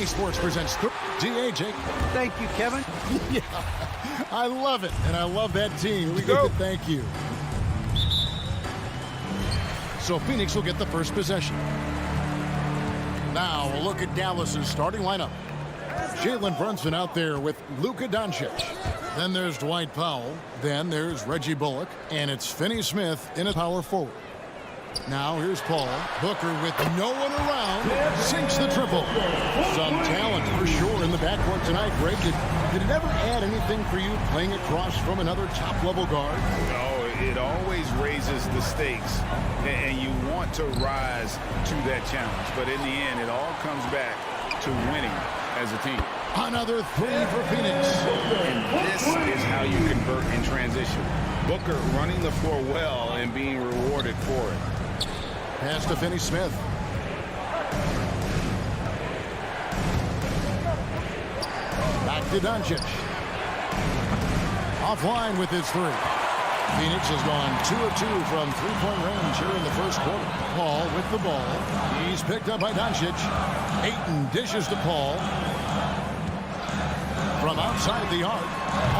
EA Sports presents DA Jake. Thank you, Kevin. Yeah, I love it, and I love that team. We go. Thank you. So Phoenix will get the first possession. Now a look at Dallas's starting lineup. Jalen Brunson out there with Luka Doncic. Then there's Dwight Powell. Then there's Reggie Bullock. And it's Finney Smith in a power forward. Now here's Paul. Booker with no one around. Sinks the triple. Some talent for sure in the backcourt tonight, Greg. Did it ever add anything for you playing across from another top-level guard? No, it always raises the stakes. And you want to rise to that challenge. But in the end, it all comes back to winning as a team. Another three for Phoenix. And this is how you convert in transition. Booker running the floor well and being rewarded for it. Pass to Finney Smith. Back to Doncic. Offline with his three. Phoenix has gone 2 of 2 from three-point range here in the first quarter. Paul with the ball. He's picked up by Doncic. Ayton dishes to Paul. From outside the arc,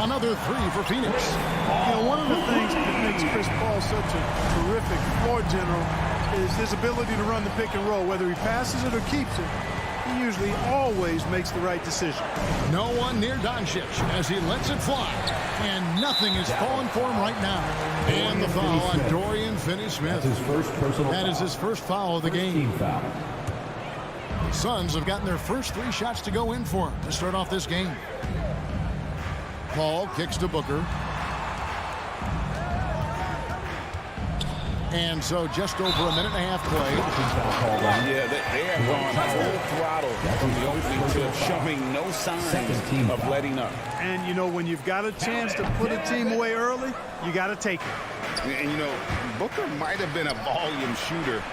another three for Phoenix. You know, one of the things that makes Chris Paul such a terrific floor general is his ability to run the pick and roll. Whether he passes it or keeps it, he usually always makes the right decision. No one near Doncic as he lets it fly. And nothing is falling for him right now. And the foul on Dorian Finney-Smith. That is his first foul of the game. The Suns have gotten their first 3 shots to go in for him to start off this game. Paul kicks to Booker. And so just over a minute and a half play. Yeah, they have gone full throttle from the opening to showing no signs of letting up. And, you know, when you've got a chance to put a team away early, you got to take it. And, you know, Booker might have been a volume shooter,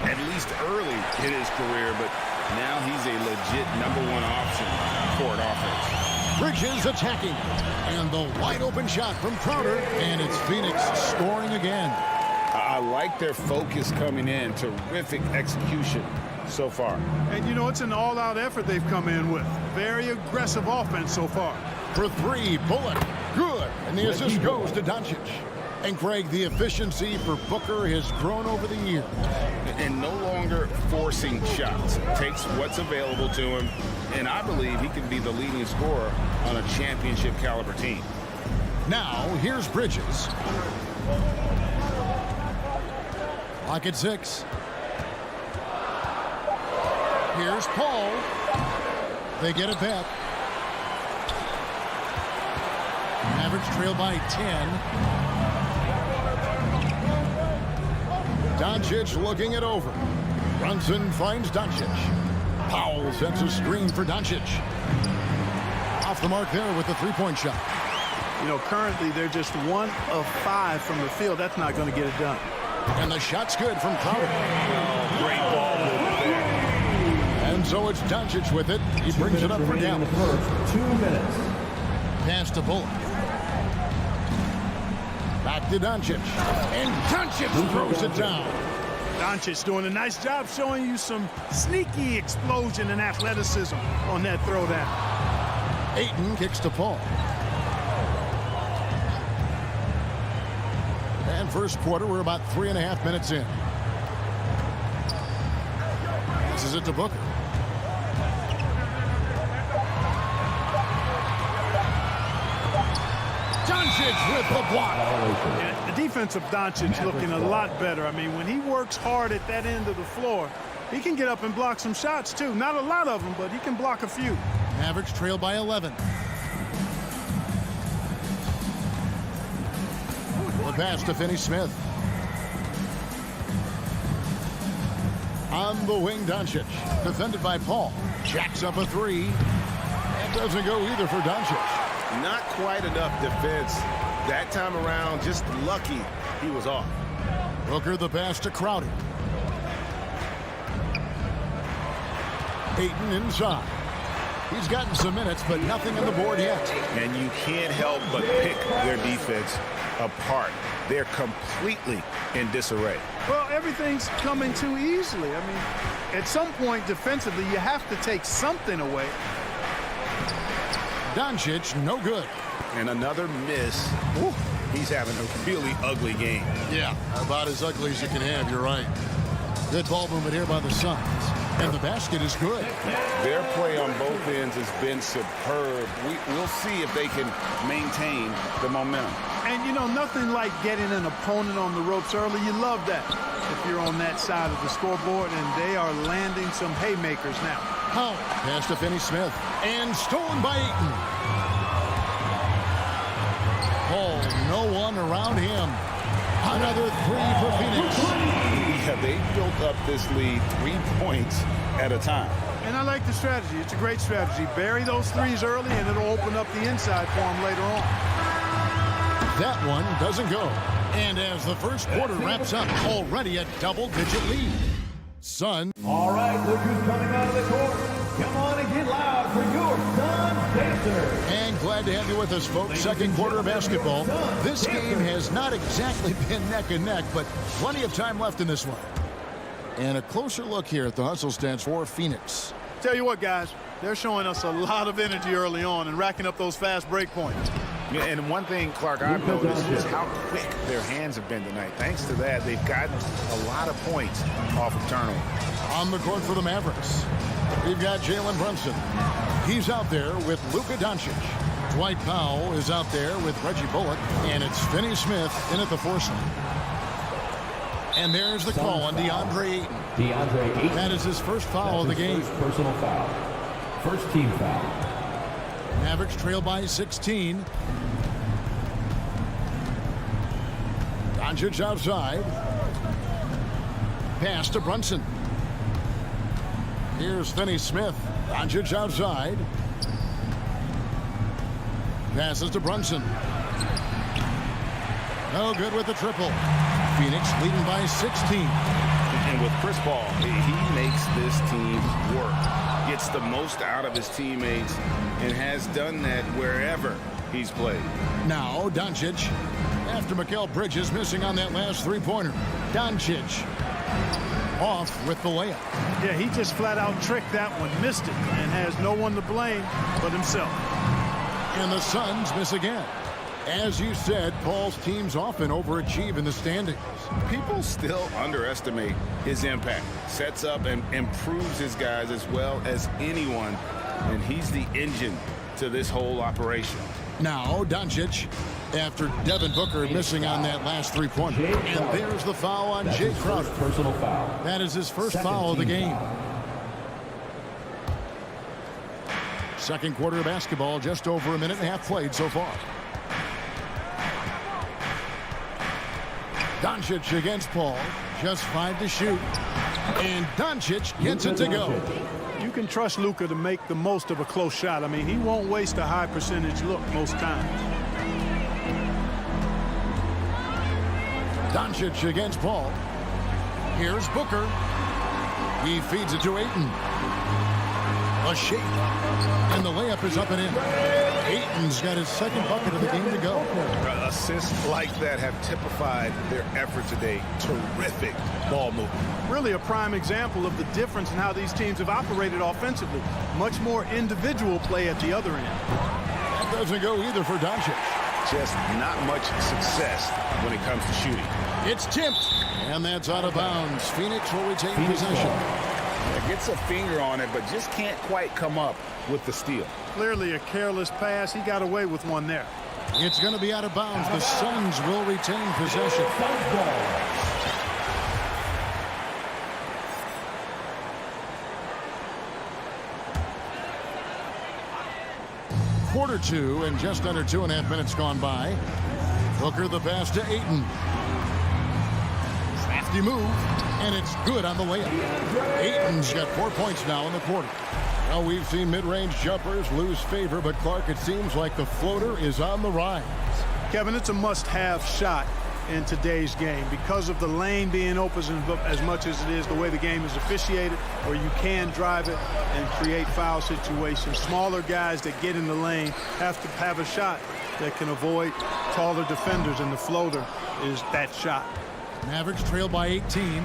at least early in his career, but now he's a legit #1 option for an offense. Bridges attacking. And the wide open shot from Crowder. And it's Phoenix scoring again. I like their focus coming in. Terrific execution so far. And, you know, it's an all-out effort they've come in with. Very aggressive offense so far. For 3, Bullock. Good. And the assist goes to Doncic. And Greg, the efficiency for Booker has grown over the years. And no longer forcing shots. Takes what's available to him. And I believe he can be the leading scorer on a championship caliber team. Now, here's Bridges. Lock at 6. Here's Paul. They get it back. Mavericks trail by 10. Doncic looking it over. Brunson finds Doncic. Powell sends a screen for Doncic. Off the mark there with the three-point shot. You know, currently they're just 1 of 5 from the field. That's not going to get it done. And the shot's good from Crowder. Oh, great ball movement there. And so it's Doncic with it. He brings it up for Dallas. 2 minutes. Pass to Bullock. Back to Doncic. And Doncic throws it down. Doncic doing a nice job showing you some sneaky explosion and athleticism on that throwdown. Ayton kicks to Paul. And first quarter, we're about 3.5 minutes in. This is it to Booker. Doncic with the block. And the defense of Doncic looking a lot better. I mean, when he works hard at that end of the floor, he can get up and block some shots, too. Not a lot of them, but he can block a few. Mavericks trail by 11. The pass to Finney Smith. On the wing, Doncic. Defended by Paul. Jacks up a 3. That doesn't go either for Doncic. Not quite enough defense that time around. Just lucky he was off. Booker the pass to Crowder. Ayton inside. He's gotten some minutes, but nothing on the board yet. And you can't help but pick their defense apart. They're completely in disarray. Well, everything's coming too easily. I mean, at some point defensively, you have to take something away. Doncic, no good. And another miss. Woo, he's having a really ugly game. Yeah, about as ugly as you can have, you're right. Good ball movement here by the Suns. And the basket is good. Their play on both ends has been superb. We'll see if they can maintain the momentum. And, you know, nothing like getting an opponent on the ropes early. You love that if you're on that side of the scoreboard, and they are landing some haymakers now. Powell pass to Finney-Smith. And stolen by Ayton. Oh, no one around him. Another three for Phoenix. Yeah, they built up this lead 3 points at a time. And I like the strategy. It's a great strategy. Bury those threes early, and it'll open up the inside for them later on. That one doesn't go. And as the first quarter wraps up, already a double-digit lead. Sun. All right, look who's coming out of the court. Come on and get loud for your Suns Pacers. And glad to have you with us, folks. Second quarter of basketball. This game has not exactly been neck and neck, but plenty of time left in this one. And a closer look here at the hustle stats for Phoenix. Tell you what, guys, they're showing us a lot of energy early on and racking up those fast break points. Yeah, and one thing, Clark, I've noticed is how quick their hands have been tonight. Thanks to that, they've gotten a lot of points off of turnover. On the court for the Mavericks, we've got Jalen Brunson. He's out there with Luka Doncic. Dwight Powell is out there with Reggie Bullock. And it's Finney-Smith in at the force line. And there's the call on DeAndre Ayton. DeAndre Ayton. That is his first foul of the game. First personal foul. First team foul. Mavericks trail by 16. Doncic outside. Pass to Brunson. Here's Finney-Smith. Doncic outside. Passes to Brunson. No good with the triple. Phoenix leading by 16. And with Chris Paul, he makes this team work. Gets the most out of his teammates and has done that wherever he's played. Now Doncic, after Mikal Bridges missing on that last three-pointer. Doncic off with the layup. Yeah, he just flat out tricked that one, missed it, and has no one to blame but himself. And the Suns miss again. As you said, Paul's teams often overachieve in the standings. People still underestimate his impact. Sets up and improves his guys as well as anyone, and he's the engine to this whole operation. Now Doncic, after Devin Booker missing on that last three-pointer. And there's the foul on Jay Crowder. Personal foul. That is his first foul of the game. Second quarter of basketball, just over a minute and a half played so far. Doncic against Paul, just 5 to shoot. And Doncic gets it to go. You can trust Luka to make the most of a close shot. I mean, he won't waste a high percentage look most times. Doncic against Paul. Here's Booker. He feeds it to Ayton. A shake. And the layup is up and in. Ayton's got his second bucket of the game to go. Assists like that have typified their effort today. Terrific ball movement. Really a prime example of the difference in how these teams have operated offensively. Much more individual play at the other end. That doesn't go either for Doncic. Just not much success when it comes to shooting. It's tipped. And that's out of bounds. Phoenix will retain possession. Gets a finger on it, but just can't quite come up with the steal. Clearly a careless pass. He got away with one there. It's going to be out of bounds. The Suns will retain possession. Quarter two and just under 2.5 minutes gone by. Booker the pass to Ayton. Crafty move, and it's good on the layup. Ayton's got 4 points now in the quarter. Well, we've seen mid-range jumpers lose favor, but Clark, it seems like the floater is on the rise. Kevin, it's a must-have shot in today's game because of the lane being open as much as it is the way the game is officiated, where you can drive it and create foul situations. Smaller guys that get in the lane have to have a shot that can avoid taller defenders, and the floater is that shot. Mavericks trail by 18.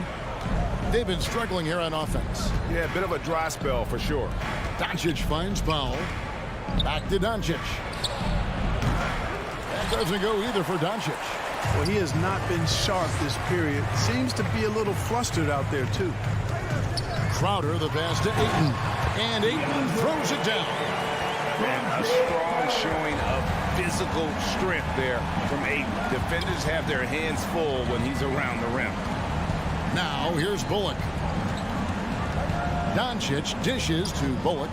They've been struggling here on offense. Yeah, a bit of a dry spell for sure. Doncic finds Powell. Back to Doncic. That doesn't go either for Doncic. Well, he has not been sharp this period. Seems to be a little flustered out there, too. Crowder, the pass to Ayton. And Ayton throws it down. And a strong showing of physical strength there from Ayton. Defenders have their hands full when he's around the rim. Now, here's Bullock. Doncic dishes to Bullock.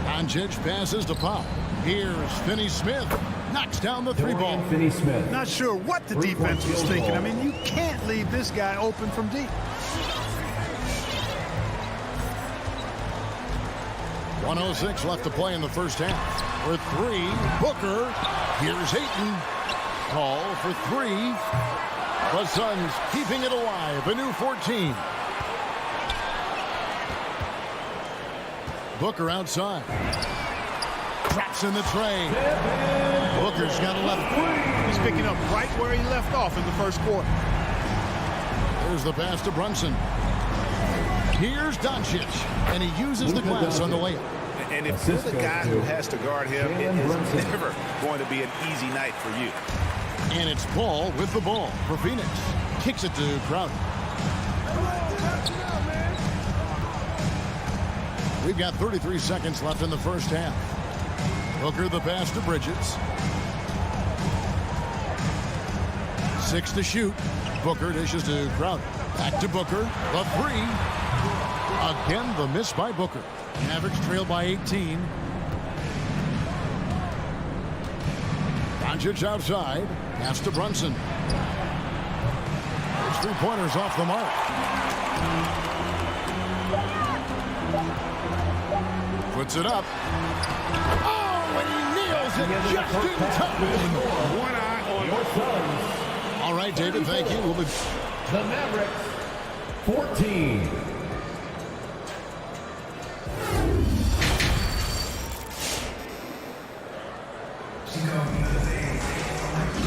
Doncic passes to Powell. Here's Finney-Smith. Knocks down the three ball. Finney-Smith. Not sure what the defense was thinking. I mean, you can't leave this guy open from deep. 1:06 left to play in the first half. For three, Booker. Here's Ayton. Call for three. The Suns keeping it alive. A new 14. Booker outside. Drops in the tray. Booker's got a left. He's picking up right where he left off in the first quarter. There's the pass to Brunson. Here's Doncic. And he uses the glass on the layup. And if you're the guy who has to guard him, it is never going to be an easy night for you. And it's Paul with the ball for Phoenix. Kicks it to Crowder. We've got 33 seconds left in the first half. Booker the pass to Bridges. 6 to shoot. Booker dishes to Crowder. Back to Booker. The three. Again, the miss by Booker. Mavericks trail by 18. Doncic outside. Pass to Brunson. There's three-pointers off the mark. Puts it up. Oh, and he nails it just in time. One eye on All right, David, thank you. The Mavericks, 14.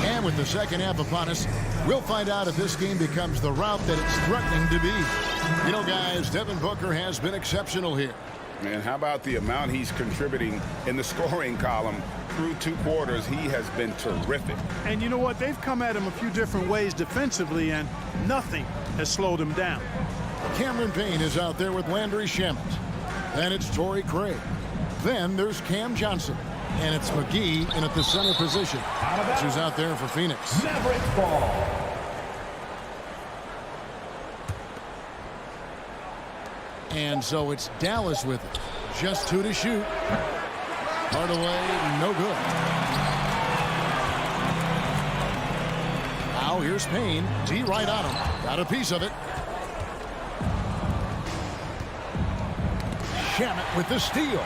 And with the second half upon us, we'll find out if this game becomes the route that it's threatening to be. You know, guys, Devin Booker has been exceptional here. And how about the amount he's contributing in the scoring column through 2 quarters? He has been terrific. And you know what? They've come at him a few different ways defensively, and nothing has slowed him down. Cameron Payne is out there with Landry Shamet. Then it's Torrey Craig. Then there's Cam Johnson. And it's McGee in at the center position. Who's out there for Phoenix. Mavericks ball. And so it's Dallas with it. Just 2 to shoot. Hardaway, no good. Now here's Payne. D right on him. Got a piece of it. Shamet with the steal.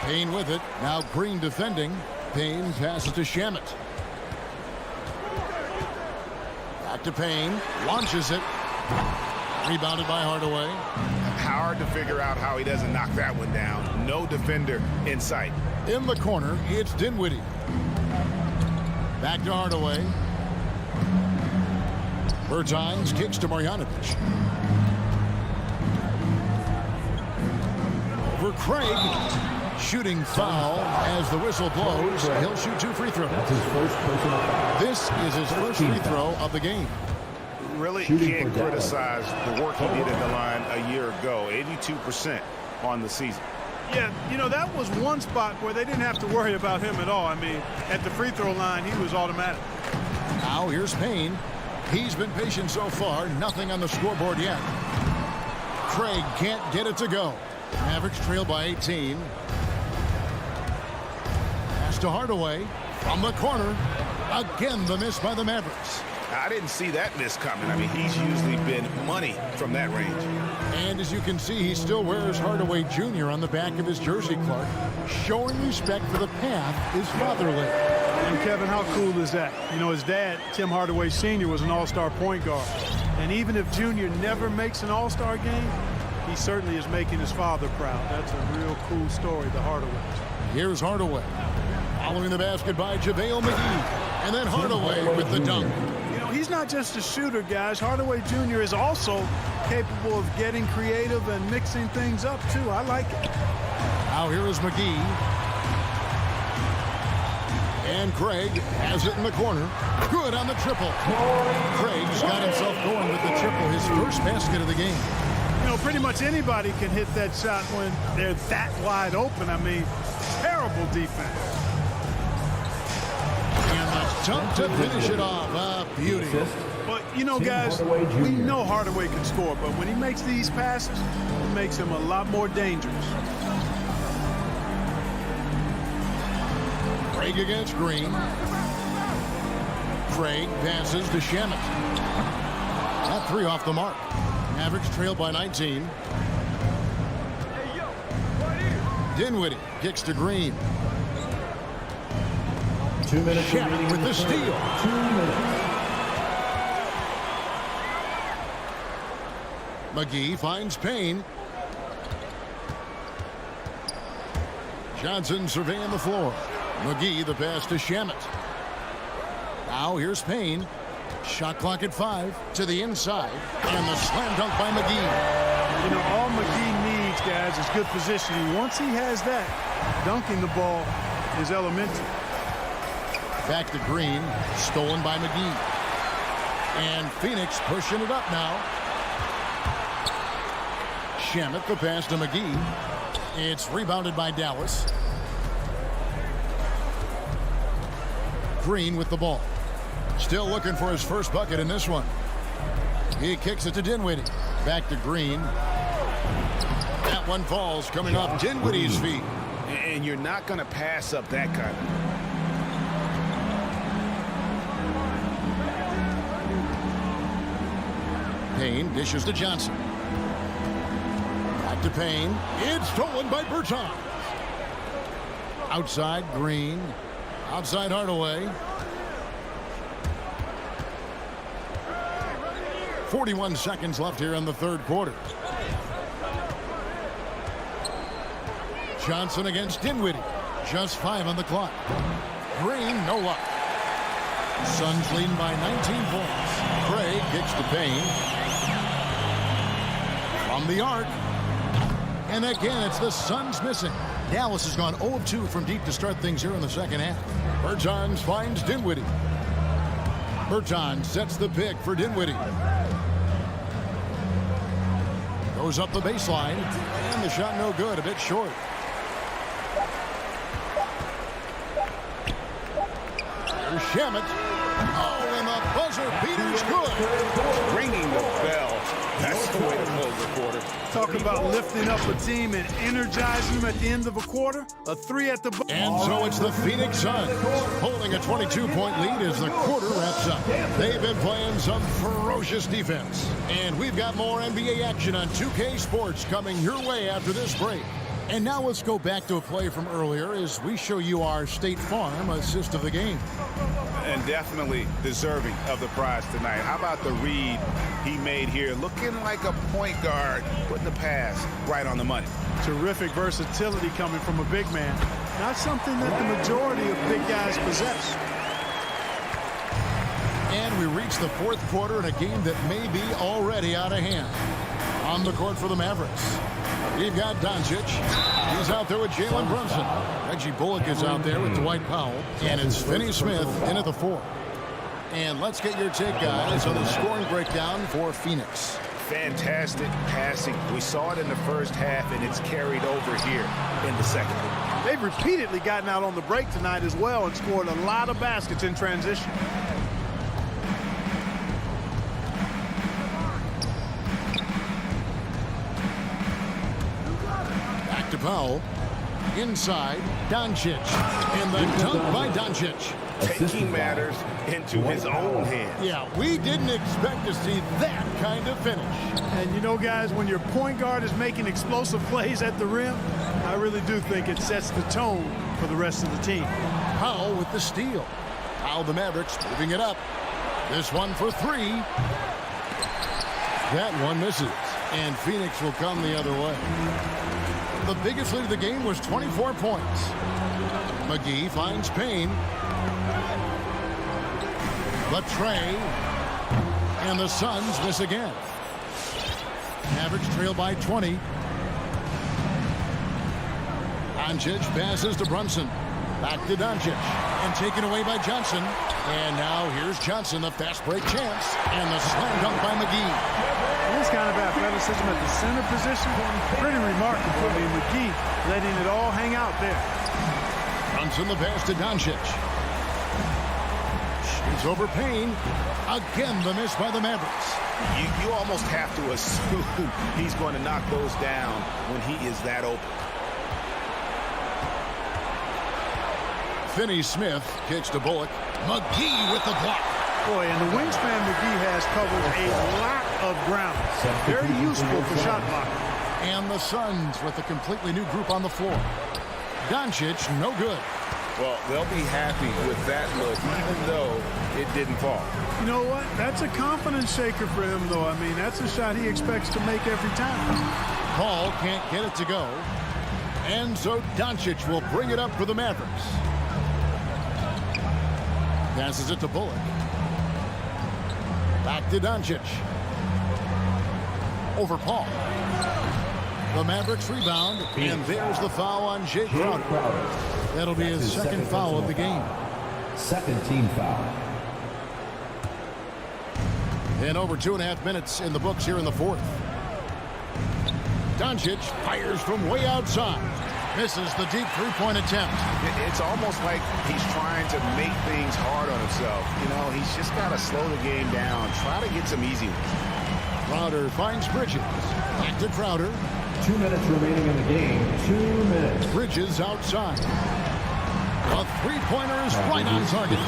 Payne with it. Now Green defending. Payne passes to Shamet. Back to Payne. Launches it. Rebounded by Hardaway. Hard to figure out how he doesn't knock that one down. No defender in sight. In the corner, it's Dinwiddie. Back to Hardaway. Bertans kicks to Marjanovic. Over Craig. Shooting foul as the whistle blows. He'll shoot 2 free throws. That's his first personal foul. This is his first free throw of the game. Really Shooting can't for Dallas. criticize the work he did at the line a year ago. 82% on the season. Yeah, you know, that was one spot where they didn't have to worry about him at all. I mean, at the free throw line, he was automatic. Now here's Payne. He's been patient so far. Nothing on the scoreboard yet. Craig can't get it to go. Mavericks trail by 18. Pass to Hardaway from the corner. Again, the miss by the Mavericks. I didn't see that miss coming. I mean, he's usually been money from that range. And as you can see, he still wears Hardaway Jr. on the back of his jersey, Clark. Showing respect for the path his father laid. And Kevin, how cool is that? You know, his dad, Tim Hardaway Sr., was an all-star point guard. And even if Junior never makes an all-star game, he certainly is making his father proud. That's a real cool story, the Hardaways. Here's Hardaway. Following the basket by JaVale McGee. And then Hardaway with the dunk. You know, he's not just a shooter, guys. Hardaway Jr. is also capable of getting creative and mixing things up, too. I like it. Now here is McGee. And Craig has it in the corner. Good on the triple. Craig's got himself going with the triple, his first basket of the game. You know, pretty much anybody can hit that shot when they're that wide open. I mean, terrible defense. And the dunk to finish it off. A beauty. But, you know, guys, we know Hardaway can score, but when he makes these passes, it makes him a lot more dangerous. Craig against Green. Craig passes to Shamet. That three off the mark. Mavericks trail by 19. Dinwiddie kicks to Green. 2 minutes Shamet with the steal. 2 minutes. McGee finds Payne. Johnson surveying the floor. McGee the pass to Shamet. Now here's Payne. Shot clock at 5 to the inside. And the slam dunk by McGee. You know, all McGee needs, guys, is good positioning. Once he has that, dunking the ball is elementary. Back to Green. Stolen by McGee. And Phoenix pushing it up now. Shamet the pass to McGee. It's rebounded by Dallas. Green with the ball. Still looking for his first bucket in this one. He kicks it to Dinwiddie. Back to Green. That one falls coming off Dinwiddie's feet. And you're not going to pass up that kind of. Payne dishes to Johnson. Back to Payne. It's stolen by Bertans. Outside Green. Outside Hardaway. 41 seconds left here in the third quarter. Johnson against Dinwiddie. Just 5 on the clock. Green, no luck. Suns leading by 19 points. Craig kicks to Payne. From the arc. And again, it's the Suns missing. Dallas has gone 0 of 2 from deep to start things here in the second half. Bertans finds Dinwiddie. Bertans sets the pick for Dinwiddie. Goes up the baseline. And the shot no good, a bit short. There's Shamet. Oh, and the buzzer beater's good. Ringing the bell. That's the way to close the quarter. Talk about lifting up a team and energizing them at the end of a quarter. A 3 at the buzzer. And so it's the Phoenix Suns holding a 22-point lead as the quarter wraps up. They've been playing some ferocious defense. And we've got more NBA action on 2K Sports coming your way after this break. And now let's go back to a play from earlier as we show you our State Farm assist of the game. And definitely deserving of the prize tonight. How about the read he made here? Looking like a point guard, putting the pass right on the money. Terrific versatility coming from a big man. Not something that the majority of big guys possess. And we reach the fourth quarter in a game that may be already out of hand. On the court for the Mavericks, we've got Doncic. He's out there with Jalen Brunson. Reggie Bullock is out there with Dwight Powell. And it's Finney-Smith in at the 4. And let's get your take, guys, on the scoring breakdown for Phoenix. Fantastic passing. We saw it in the first half, and it's carried over here in the second. They've repeatedly gotten out on the break tonight as well and scored a lot of baskets in transition. Back to Powell. Inside, Doncic. And the dunk by Doncic. Taking matters into his own hands. Yeah, we didn't expect to see that kind of finish. And you know, guys, when your point guard is making explosive plays at the rim, I really do think it sets the tone for the rest of the team. Powell with the steal. Now the Mavericks moving it up. This one for 3. That one misses. And Phoenix will come the other way. The biggest lead of the game was 24 points. McGee finds Payne. Latrey. And the Suns miss again. Mavericks trail by 20. Doncic passes to Brunson. Back to Doncic. And taken away by Johnson. And now here's Johnson, the fast break chance. And the slam dunk by McGee. This kind of athleticism at the center position, pretty remarkable. I mean, McGee letting it all hang out there. Brunson the pass to Doncic. Shoots over Payne. Again, the miss by the Mavericks. You almost have to assume he's going to knock those down when he is that open. Finney-Smith kicks to Bullock. McGee with the block. Boy, and the wingspan McGee has covered a lot of ground. Very useful for shot blocking. And the Suns with a completely new group on the floor. Doncic, no good. Well, they'll be happy with that look, even though it didn't fall. You know what? That's a confidence shaker for him, though. I mean, that's a shot he expects to make every time. Paul can't get it to go. And so Doncic will bring it up for the Mavericks. Passes it to Bullock. Back to Doncic. Over Paul. The Mavericks rebound, and there's the foul on Jay Crowder. That'll be his second foul of the game. Second team foul. And over 2.5 minutes in the books here in the fourth. Doncic fires from way outside. Misses the deep three-point attempt. It's almost like he's trying to make things hard on himself. You know, he's just got to slow the game down. Try to get some easy ones. Crowder finds Bridges. Back to Crowder. 2 minutes remaining in the game. 2 minutes. Bridges outside. A three-pointer is right on target.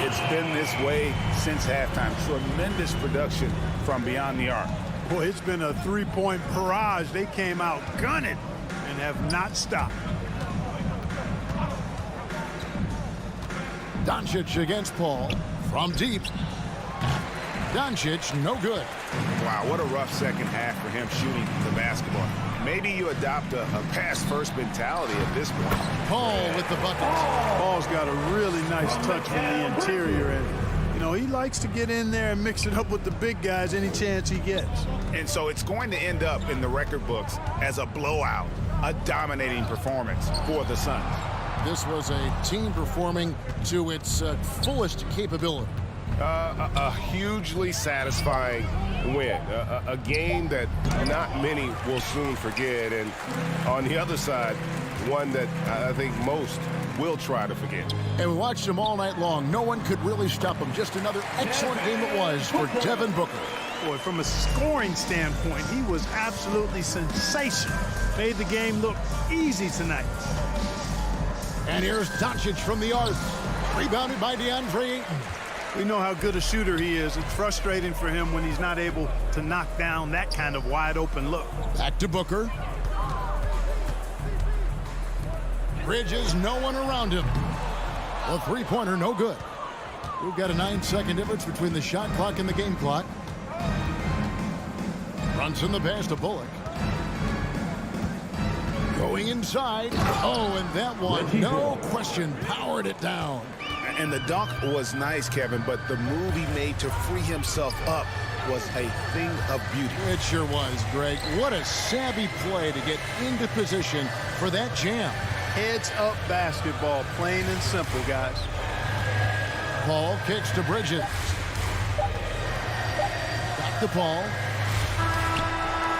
It's been this way since halftime. Tremendous production from beyond the arc. Boy, it's been a three-point barrage. They came out gunning and have not stopped. Doncic against Paul from deep. Doncic, no good. Wow, what a rough second half for him shooting the basketball. Maybe you adopt a pass-first mentality at this point. Paul with the bucket. Paul's got a really nice touch from the interior, and you know, he likes to get in there and mix it up with the big guys any chance he gets. And so it's going to end up in the record books as a blowout, a dominating performance for the Suns. This was a team performing to its fullest capability. A hugely satisfying win. A game that not many will soon forget. And on the other side, one that I think most will try to forget. And we watched him all night long. No one could really stop him. Just another excellent game it was for Devin Booker. Boy, from a scoring standpoint, he was absolutely sensational. Made the game look easy tonight. And here's Doncic from the arc. Rebounded by DeAndre Ayton. We know how good a shooter he is. It's frustrating for him when he's not able to knock down that kind of wide-open look. Back to Booker. Bridges, no one around him. The three-pointer, no good. We've got a 9-second difference between the shot clock and the game clock. Brunson the pass to Bullock. Going inside. Oh, and that one, no question, powered it down. And the dunk was nice, Kevin, but the move he made to free himself up was a thing of beauty. It sure was, Greg. What a savvy play to get into position for that jam. Heads-up basketball, plain and simple, guys. Paul kicks to Bridges. Back to Paul.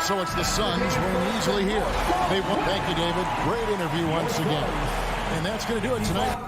So it's the Suns winning easily here. They won. Thank you, David. Great interview once again. And that's going to do it tonight.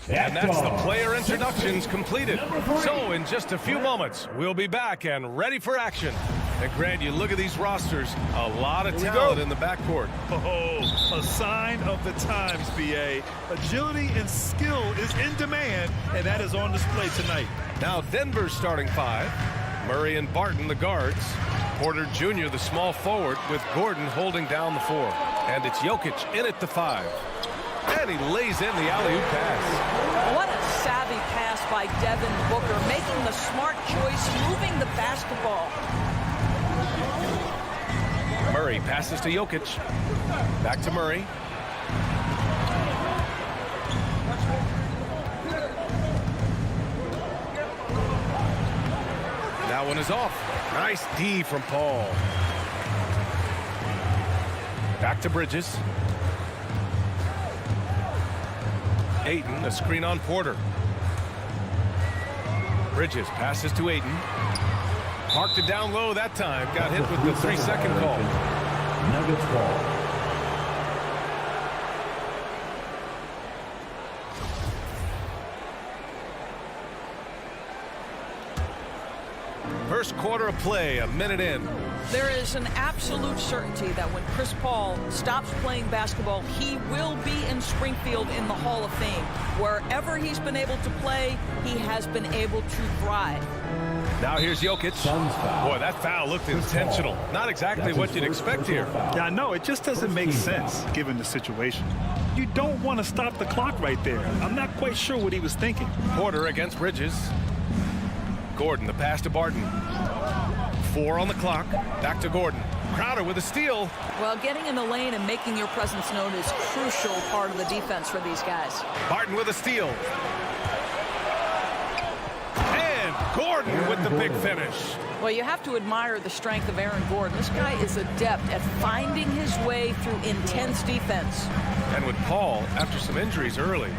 And that's the player introductions completed. So in just a few moments, we'll be back and ready for action. And Grant, you look at these rosters, a lot of talent in the backcourt. Oh, a sign of the times, B.A. Agility and skill is in demand, and that is on display tonight. Now Denver's starting five. Murray and Barton, the guards. Porter Jr., the small forward, with Gordon holding down the four. And it's Jokic in at the five. And he lays in the alley-oop pass. What a savvy pass by Devin Booker, making the smart choice, moving the basketball. Murray passes to Jokic. Back to Murray. That one is off. Nice D from Paul. Back to Bridges. Ayton, a screen on Porter. Bridges passes to Ayton. Marked it down low that time. Got hit with the 3-second call. Nuggets ball. First quarter of play, a minute in. There is an absolute certainty that when Chris Paul stops playing basketball, he will be in Springfield in the Hall of Fame. Wherever he's been able to play, he has been able to thrive. Now here's Jokic. Boy, that foul looked intentional. Not exactly what you'd expect here. Yeah, I know. It just doesn't make sense given the situation. You don't want to stop the clock right there. I'm not quite sure what he was thinking. Porter against Bridges. Gordon, the pass to Barton. 4 on the clock. Back to Gordon. Crowder with a steal. Well, getting in the lane and making your presence known is crucial part of the defense for these guys. Barton with a steal. And Gordon with the big finish. Well, you have to admire the strength of Aaron Gordon. This guy is adept at finding his way through intense defense. And with Paul, after some injuries early,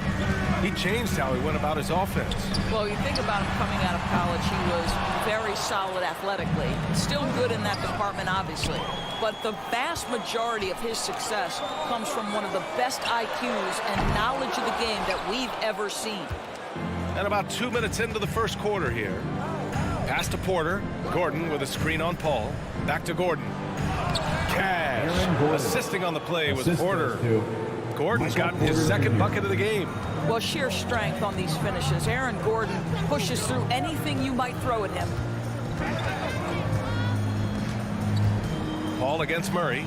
he changed how he went about his offense. Well, you think about him coming out of college, he was very solid athletically. Still good in that department, obviously. But the vast majority of his success comes from one of the best IQs and knowledge of the game that we've ever seen. And about 2 minutes into the first quarter here. Pass to Porter. Gordon with a screen on Paul. Back to Gordon. Cash. Assisting on the play was Porter. Gordon's gotten his second bucket of the game. Well, sheer strength on these finishes. Aaron Gordon pushes through anything you might throw at him. Paul against Murray.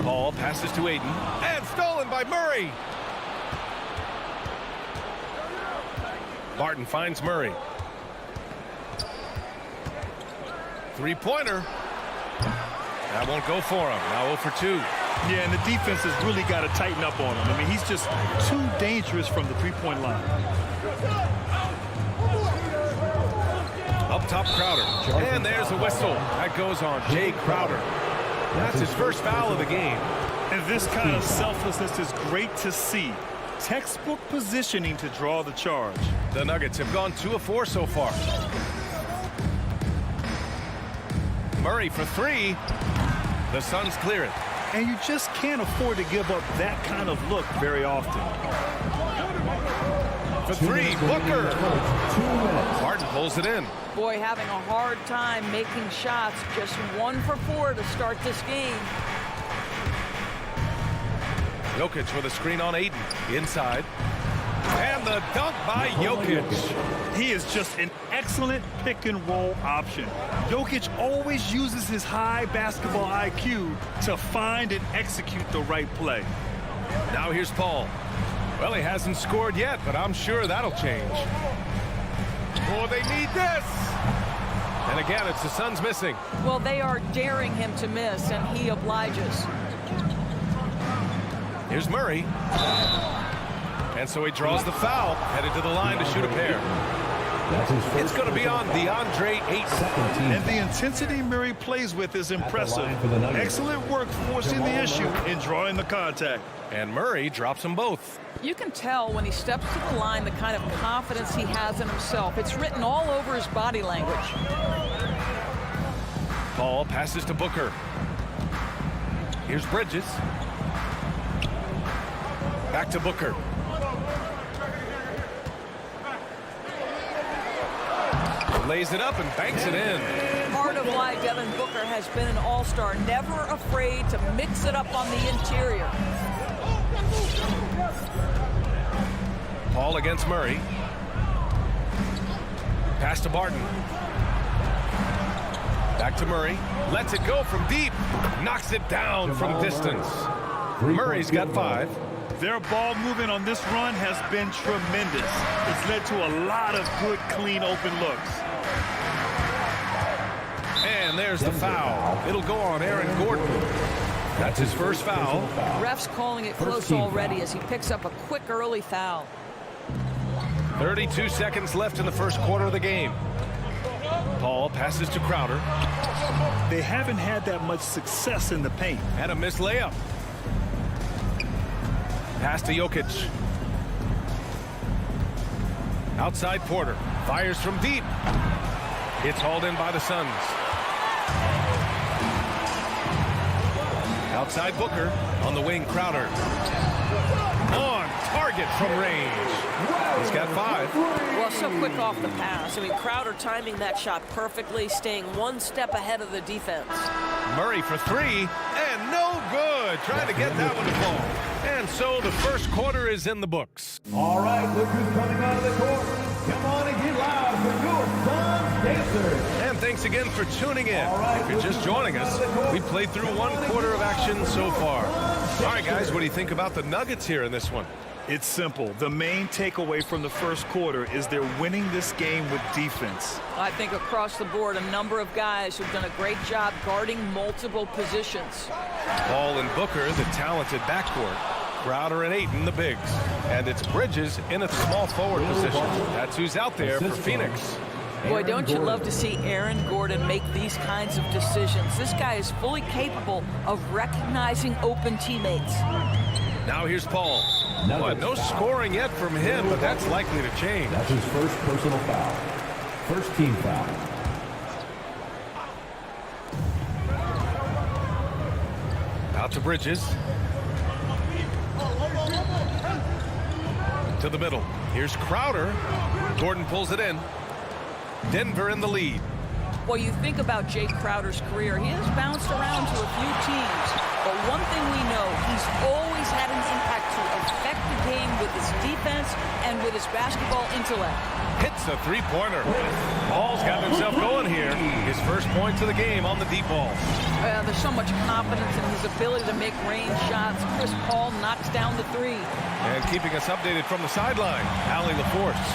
Paul passes to Ayton. And stolen by Murray. Barton finds Murray. Three-pointer. That won't go for him. Now 0 for 2. Yeah, and the defense has really got to tighten up on him. I mean, he's just too dangerous from the three-point line. Up top, Crowder. And there's a whistle. That goes on Jay Crowder. That's his first foul of the game. And this kind of selflessness is great to see. Textbook positioning to draw the charge. The Nuggets have gone 2 of 4 so far. Murray for 3. The Suns clear it. And you just can't afford to give up that kind of look very often. For 3, Booker. Barton pulls it in. Boy, having a hard time making shots. Just 1 for 4 to start this game. Jokic with a screen on Ayton. Inside. And the dunk by Jokic. He is just an excellent pick-and-roll option. Jokic always uses his high basketball IQ to find and execute the right play. Now here's Paul. Well, he hasn't scored yet, but I'm sure that'll change. Oh, they need this. And again, it's the Suns missing. Well, they are daring him to miss, and he obliges. Here's Murray. And so he draws the foul, headed to the line to shoot a pair. It's going to be on DeAndre Ayton. And the intensity Murray plays with is impressive. Excellent work forcing the issue and drawing the contact. And Murray drops them both. You can tell when he steps to the line the kind of confidence he has in himself. It's written all over his body language. Paul passes to Booker. Here's Bridges. Back to Booker. Lays it up and banks it in. Part of why Devin Booker has been an all-star, never afraid to mix it up on the interior. Paul against Murray. Pass to Barton. Back to Murray. Lets it go from deep. Knocks it down from distance. Murray's got 5. Their ball movement on this run has been tremendous. It's led to a lot of good, clean, open looks. And there's the foul. It'll go on Aaron Gordon. That's his first foul. Ref's calling it close already as he picks up a quick early foul. 32 seconds left in the first quarter of the game. Paul passes to Crowder. They haven't had that much success in the paint. And a missed layup. Pass to Jokic. Outside Porter. Fires from deep. It's hauled in by the Suns. Outside Booker. On the wing, Crowder. On target from range. He's got 5. Well, so quick off the pass. I mean, Crowder timing that shot perfectly, staying one step ahead of the defense. Murray for 3, and no good. Trying to get that one to fall. And so the first quarter is in the books. All right, look who's coming out of the court. Come on and get loud for your Suns Dancers. And thanks again for tuning in. If you're just joining us, we played through 1 quarter of action so far. All right, guys, what do you think about the Nuggets here in this one? It's simple. The main takeaway from the first quarter is they're winning this game with defense. I think across the board, a number of guys who've done a great job guarding multiple positions. Paul and Booker, the talented backcourt. Crowder and Ayton, the bigs. And it's Bridges in a small forward position. That's who's out there for Phoenix. Boy, don't you love to see Aaron Gordon make these kinds of decisions. This guy is fully capable of recognizing open teammates. Now here's Paul. Boy, no scoring yet from him, but that's likely to change. That's his first personal foul. First team foul. Out to Bridges. To the middle. Here's Crowder. Gordon pulls it in. Denver in the lead. Well, you think about Jay Crowder's career. He has bounced around to a few teams. But one thing we know, he's always had an impact to affect the game with his defense and with his basketball intellect. Hits a three-pointer. Paul's got himself going here. His first points of the game on the deep ball. There's so much confidence in his ability to make range shots. Chris Paul knocks down the 3. And keeping us updated from the sideline, Allie LaForce.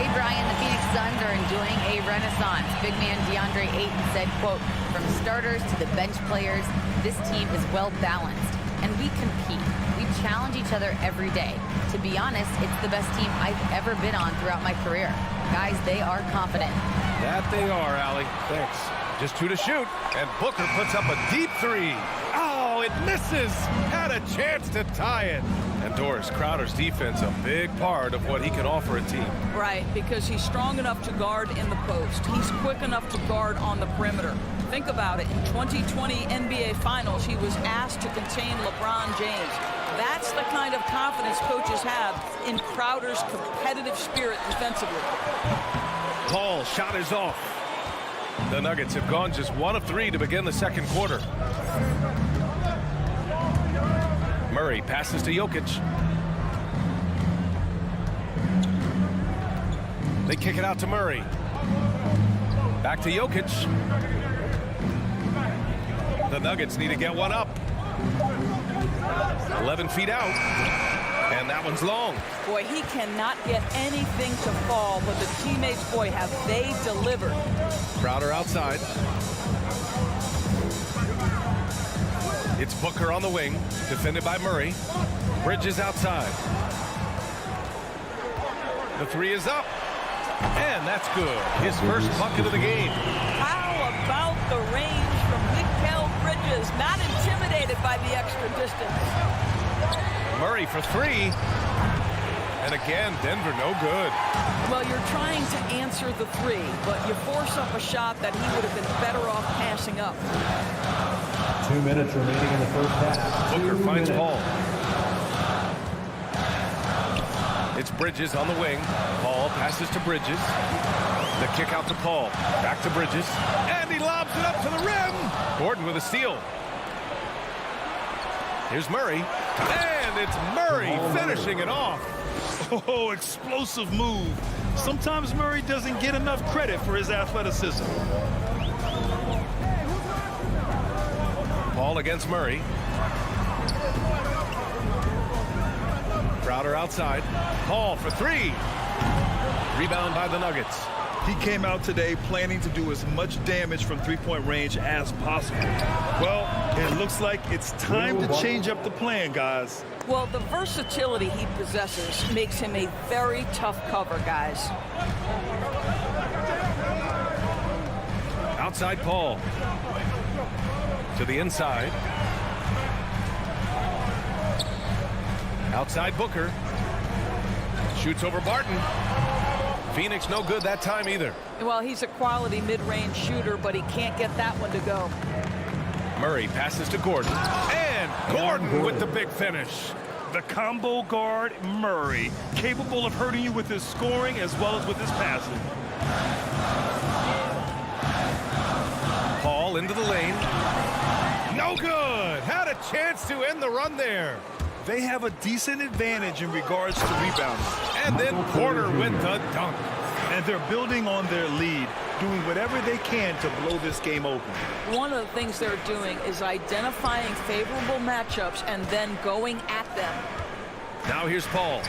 Hey, Brian, the Phoenix Suns are enjoying a renaissance. Big man DeAndre Ayton said, quote, "From starters to the bench players, this team is well balanced, and we compete. We challenge each other every day. To be honest, it's the best team I've ever been on throughout my career. Guys, they are confident." That they are, Allie. Thanks. Just 2 to shoot, and Booker puts up a deep 3. Oh, it misses. Had a chance to tie it. And Doris, Crowder's defense, a big part of what he can offer a team. Right, because he's strong enough to guard in the post. He's quick enough to guard on the perimeter. Think about it. In 2020 NBA Finals, he was asked to contain LeBron James. That's the kind of confidence coaches have in Crowder's competitive spirit defensively. Paul shot is off. The Nuggets have gone just 1 of 3 to begin the second quarter. Murray passes to Jokic. They kick it out to Murray. Back to Jokic. The Nuggets need to get one up. 11 feet out. And that one's long. Boy, he cannot get anything to fall, but the teammates, boy, have they delivered. Crowder outside. It's Booker on the wing, defended by Murray. Bridges outside. The 3 is up. And that's good. His first bucket of the game. How about the range from Mikal Bridges? Not intimidated by the extra distance. Murray for 3. And again, Denver no good. Well, you're trying to answer the 3, but you force up a shot that he would have been better off passing up. 2 minutes remaining in the first half. Booker finds Paul. It's Bridges on the wing. Paul Passes to Bridges. The kick out to Paul. Back to Bridges. And he lobs it up to the rim. Gordon with a steal. Here's Murray. And it's Murray finishing it off. Oh, explosive move. Sometimes Murray doesn't get enough credit for his athleticism. Paul against Murray. Crowder outside. Paul for three. Rebound by the Nuggets. He came out today planning to do as much damage from three-point range as possible. Well, it looks like it's time to change up the plan, guys. Well, the versatility he possesses makes him a very tough cover, guys. Outside Paul. To the inside. Outside Booker. Shoots over Barton. Phoenix no good that time either. Well, he's a quality mid-range shooter, but he can't get that one to go. Murray passes to Gordon. And Gordon with the big finish. The combo guard, Murray, capable of hurting you with his scoring as well as with his passing. Paul into the lane. No good. Had a chance to end the run there. They have a decent advantage in regards to rebounding. And then Porter with the dunk. And they're building on their lead, doing whatever they can to blow this game open. One of the things they're doing is identifying favorable matchups and then going at them. Now here's Paul.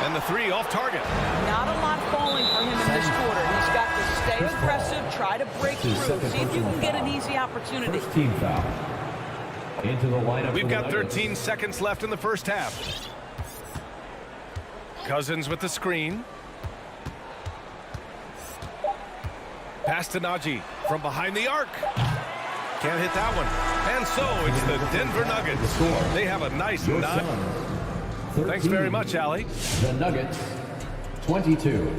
And the three off target. Not a lot falling for him in this quarter. He's got to stay aggressive, try to break through, see if you can get an easy opportunity. Team foul. Into the lineup. We've got 13 seconds left in the first half. Cousins with the screen. Pass to Najee from behind the arc. Can't hit that one. And so it's the Denver Nuggets. They have a nice nod. Thanks very much, Allie. The Nuggets, 22.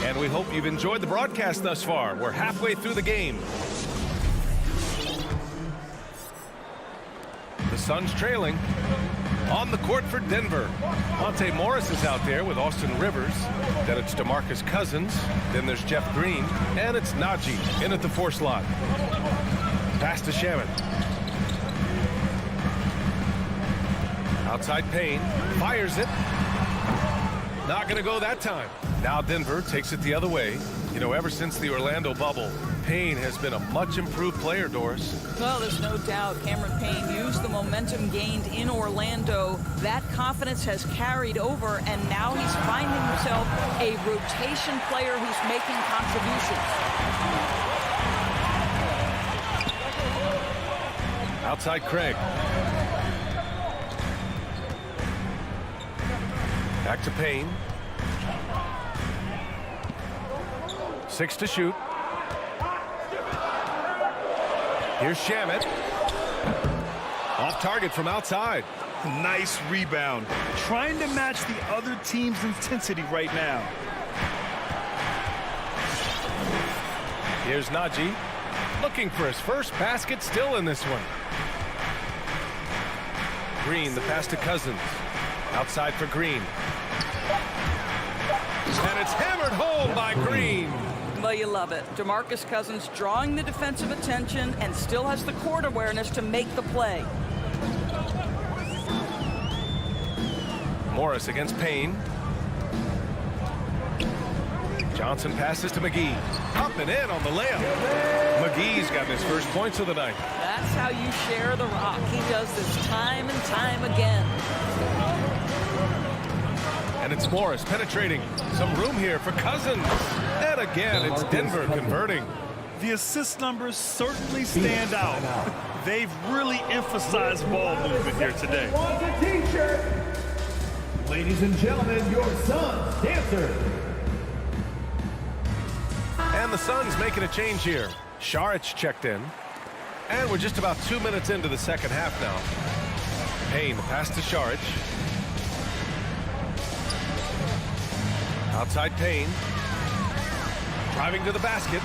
And we hope you've enjoyed the broadcast thus far. We're halfway through the game. The Suns trailing. On the court for Denver. Monte Morris is out there with Austin Rivers. Then it's DeMarcus Cousins. Then there's Jeff Green. And it's Najee in at the 4 slot. Pass to Shaman. Outside Payne. Fires it. Not going to go that time. Now Denver takes it the other way. You know, ever since the Orlando bubble, Payne has been a much improved player, Doris. Well, there's no doubt Cameron Payne used the momentum gained in Orlando. That confidence has carried over, and now he's finding himself a rotation player who's making contributions. Outside Craig. Back to Payne. 6 to shoot. Here's Shamet. Off target from outside. Nice rebound. Trying to match the other team's intensity right now. Here's Najee. Looking for his first basket, still in this one. Green, the pass to Cousins. Outside for Green. And it's hammered home by Green. Well, you love it. DeMarcus Cousins drawing the defensive attention and still has the court awareness to make the play. Morris against Payne. Johnson passes to McGee. Up and in on the layup. McGee's got his first points of the night. That's how you share the rock. He does this time and time again. And it's Morris penetrating. Some room here for Cousins. And again, it's Denver converting. The assist numbers certainly stand out. They've really emphasized ball movement here today. Want a t-shirt? Ladies and gentlemen, your Suns dancer. And the Suns making a change here. Šarić checked in. And we're just about 2 minutes into the second half now. Payne, the pass to Šarić. Outside Payne. Driving to the basket.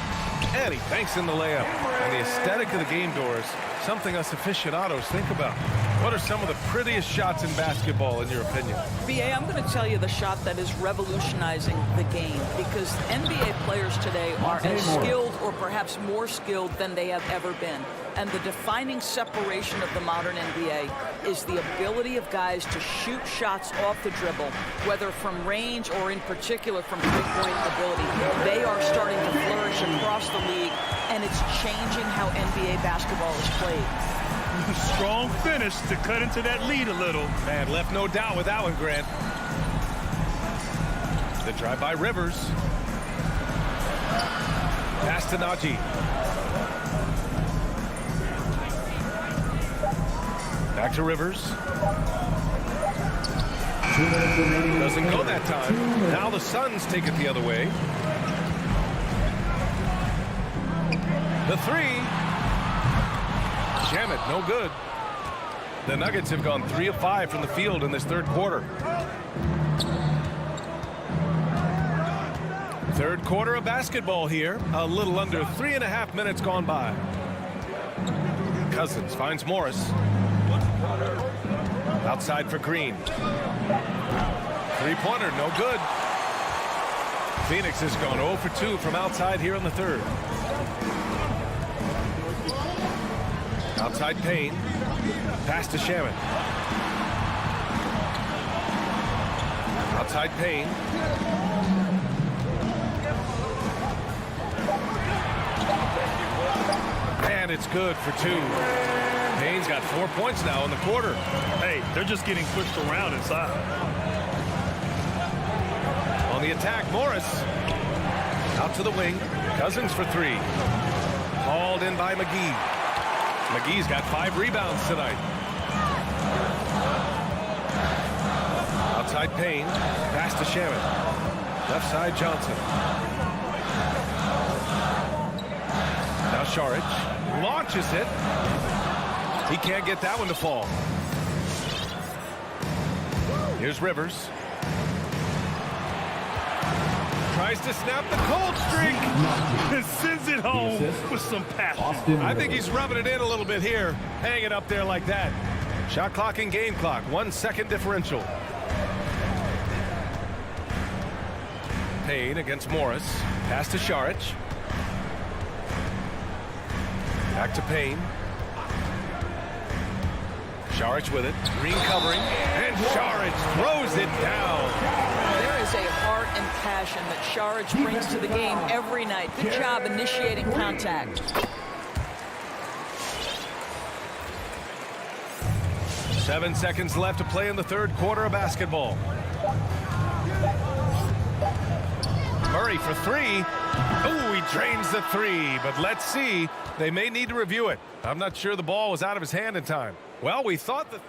And he banks in the layup. And the aesthetic of the game, Doris, something us aficionados think about. What are some of the prettiest shots in basketball, in your opinion? BA, I'm going to tell you the shot that is revolutionizing the game, because NBA players today are as skilled or perhaps more skilled than they have ever been. And the defining separation of the modern NBA is the ability of guys to shoot shots off the dribble, whether from range or in particular from three-point ability. They are starting to flourish across the league, and it's changing how NBA basketball is played. Strong finish to cut into that lead a little. Man, left no doubt with that one, Grant. The drive by Rivers. Pass to Najee. Back to Rivers. Doesn't go that time. Now the Suns take it the other way. The three. Jam it, no good. The Nuggets have gone 3 of 5 from the field in this third quarter. Third quarter of basketball here. A little under 3.5 minutes gone by. Cousins finds Morris. Outside for Green. Three-pointer, no good. Phoenix has gone 0 for 2 from outside here in the third. Outside Payne. Pass to Shaman. Outside Payne. And it's good for 2. Payne's got 4 points now in the quarter. Hey, they're just getting pushed around inside. On the attack, Morris. Out to the wing. Cousins for 3. Hauled in by McGee. McGee's got 5 rebounds tonight. Outside Payne. Pass to Shaman. Left side Johnson. Now Šarić launches it. He can't get that one to fall. Here's Rivers. Tries to snap the cold streak. And sends it home with some passion. I think he's rubbing it in a little bit here. Hang it up there like that. Shot clock and game clock. 1 second differential. Payne against Morris. Pass to Šarić. Back to Payne. Šarić with it. Green covering. And Šarić throws it down. There is a heart and passion that Šarić brings to the game every night. Good job initiating contact. 7 seconds left to play in the third quarter of basketball. Murray for 3. Oh, he drains the 3, but let's see. They may need to review it. I'm not sure the ball was out of his hand in time. Well, we thought that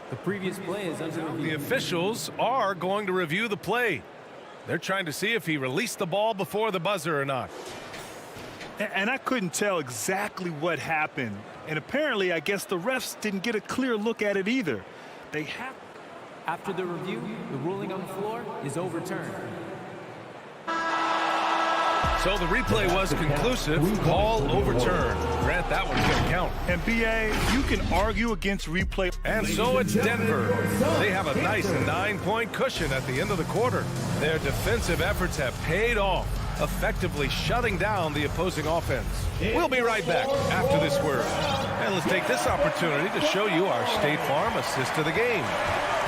the previous play is under review. The officials are going to review the play. They're trying to see if he released the ball before the buzzer or not. And I couldn't tell exactly what happened. And apparently, I guess the refs didn't get a clear look at it either. They have. After the review, the ruling on the floor is overturned. So the replay was conclusive. Call overturned. Grant, that one's going to count. And BA, you can argue against replay. And so it's Denver. They have a nice 9-point cushion at the end of the quarter. Their defensive efforts have paid off, effectively shutting down the opposing offense. We'll be right back after this word. And let's take this opportunity to show you our State Farm assist to the game.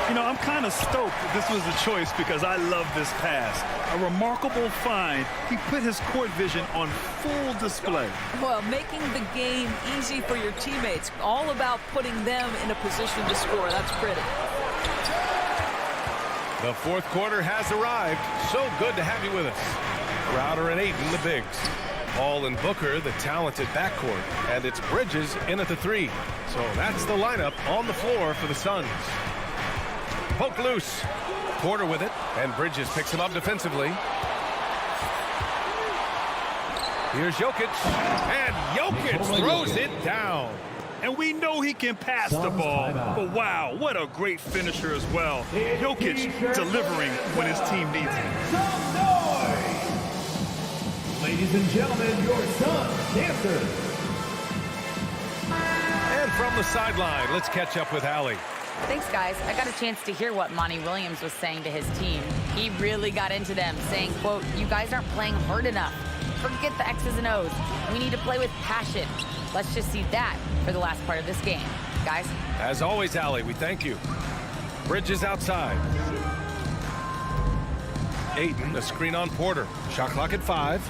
You know, I'm kind of stoked that this was a choice because I love this pass. A remarkable find. He put his court vision on full display. Well, making the game easy for your teammates. All about putting them in a position to score. That's pretty. The fourth quarter has arrived. So good to have you with us. Crowder and Ayton, the bigs. Paul and Booker, the talented backcourt. And it's Bridges in at the 3. So that's the lineup on the floor for the Suns. Poke loose. Porter with it, and Bridges picks him up defensively. Here's Jokic, and Jokic throws it down. And we know he can pass the ball, but wow, what a great finisher as well. Jokic delivering when his team needs him. Ladies and gentlemen, your son, Dancer. And from the sideline, let's catch up with Allie. Thanks, guys. I got a chance to hear what Monty Williams was saying to his team. He really got into them, saying, quote, "You guys aren't playing hard enough. Forget the X's and O's. We need to play with passion." Let's just see that for the last part of this game. Guys? As always, Allie, we thank you. Bridges outside. Ayton, a screen on Porter. Shot clock at 5.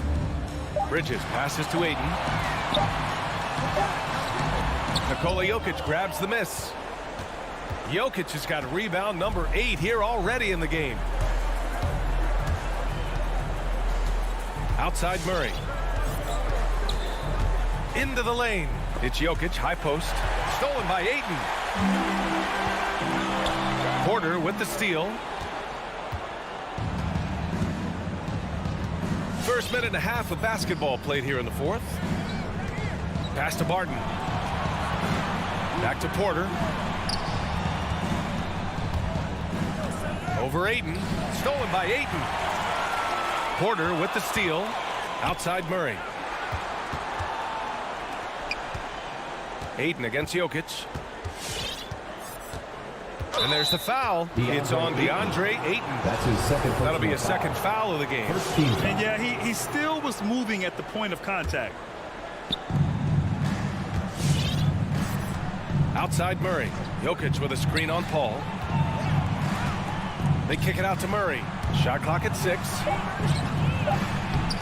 Bridges passes to Ayton. Nikola Jokic grabs the miss. Jokic has got rebound number 8 here already in the game. Outside Murray. Into the lane. It's Jokic, high post. Stolen by Ayton. Porter with the steal. First minute and a half of basketball played here in the fourth. Pass to Barton. Back to Porter. Over Ayton. Stolen by Ayton. Porter with the steal. Outside Murray. Ayton against Jokic. And there's the foul. It's on DeAndre Ayton. That's his second. That'll be a second foul of the game. And yeah, he still was moving at the point of contact. Outside Murray. Jokic with a screen on Paul. They kick it out to Murray. Shot clock at 6.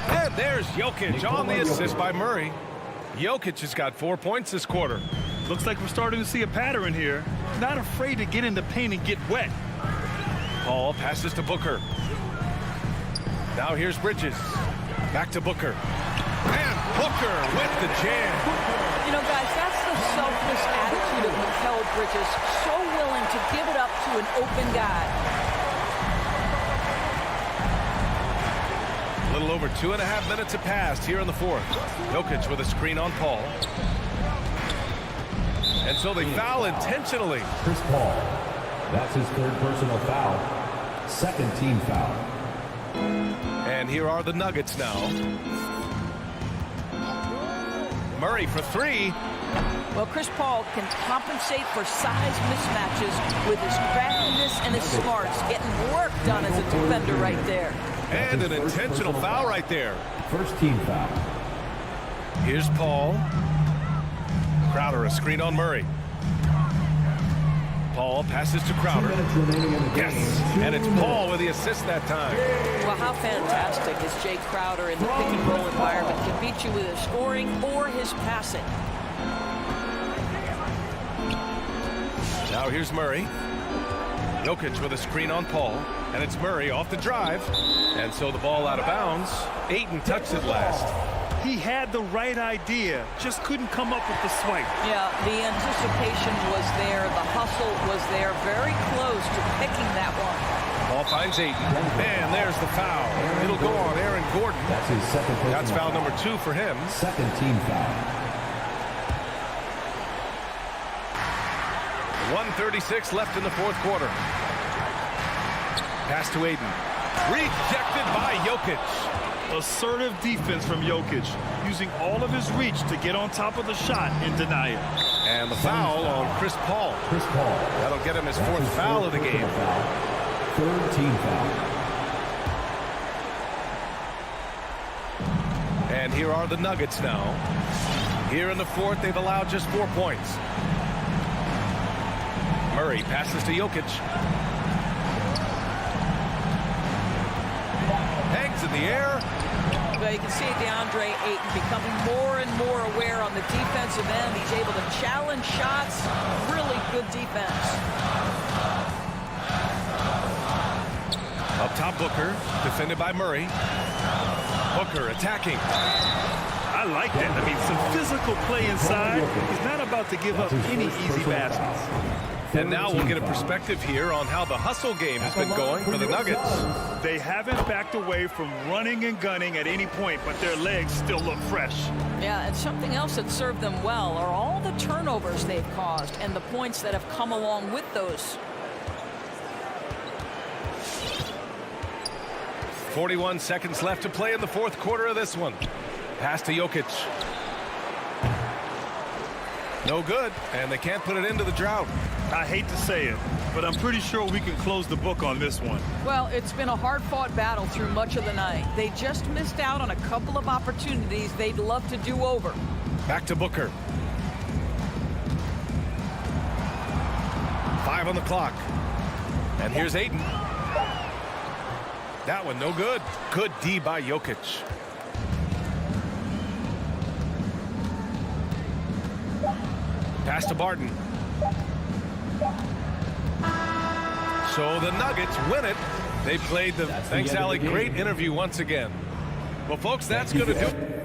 And there's Jokic on the assist by Murray. Jokic has got 4 points this quarter. Looks like we're starting to see a pattern here. Not afraid to get in the paint and get wet. Paul passes to Booker. Now here's Bridges. Back to Booker. And Booker with the jam. You know, guys, that's the selfless attitude of Mikal Bridges. So willing to give it up to an open guy. A little over 2.5 minutes have passed here in the fourth. Jokic with a screen on Paul. And so they foul intentionally. Chris Paul. That's his third personal foul. Second team foul. And here are the Nuggets now. Murray for 3. Well, Chris Paul can compensate for size mismatches with his craftiness and his smarts, getting work done as a defender right there. And an intentional foul right there. First team foul. Here's Paul. Crowder, a screen on Murray. Paul passes to Crowder. Yes, and it's Paul with the assist that time. Well, how fantastic is Jay Crowder in the pick and roll environment? Can beat you with his scoring or his passing. Now here's Murray. Jokic with a screen on Paul. And it's Murray off the drive. And so the ball out of bounds. Ayton touched it last. He had the right idea, just couldn't come up with the swipe. Yeah, the anticipation was there. The hustle was there. Very close to picking that one. Ball finds Ayton. And there's the foul. It'll go on Aaron Gordon. That's his second. That's foul number 2 for him. Second team foul. 1:36 left in the fourth quarter. Pass to Ayton. Rejected by Jokic. Assertive defense from Jokic, using all of his reach to get on top of the shot and deny it. And the foul on Chris Paul. Chris Paul. That'll get him his fourth foul of the game. Third team foul. And here are the Nuggets now. Here in the fourth, they've allowed just 4 points. Murray passes to Jokic. Hangs in the air. Well, you can see DeAndre Ayton becoming more and more aware on the defensive end. He's able to challenge shots. Really good defense. Up top, Booker, defended by Murray. Booker attacking. I like that. I mean, some physical play inside. He's not about to give up any easy baskets. And now we'll get a perspective here on how the hustle game has been going for the Nuggets. They haven't backed away from running and gunning at any point, but their legs still look fresh. Yeah, and something else that served them well are all the turnovers they've caused and the points that have come along with those. 41 seconds left to play in the fourth quarter of this one. Pass to Jokic. No good, and they can't put it into the drought. I hate to say it, but I'm pretty sure we can close the book on this one. Well, it's been a hard-fought battle through much of the night. They just missed out on a couple of opportunities they'd love to do over. Back to Booker. 5 on the clock. And here's Ayton. That one no good. Good D by Jokic. Pass to Barton. So the Nuggets win it. They played the... Thanks, Allie. Great interview once again. Well, folks, that's going to do it.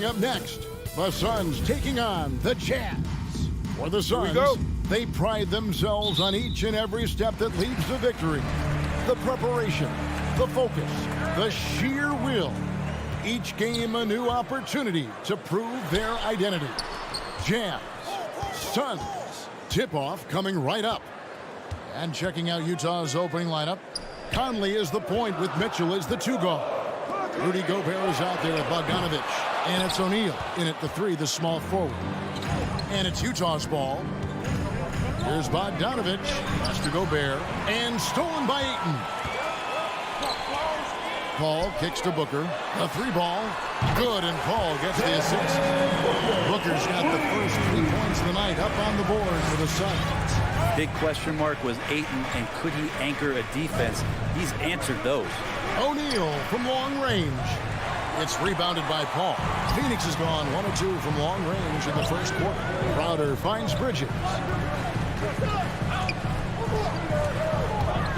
Coming up next, the Suns taking on the Jazz. For the Suns, They pride themselves on each and every step that leads to victory. The preparation, the focus, the sheer will. Each game a new opportunity to prove their identity. Jazz, Suns, tip-off coming right up. And checking out Utah's opening lineup, Conley is the point with Mitchell as the 2 guard. Rudy Gobert is out there with Bogdanovic. And it's O'Neal in at the 3, the small forward. And it's Utah's ball. Here's Bogdanovic, pass to Gobert, and stolen by Ayton. Paul kicks to Booker. A 3 ball. Good, and Paul gets the assist. Booker's got the first 3 points of the night up on the board for the Suns. Big question mark was Ayton, and could he anchor a defense? He's answered those. O'Neal from long range. It's rebounded by Paul. Phoenix has gone 1 of 2 from long range in the first quarter. Crowder finds Bridges.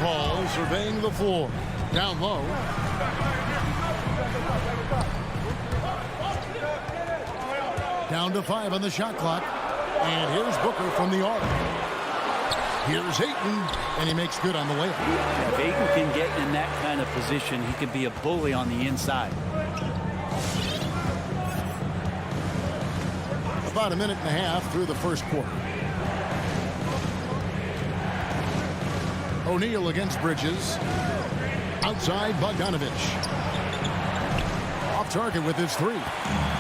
Paul surveying the floor. Down low. Down to 5 on the shot clock. And here's Booker from the arc. Here's Ayton, and he makes good on the layup. If Ayton can get in that kind of position, he can be a bully on the inside. About a minute and a half through the first quarter. O'Neal against Bridges. Outside, Bogdanovic. Off target with his 3.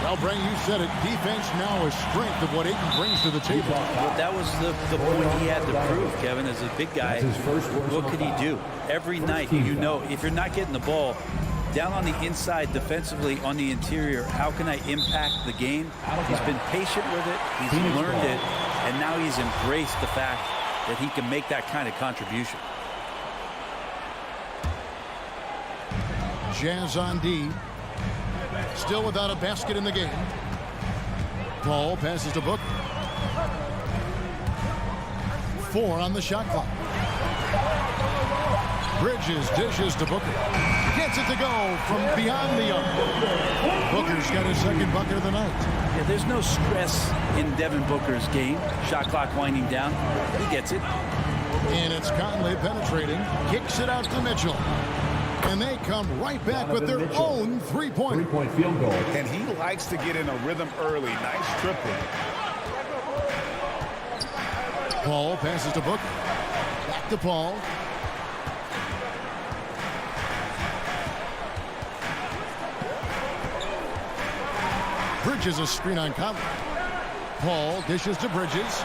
Well, Bray, you said it. Defense now a strength of what Ayton brings to the table. Well, that was the point he had to prove, Kevin, as a big guy. What could he do? Every night, you know, if you're not getting the ball down on the inside defensively on the interior, how can I impact the game? He's been patient with it. He's learned it. And now he's embraced the fact that he can make that kind of contribution. Jazz on D. Still without a basket in the game. Paul passes to Booker. 4 on the shot clock. Bridges dishes to Booker. Gets it to go from beyond the arc. Booker's got his second bucket of the night. Yeah, there's no stress in Devin Booker's game. Shot clock winding down. He gets it. And it's Conley penetrating. Kicks it out to Mitchell. And they come right back with their own 3-pointer. 3-point field goal. And he likes to get in a rhythm early. Nice triple. Paul passes to Booker. Back to Paul. Bridges a screen on Conley. Paul dishes to Bridges.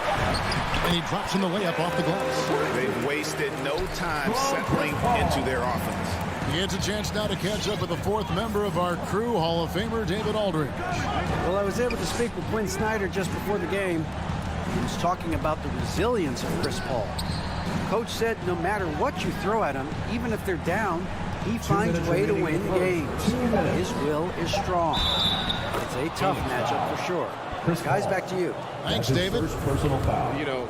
And he drops in the layup off the glass. They've wasted no time settling into their offense. He gets a chance now to catch up with the 4th member of our crew, Hall of Famer David Aldridge. Well, I was able to speak with Quinn Snyder just before the game. He was talking about the resilience of Chris Paul. Coach said no matter what you throw at him, even if they're down, he finds a way to win games. His will is strong. It's a tough matchup for sure. Guys, back to you. Thanks, David. Personal foul. You know,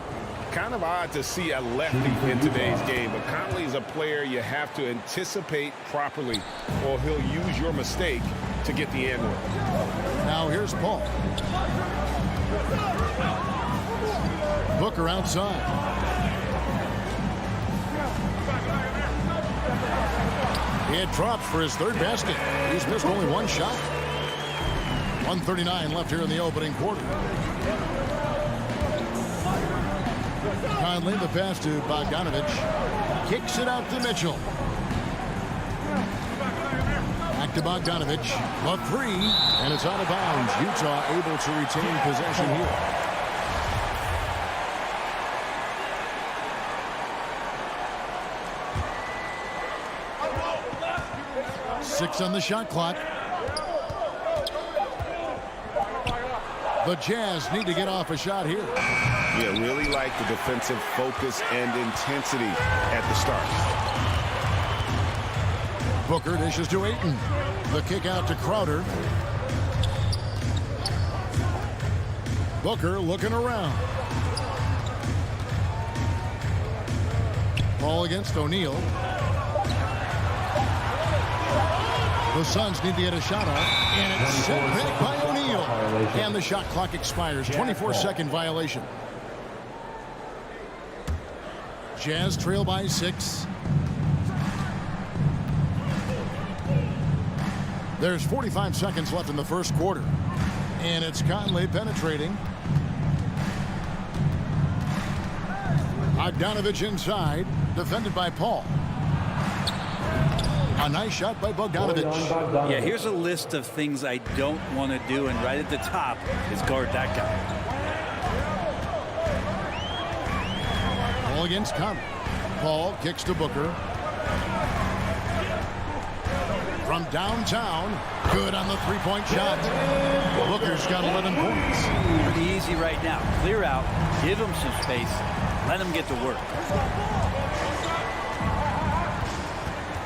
kind of odd to see a lefty in today's game, but Conley is a player you have to anticipate properly, or he'll use your mistake to get the end one. Now here's Paul. Booker outside. It drops for his 3rd basket. He's missed only 1 shot. 1:39 left here in the opening quarter. Conley, the pass to Bogdanovic. Kicks it out to Mitchell. Back to Bogdanovic. A 3, and it's out of bounds. Utah able to retain possession here. Six on the shot clock. The Jazz need to get off a shot here. Yeah, really like the defensive focus and intensity at the start. Booker dishes to Ayton. The kick out to Crowder. Booker looking around. Ball against O'Neal. The Suns need to get a shot off, and it's set back by O'Neal. And the shot clock expires. 24-second violation. Jazz trail by 6. There's 45 seconds left in the first quarter. And it's Conley penetrating. Bogdanovich inside, defended by Paul. A nice shot by Bogdanovich. Yeah, here's a list of things I don't want to do, and right at the top is guard that guy. Ball against Conley. Paul kicks to Booker. From downtown, good on the three-point shot. Booker's got 11 points. Pretty easy right now. Clear out, give him some space, let him get to work.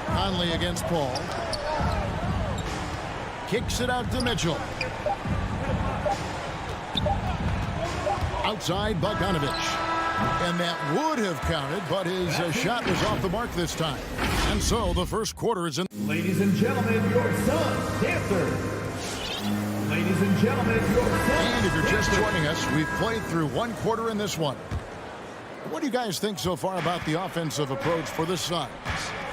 Conley against Paul. Kicks it out to Mitchell. Outside Bogdanovich. And that would have counted, but his shot was off the mark this time. And so the first quarter is in. Ladies and gentlemen, your son, Dancer. Ladies and gentlemen, your son. And if you're just joining us, we've played through one quarter in this one. What do you guys think so far about the offensive approach for the Suns?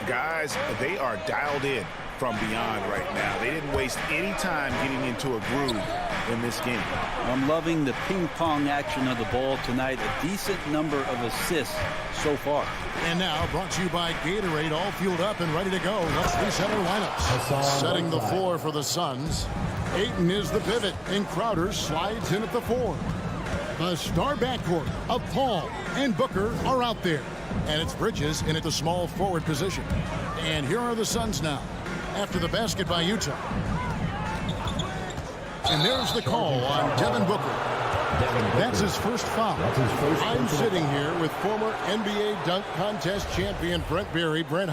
Guys, they are dialed in from beyond right now. They didn't waste any time getting into a groove in this game. I'm loving the ping-pong action of the ball tonight. A decent number of assists so far. And now brought to you by Gatorade, all fueled up and ready to go. Let's reset our lineups. Setting the floor for the Suns. Ayton is the pivot, and Crowder slides in at the 4. The star backcourt of Paul and Booker are out there. And it's Bridges in at the small forward position. And here are the Suns now, after the basket by Utah. And there's the call on Devin Booker. That's his first foul. I'm sitting here with former NBA dunk contest champion Brent Barry. Brent,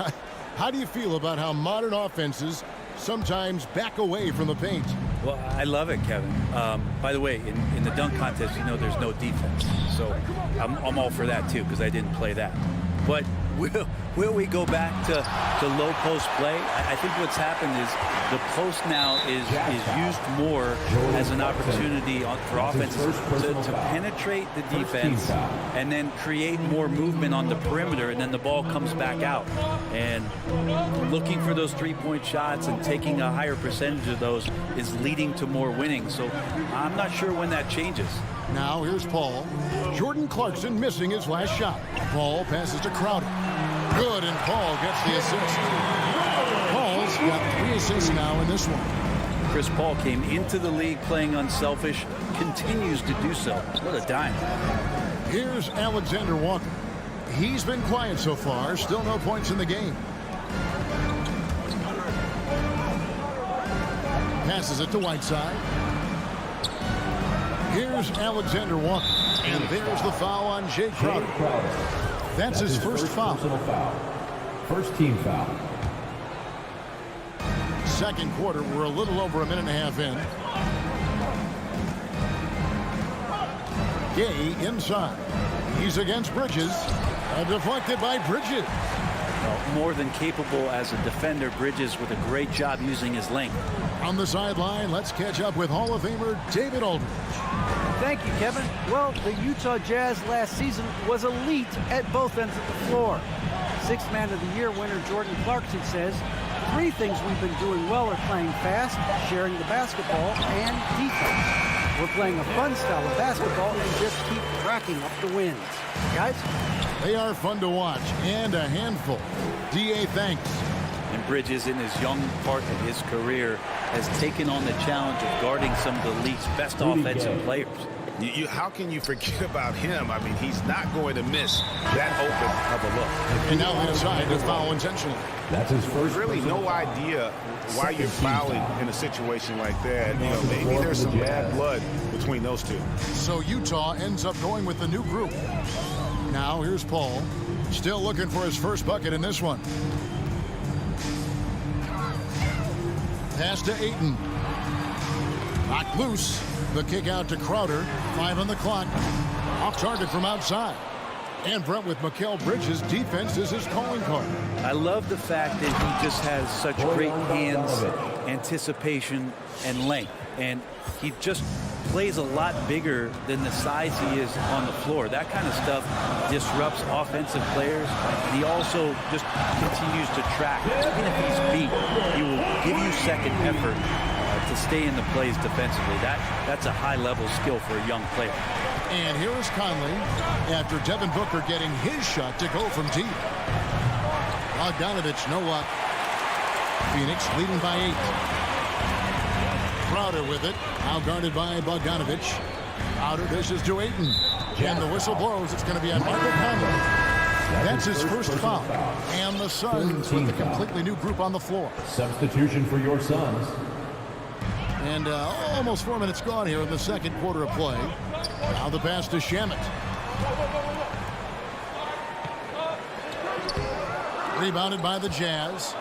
how do you feel about how modern offenses sometimes back away from the paint? Well, I love it, Kevin. By the way, in the dunk contest, you know there's no defense. So I'm all for that, too, because I didn't play that. But will we go back to low post play? I think what's happened is the post now is used more as an opportunity for offenses to penetrate the defense and then create more movement on the perimeter, and then the ball comes back out. And looking for those three-point shots and taking a higher percentage of those is leading to more winning. So I'm not sure when that changes. Now here's Paul. Jordan Clarkson missing his last shot. Paul passes to Crowder. Good, and Paul gets the assist. Paul's got 3 assists now in this one. Chris Paul came into the league playing unselfish, continues to do so. What a dime. Here's Alexander Walker. He's been quiet so far, still no points in the game. Passes it to Whiteside. Here's Alexander Walker. And there's the foul on Jay Crowder. That's his first foul. First team foul. Second quarter, we're a little over a minute and a half in. Gay inside. He's against Bridges. And deflected by Bridges. Well, more than capable as a defender, Bridges with a great job using his length. On the sideline, let's catch up with Hall of Famer David Aldridge. Thank you, Kevin. Well, the Utah Jazz last season was elite at both ends of the floor. Sixth Man of the Year winner Jordan Clarkson says, 3 things we've been doing well are playing fast, sharing the basketball, and defense. We're playing a fun style of basketball and just keep racking up the wins. Guys? They are fun to watch and a handful. D.A. thanks. And Bridges, in his young part of his career, has taken on the challenge of guarding some of the league's best offensive players. How can you forget about him? I mean, he's not going to miss that open of a look. And now inside to foul intentionally. That's his first. Really no idea why you're fouling in a situation like that. You know, maybe there's some bad blood between those two. So Utah ends up going with the new group. Now here's Paul. Still looking for his first bucket in this one. Pass to Ayton. Knocked loose. The kick out to Crowder. 5 on the clock. Off target from outside. And Brent with Mikal Bridges' defense is his calling card. I love the fact that he just has such great hands anticipation, and length. And he just plays a lot bigger than the size he is on the floor. That kind of stuff disrupts offensive players. And he also just continues to track. Even if he's beat, he will give you second effort to stay in the plays defensively. That's a high-level skill for a young player. And here is Conley after Devin Booker getting his shot to go from deep. Bogdanovich, no luck. Phoenix leading by 8. Crowder with it. Now guarded by Bogdanovich. Crowder dishes to Ayton. And the whistle blows. It's going to be on Michael Conley. That's his first foul. And the Suns with a completely new group on the floor. Substitution for your Suns. And almost 4 minutes gone here in the second quarter of play. Now the pass to Shamet. Rebounded by the Jazz.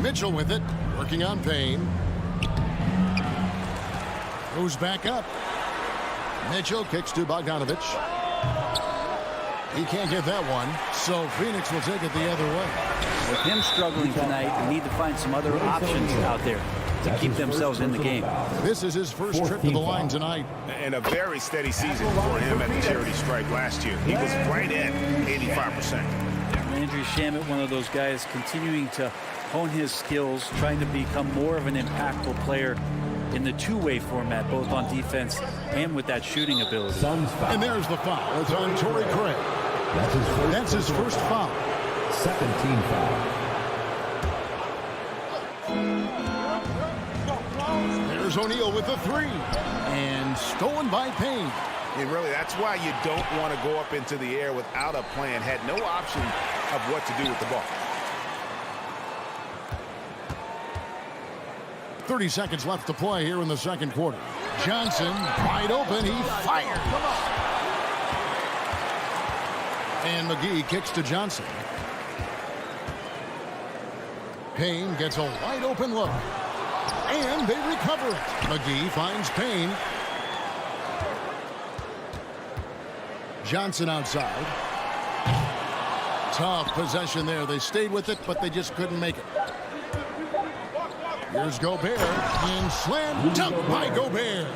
Mitchell with it, working on Payne. Goes back up. Mitchell kicks to Bogdanovich. He can't get that one, so Phoenix will take it the other way. With him struggling tonight, they need to find some other options out there to keep themselves in the game. This is his first trip to the line tonight. And a very steady season for him at the charity stripe last year. He was right at 85%. Landry Shamet, one of those guys continuing to hone his skills, trying to become more of an impactful player in the two-way format, both on defense and with that shooting ability. And there's the foul. It's on Torrey Craig. That's his first foul. Second team foul. There's O'Neal with the 3. And stolen by Payne. And really, that's why you don't want to go up into the air without a plan. Had no option of what to do with the ball. 30 seconds left to play here in the second quarter. Johnson wide open. He fired. And McGee kicks to Johnson. Payne gets a wide open look. And they recover it. McGee finds Payne. Johnson outside. Tough possession there. They stayed with it, but they just couldn't make it. Here's Gobert, and slam dunk by Gobert.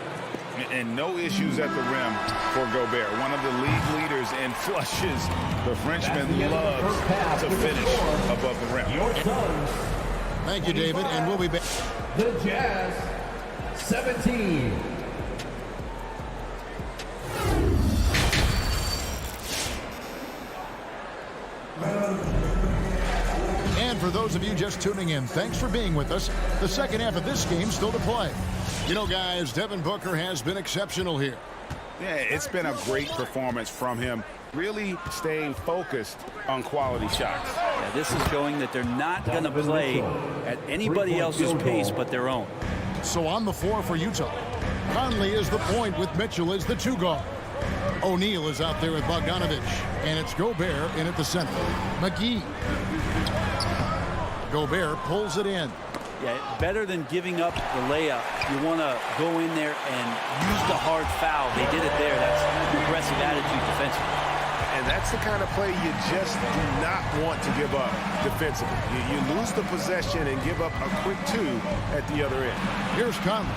And no issues at the rim for Gobert. One of the league leaders in flushes. The Frenchman loves to finish above the rim. Thank you, David, and we'll be back. The Jazz, 17. And for those of you just tuning in, thanks for being with us. The second half of this game still to play. You know, guys, Devin Booker has been exceptional here. Yeah, it's been a great performance from him. Really staying focused on quality shots. Yeah, this is showing that they're not going to play at anybody else's pace but their own. So on the floor for Utah, Conley is the point with Mitchell as the 2 guard. O'Neal is out there with Bogdanovich, and it's Gobert in at the center. McGee. Gobert pulls it in. Yeah, better than giving up the layup. You want to go in there and use the hard foul. They did it there. That's an aggressive attitude defensively. And that's the kind of play you just do not want to give up defensively. You lose the possession and give up a quick 2 at the other end. Here's Conley.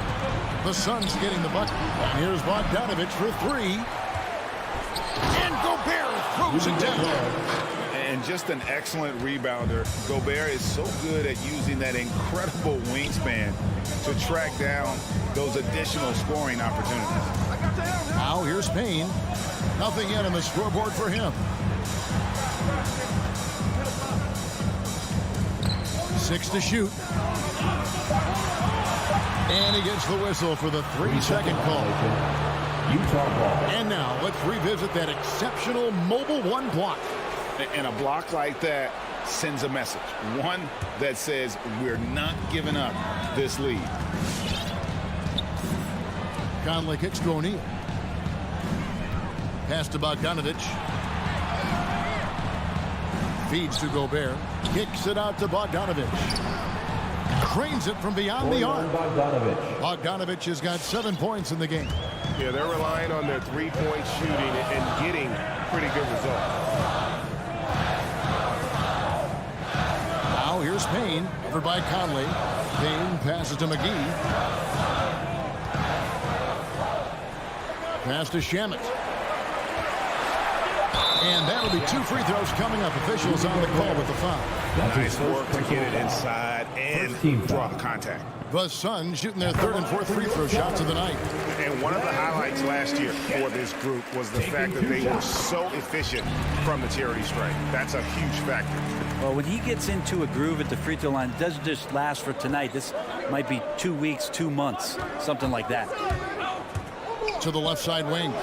The Suns getting the bucket. Here's Bogdanovich for 3. And Gobert throws it down. And just an excellent rebounder. Gobert is so good at using that incredible wingspan to track down those additional scoring opportunities. Now here's Payne. Nothing yet on the scoreboard for him. 6 to shoot. And he gets the whistle for the 3-second call. Utah ball. And now let's revisit that exceptional mobile 1 block. And a block like that sends a message. One that says we're not giving up this lead. Conley kicks to O'Neal. Pass to Bogdanovich. Feeds to Gobert. Kicks it out to Bogdanovich. Cranes it from beyond the arc. Bogdanovich has got 7 points in the game. Yeah, they're relying on their three-point shooting and getting pretty good results. Now here's Payne, over by Conley. Payne passes to McGee. Pass to Shamet. And that'll be 2 free throws coming up. Officials on the call with the foul. Nice work to get it inside and draw the contact. The Suns shooting their 3rd and 4th free throw shots of the night. And one of the highlights last year for this group was the fact that they were so efficient from the charity stripe. That's a huge factor. Well, when he gets into a groove at the free throw line, it doesn't just last for tonight. This might be 2 weeks, 2 months, something like that. To the left side wing.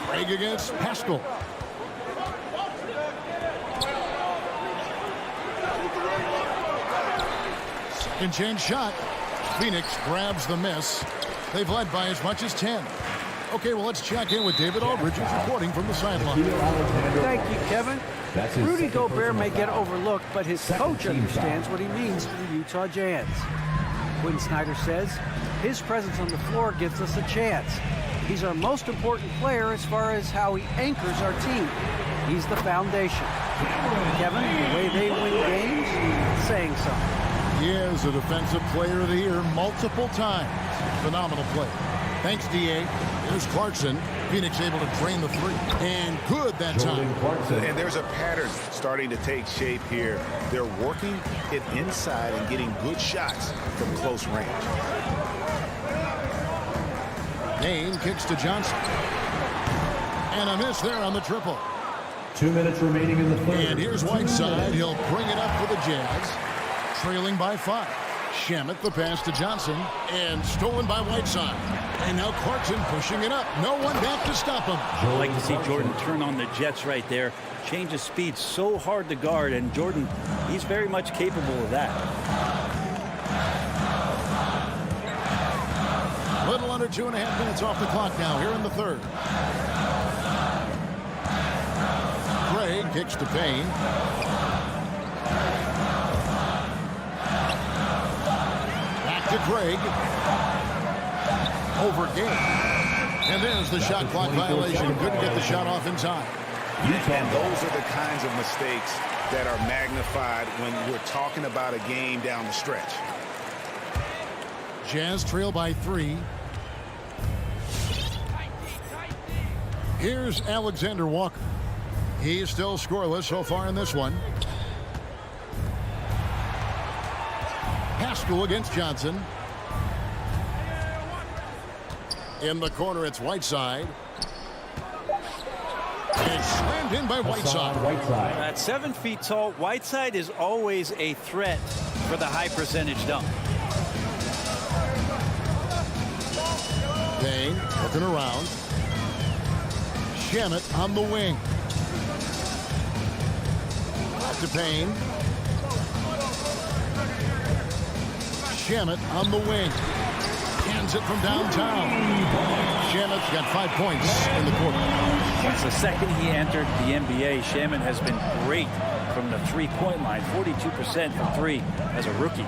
Craig against Pascal. Second chance shot. Phoenix grabs the miss. They've led by as much as 10. Okay, well, let's check in with David Aldridge, who's reporting from the sideline. Thank you, Kevin. Rudy Gobert may get overlooked, but his coach understands what he means to the Utah Jazz. Quinn Snyder says his presence on the floor gives us a chance. He's our most important player as far as how he anchors our team. He's the foundation. Kevin, the way they win games, saying something. He is a Defensive Player of the Year multiple times. Phenomenal play. Thanks, D.A. Here's Clarkson. Phoenix able to drain the three. And good that time. And there's a pattern starting to take shape here. They're working it inside and getting good shots from close range. Payne kicks to Johnson. And a miss there on the triple. 2 minutes remaining in the third. And here's Whiteside. He'll bring it up for the Jazz. Trailing by 5. Shamet the pass to Johnson. And stolen by Whiteside. And now Clarkson pushing it up. No one back to stop him. I like to see Jordan turn on the Jets right there. Change of speed, so hard to guard. And Jordan, he's very much capable of that. Little under 2.5 minutes off the clock now here in the third. Craig kicks to Payne. Back to Craig. Over game. And there's the shot clock violation. Couldn't get the shot off in time. And those are the kinds of mistakes that are magnified when we're talking about a game down the stretch. Jazz trail by 3. Here's Alexander Walker. He's still scoreless so far in this one. Pascal against Johnson. In the corner, it's Whiteside. And slammed in by Whiteside. At 7 feet tall, Whiteside is always a threat for the high percentage dunk. Payne looking around. Shamet on the wing. Back to Payne. Shamet on the wing. Hands it from downtown. Shamet's got 5 points in the quarter. Since the second he entered the NBA, Shamet has been great from the three-point line. 42% from 3 as a rookie.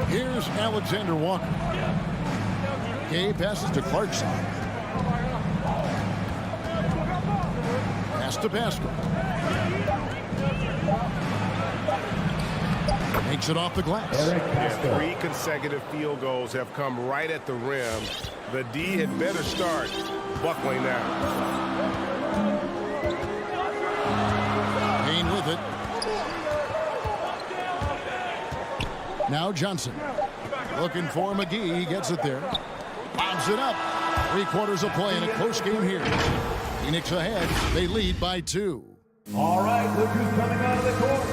Here's Alexander Walker. Gay passes to Clarkson. Pass to Pascal. Makes it off the glass. Yeah, 3 consecutive field goals have come right at the rim. The D had better start buckling down. Payne with it. Now Johnson. Looking for McGee. He gets it there. Bobs it up. 3/4 of play in a close game here. Phoenix ahead. They lead by 2. All right, look who's coming out of the court.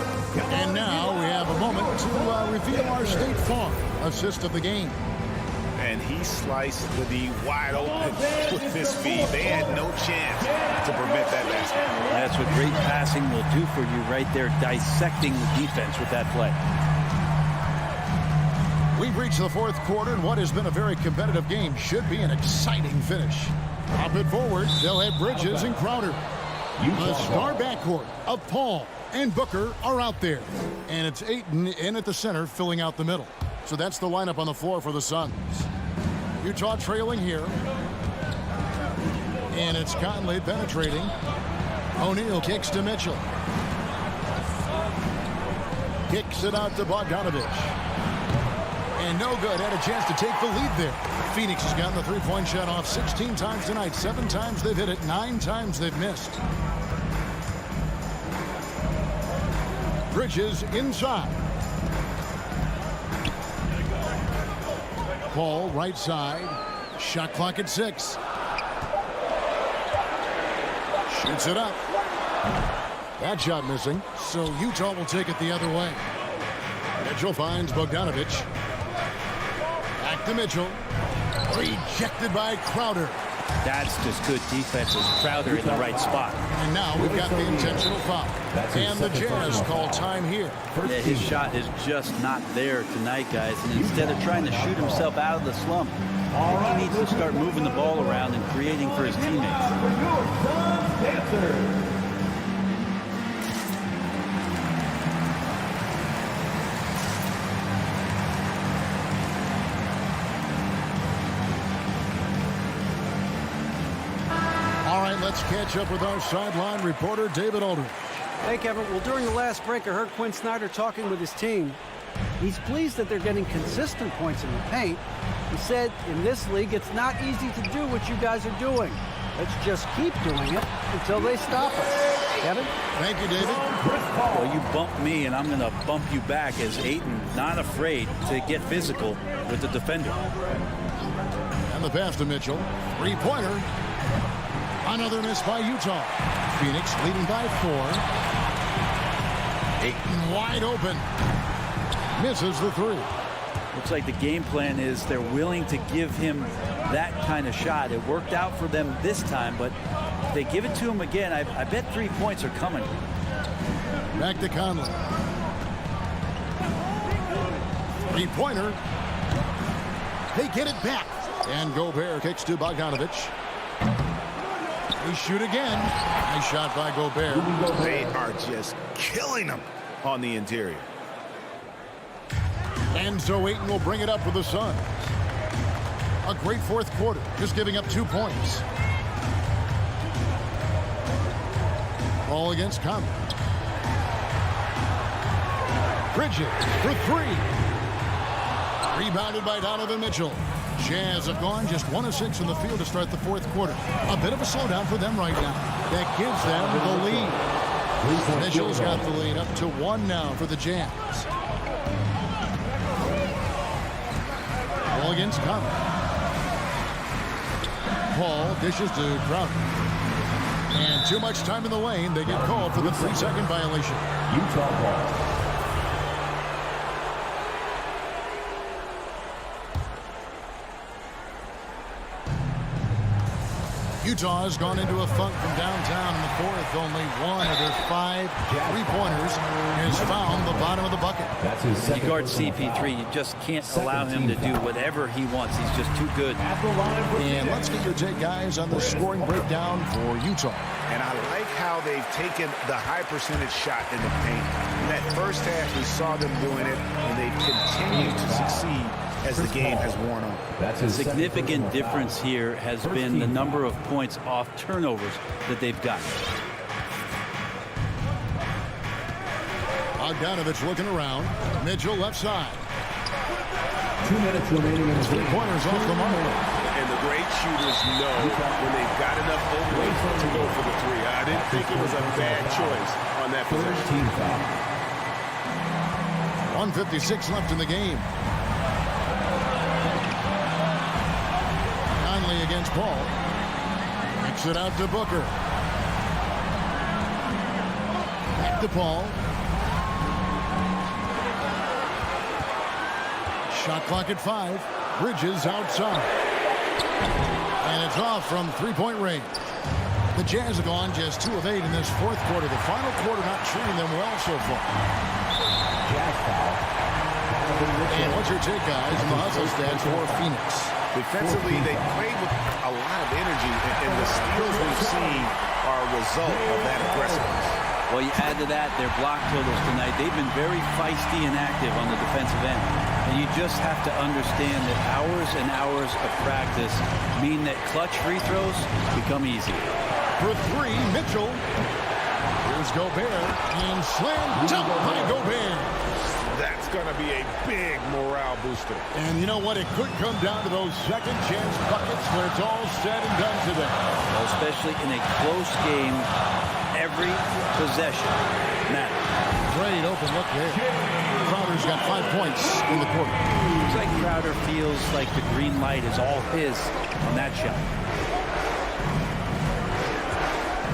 And now we have a moment to reveal our State Farm assist of the game. And he sliced the D wide open with his feet. They had no chance to prevent that basket. That's what great passing will do for you right there, dissecting the defense with that play. We've reached the 4th quarter, and what has been a very competitive game should be an exciting finish. Pop it forward. They'll have Bridges and Crowder. The star backcourt of Paul and Booker are out there. And it's Ayton in at the center, filling out the middle. So that's the lineup on the floor for the Suns. Utah trailing here. And it's Conley penetrating. O'Neal kicks to Mitchell. Kicks it out to Bogdanovich. And no good. Had a chance to take the lead there. Phoenix has gotten the three-point shot off 16 times tonight. 7 times they've hit it. 9 times they've missed. Bridges inside. Paul right side. Shot clock at 6. Shoots it up. That shot missing. So Utah will take it the other way. Mitchell finds Bogdanovich. Back to Mitchell. Rejected by Crowder. That's just good defense. Crowder in the right spot. And now we've got the intentional foul. And the Jazz call time here. Yeah, his shot is just not there tonight, guys. And instead of trying to shoot himself out of the slump, I think he needs to start moving the ball around and creating for his teammates. Let's catch up with our sideline reporter, David Aldridge. Hey, Kevin. Well, during the last break, I heard Quinn Snyder talking with his team. He's pleased that they're getting consistent points in the paint. He said, in this league, it's not easy to do what you guys are doing. Let's just keep doing it until they stop us. Kevin? Thank you, David. Well, you bump me, and I'm going to bump you back as Ayton not afraid to get physical with the defender. And the pass to Mitchell. Three-pointer. Another miss by Utah. Phoenix leading by 4. Ayton wide open. Misses the 3. Looks like the game plan is they're willing to give him that kind of shot. It worked out for them this time, but if they give it to him again, I bet 3 points are coming. Back to Conley. Three-pointer. They get it back. And Gobert kicks to Bogdanovich. They shoot again. Nice shot by Gobert. They are just killing them on the interior. And so Ayton will bring it up for the Suns. A great fourth quarter, just giving up 2 points. Ball against Conley. Bridges for 3. Rebounded by Donovan Mitchell. Jazz have gone just 1 of 6 in the field to start the fourth quarter. A bit of a slowdown for them right now. That gives them the lead. Mitchell's got the lead up to 1 now for the Jazz. Ball against Conley. Paul dishes to Crowder. And too much time in the lane. They get called for the 3-second violation. Utah ball. Utah has gone into a funk from downtown in the fourth. Only 1 of their 5 three-pointers has found the bottom of the bucket. You guard CP3, you just can't allow him to do whatever he wants. He's just too good. And let's get your take, guys, on the scoring breakdown for Utah. And I like how they've taken the high percentage shot in the paint. In that first half, we saw them doing it, and they've continued to succeed as the game has worn on. A significant difference here has been the number of points off turnovers that they've gotten. Bogdanovich looking around. Mitchell left side. 2 minutes remaining in the 3-pointers off the mark. And the great shooters know when they've got enough openings to go for the 3. I didn't think it was a bad choice on that possession. Team foul. 1:56 left in the game. Conley against Paul. Kicks it out to Booker. Back to Paul. Shot clock at 5. Bridges outside. And it's off from 3-point range. The Jazz have gone just 2 of 8 in this fourth quarter. The final quarter not treating them well so far. Jazz foul. And what's your take, guys, on the hustle stats for Phoenix? Defensively, they played with a lot of energy, and the steals we've seen are a result of that aggressiveness. Well, you add to that their block totals tonight. They've been very feisty and active on the defensive end. And you just have to understand that hours and hours of practice mean that clutch free throws become easy. For three, Mitchell. Here's Gobert. And slam dunk by Gobert. That's going to be a big morale booster. And you know what? It could come down to those second chance buckets when it's all said and done today. Well, especially in a close game, every possession matters. Great open look there. Crowder's got 5 points in the quarter. Looks like Crowder feels like the green light is all his on that shot.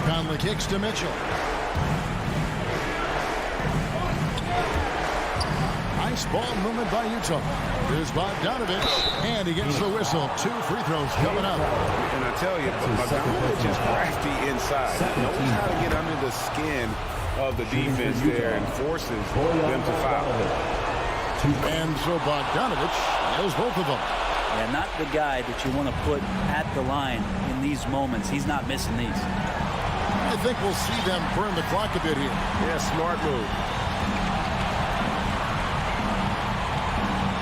Conley kicks to Mitchell. Nice ball movement by Utah. Here's Bogdanovich, and he gets the whistle. 2 free throws coming up. And I tell you, Bogdanovich is crafty inside. Knows how to get under the skin of the defense there and forces them to foul. And so Bogdanovich nails both of them. Yeah, not the guy that you want to put at the line in these moments. He's not missing these. I think we'll see them burn the clock a bit here. Yeah, smart move.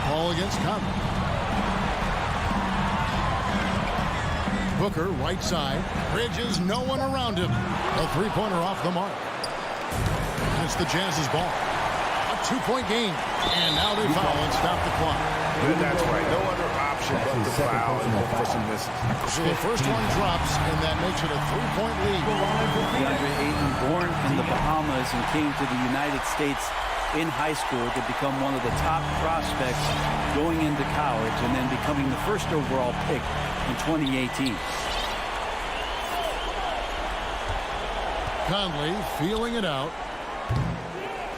Ball against Conley. Booker, right side. Bridges, no one around him. A three-pointer off the mark. It's the Jazz's ball. A 2-point game. And now they foul and stop the clock. That's right. No other option but to foul and look for some misses. So the first one drops, and that makes it a 3-point lead. DeAndre Ayton, born in the Bahamas and came to the United States in high school to become one of the top prospects going into college and then becoming the first overall pick in 2018. Conley feeling it out.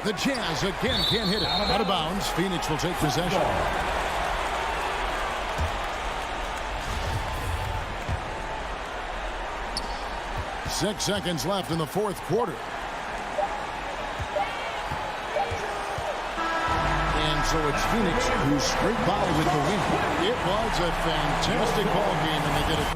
The Jazz again can't hit it. Out of bounds. Phoenix will take possession. 6 seconds left in the fourth quarter. And so it's Phoenix who scraped by with the win. It was a fantastic ball game, and they did it.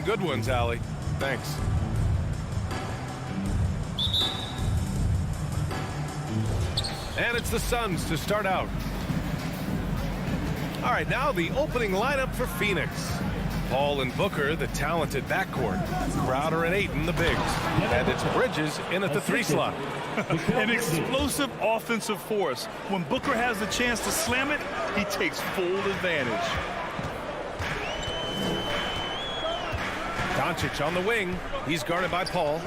some good ones, Allie. Thanks. And it's the Suns to start out. All right, now the opening lineup for Phoenix. Paul and Booker, the talented backcourt. Crowder and Ayton, the bigs. And it's Bridges in at the 3 slot. An explosive offensive force. When Booker has the chance to slam it, he takes full advantage. Doncic on the wing. He's guarded by Paul.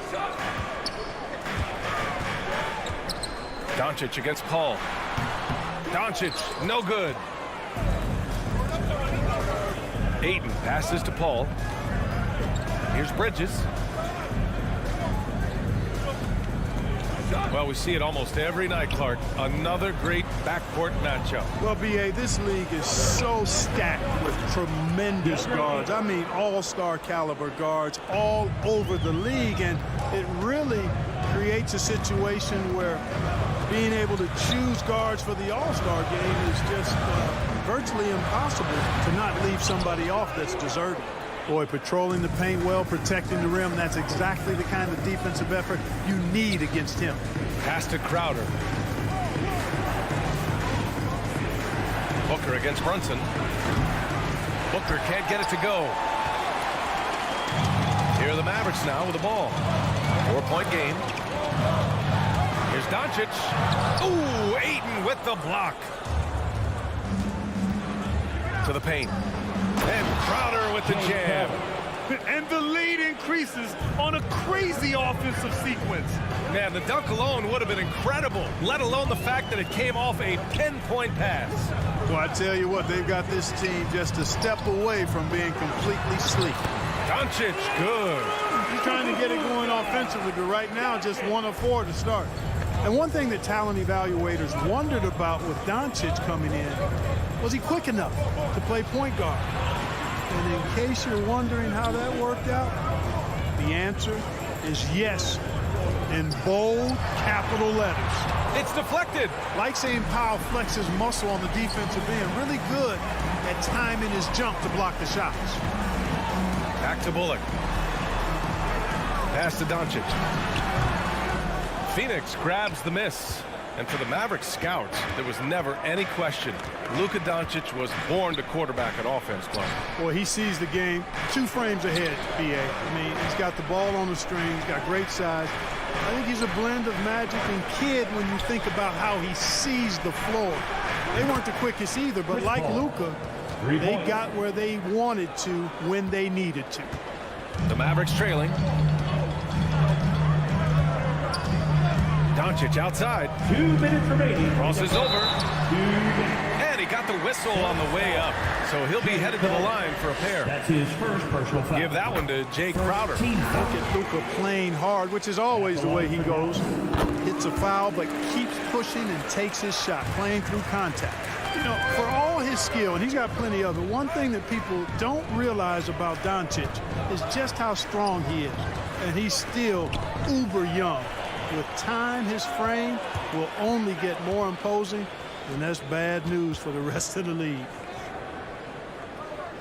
Doncic against Paul. Doncic, no good. Ayton passes to Paul. Here's Bridges. Well, we see it almost every night, Clark. Another great backcourt matchup. Well, B.A., this league is so stacked with tremendous guards. I mean, all-star caliber guards all over the league, and it really creates a situation where being able to choose guards for the all-star game is just virtually impossible to not leave somebody off that's deserving. Boy, patrolling the paint well, protecting the rim, that's exactly the kind of defensive effort you need against him. Pass to Crowder. Booker against Brunson. Booker can't get it to go. Here are the Mavericks now with the ball. 4-point game. Here's Doncic. Ooh, Ayton with the block. To the paint. And Crowder with the jam. And the lead increases on a crazy offensive sequence. Man, the dunk alone would have been incredible, let alone the fact that it came off a 10-point pass. Well, I tell you what, they've got this team just a step away from being completely sleek. Doncic, good. He's trying to get it going offensively, but right now just 1 of 4 to start. And one thing that talent evaluators wondered about with Doncic coming in, was he quick enough to play point guard? And in case you're wondering how that worked out, the answer is yes, in bold capital letters. It's deflected. Like seeing Powell flex his muscle on the defensive end, really good at timing his jump to block the shots. Back to Bullock. Pass to Doncic. Phoenix grabs the miss. And for the Mavericks scouts, there was never any question. Luka Doncic was born to quarterback an offense club. Boy, he sees the game 2 frames ahead, B.A. I mean, he's got the ball on the string. He's got great size. I think he's a blend of Magic and Kidd when you think about how he sees the floor. They weren't the quickest either, but like Luka, they got where they wanted to when they needed to. The Mavericks trailing. Doncic outside. 2 minutes remaining. Crosses over. And he got the whistle on the way up. So he'll be headed to the line for a pair. That's his first personal foul. Give that one to Jay Crowder. Look at Luka playing hard, which is always the way he goes. Hits a foul, but keeps pushing and takes his shot, playing through contact. You know, for all his skill, and he's got plenty of it, one thing that people don't realize about Doncic is just how strong he is. And he's still uber young. With time, his frame will only get more imposing, and that's bad news for the rest of the league.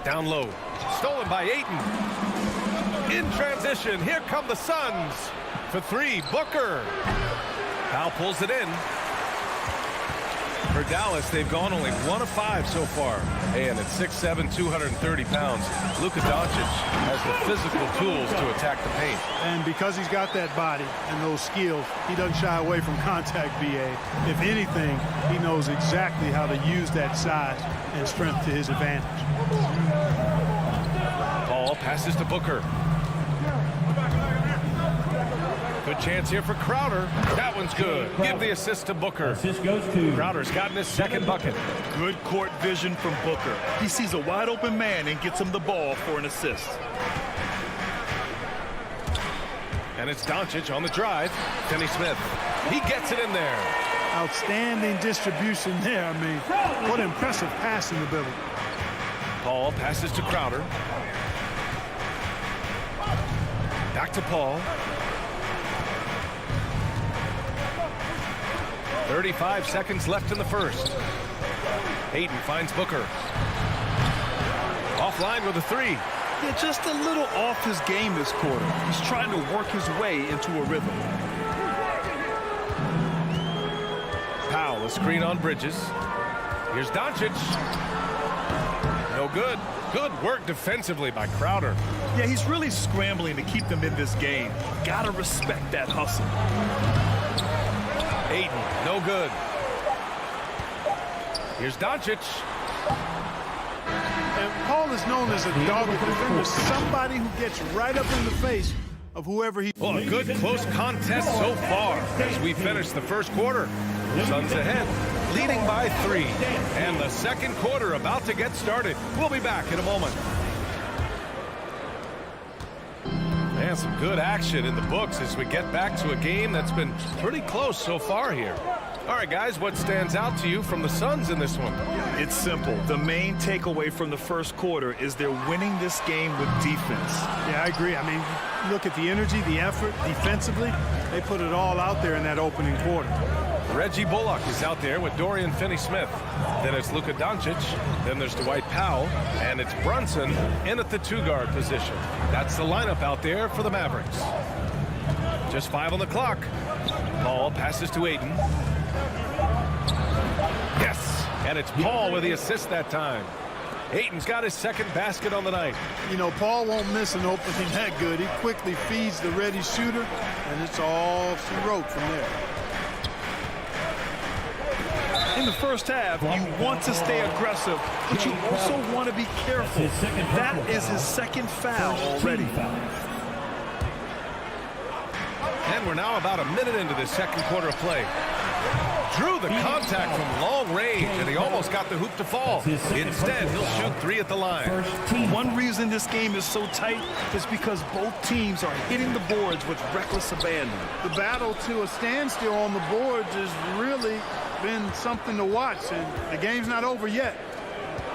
Down low. Stolen by Ayton. In transition, here come the Suns. For 3, Booker. Powell pulls it in. For Dallas, they've gone only 1 of 5 so far. And at 6'7", 230 pounds, Luka Doncic has the physical tools to attack the paint. And because he's got that body and those skills, he doesn't shy away from contact, B.A. If anything, he knows exactly how to use that size and strength to his advantage. Paul passes to Booker. Good chance here for Crowder. That one's good. Give the assist to Booker. Assist goes to Crowder's gotten his 2nd bucket. Good court vision from Booker. He sees a wide open man and gets him the ball for an assist. And it's Doncic on the drive. Finney Smith. He gets it in there. Outstanding distribution there. I mean, what impressive passing ability. Paul passes to Crowder. Back to Paul. 35 seconds left in the first. Ayton finds Booker. Offline with a 3. Yeah, just a little off his game this quarter. He's trying to work his way into a rhythm. Powell, a screen on Bridges. Here's Doncic. No good. Good work defensively by Crowder. Yeah, he's really scrambling to keep them in this game. Gotta respect that hustle. Ayton, no good. Here's Doncic. And Paul is known as a dogged defender, somebody who gets right up in the face of whoever he... Well, a good close contest so far as we finish the first quarter. Suns ahead, leading by 3. And the second quarter about to get started. We'll be back in a moment. And some good action in the books as we get back to a game that's been pretty close so far here. All right, guys, what stands out to you from the Suns in this one? It's simple. The main takeaway from the first quarter is they're winning this game with defense. Yeah, I agree. I mean, look at the energy, the effort, defensively. They put it all out there in that opening quarter. Reggie Bullock is out there with Dorian Finney-Smith. Then it's Luka Doncic. Then there's Dwight Powell. And it's Brunson in at the 2-guard position. That's the lineup out there for the Mavericks. Just 5 on the clock. Paul passes to Ayton. Yes, and it's Paul with the assist that time. Ayton's got his second basket on the night. You know, Paul won't miss an opening that good. He quickly feeds the ready shooter, and it's all she wrote from there. In the first half, you want to stay aggressive, but you also want to be careful. That is his second foul already. And we're now about a minute into the second quarter of play. Drew the contact from long range, and he almost got the hoop to fall. Instead, he'll shoot 3 at the line. One reason this game is so tight is because both teams are hitting the boards with reckless abandon. The battle to a standstill on the boards has really been something to watch, and the game's not over yet.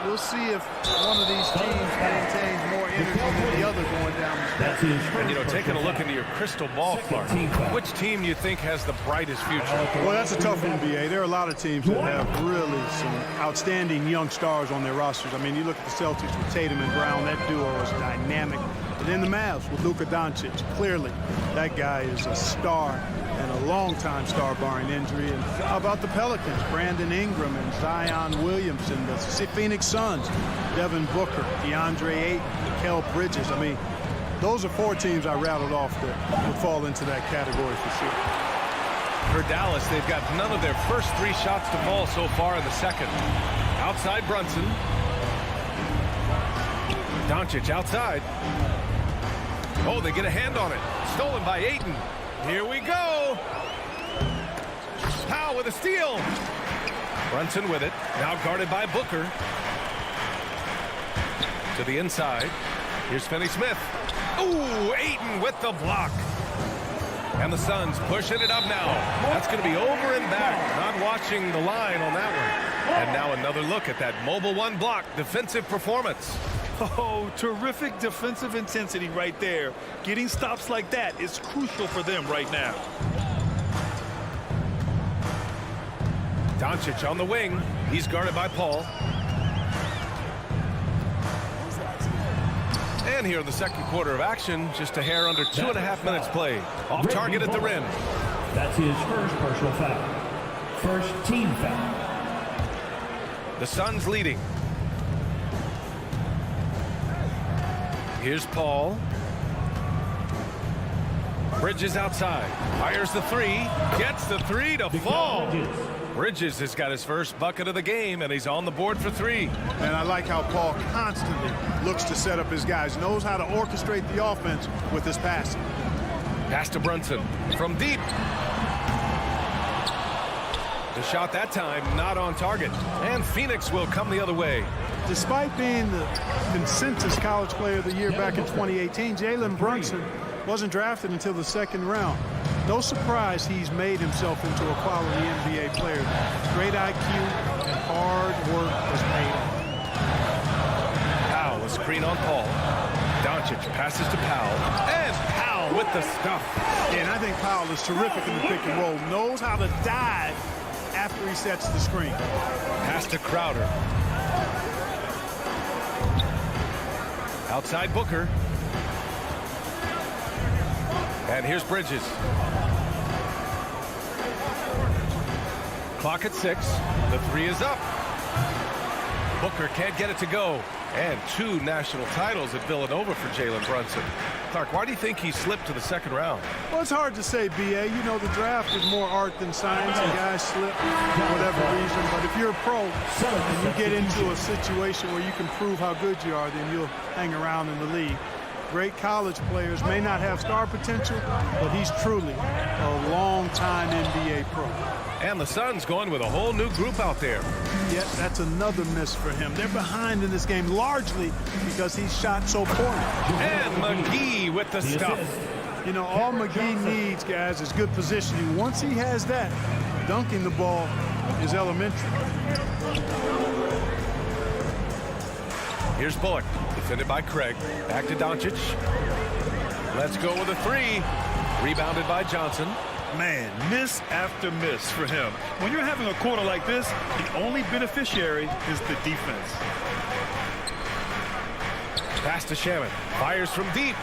We'll see if one of these teams maintains more energy than the other going down the stretch. And, you know, taking a look into your crystal ball, Clark, which team do you think has the brightest future? Well, that's a tough one, BA. There are a lot of teams that have really some outstanding young stars on their rosters. I mean, you look at the Celtics with Tatum and Brown. That duo is dynamic. And then the Mavs with Luka Doncic. Clearly, that guy is a star and a long-time star barring injury. And how about the Pelicans? Brandon Ingram and Zion Williamson. The Phoenix Suns, Devin Booker, DeAndre Ayton, Mikal Bridges. I mean, those are 4 teams I rattled off that would fall into that category for sure. For Dallas, they've got none of their first 3 shots to fall so far in the second. Outside Brunson. Doncic outside. Oh, they get a hand on it. Stolen by Ayton. Here we go. Powell with a steal. Brunson with it. Now guarded by Booker. To the inside. Here's Finney-Smith. Ooh, Ayton with the block. And the Suns pushing it up now. That's going to be over and back. Not watching the line on that one. And now another look at that mobile 1 block defensive performance. Oh, terrific defensive intensity right there. Getting stops like that is crucial for them right now. Doncic on the wing. He's guarded by Paul. And here in the second quarter of action, just a hair under 2.5 minutes played. Off target at the rim. That's his first personal foul. First team foul. The Suns leading. Here's Paul. Bridges outside. Fires the 3. Gets the 3 to fall. Bridges has got his first bucket of the game, and he's on the board for 3. And I like how Paul constantly looks to set up his guys, knows how to orchestrate the offense with his passing. Pass to Brunson from deep. The shot that time not on target. And Phoenix will come the other way. Despite being the consensus college player of the year back in 2018, Jalen Brunson wasn't drafted until the 2nd round. No surprise he's made himself into a quality NBA player. Great IQ and hard work has paid off. Powell, a screen on Paul. Doncic passes to Powell. And Powell with the stuff. And I think Powell is terrific in the pick and roll. Knows how to dive after he sets the screen. Pass to Crowder. Outside Booker. And here's Bridges. Clock at 6. The three is up. Booker can't get it to go. And 2 national titles at Villanova for Jalen Brunson. Clark, why do you think he slipped to the second round? Well, it's hard to say, B.A. You know, the draft is more art than science, and guys slip for whatever reason. But if you're a pro and you get into a situation where you can prove how good you are, then you'll hang around in the league. Great college players may not have star potential, but he's truly a long-time NBA pro. And the Suns going with a whole new group out there. Yet that's another miss for him. They're behind in this game largely because he shot so poorly. And McGee with the stuff. You know, all McGee needs, guys, is good positioning. Once he has that, dunking the ball is elementary. Here's Bullock, defended by Craig. Back to Doncic. Let's go with a 3. Rebounded by Johnson. Man, miss after miss for him. When you're having a quarter like this, the only beneficiary is the defense. Pass to Shaman. Fires from deep.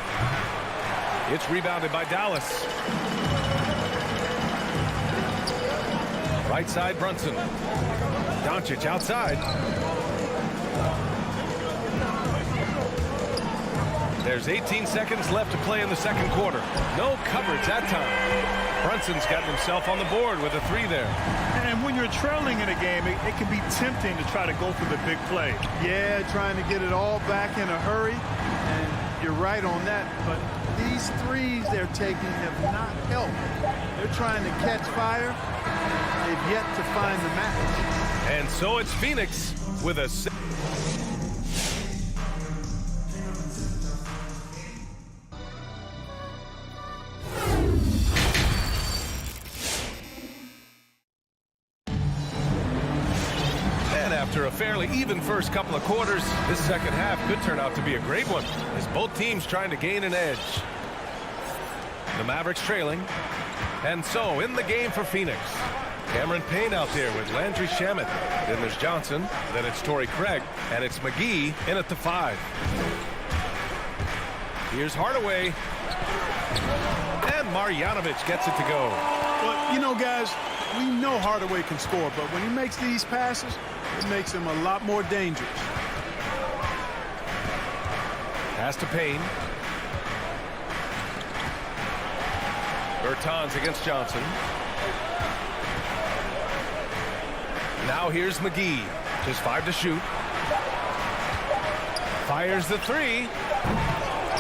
It's rebounded by Dallas. Right side, Brunson. Doncic outside. There's 18 seconds left to play in the second quarter. No coverage that time. Brunson's gotten himself on the board with a 3 there. And when you're trailing in a game, it can be tempting to try to go for the big play. Yeah, trying to get it all back in a hurry. And you're right on that. But these threes they're taking have not helped. They're trying to catch fire. They've yet to find the match. And so it's Phoenix with a 6. After a fairly even first couple of quarters, this second half could turn out to be a great one as both teams trying to gain an edge. The Mavericks trailing. And so in the game for Phoenix, Cameron Payne out there with Landry Shamet. Then there's Johnson. Then it's Torrey Craig. And it's McGee in at the 5. Here's Hardaway. And Marjanovic gets it to go. Well, you know, guys, we know Hardaway can score, but when he makes these passes, it makes him a lot more dangerous. Pass to Payne. Bertans against Johnson. Now here's McGee. Just 5 to shoot. Fires the 3.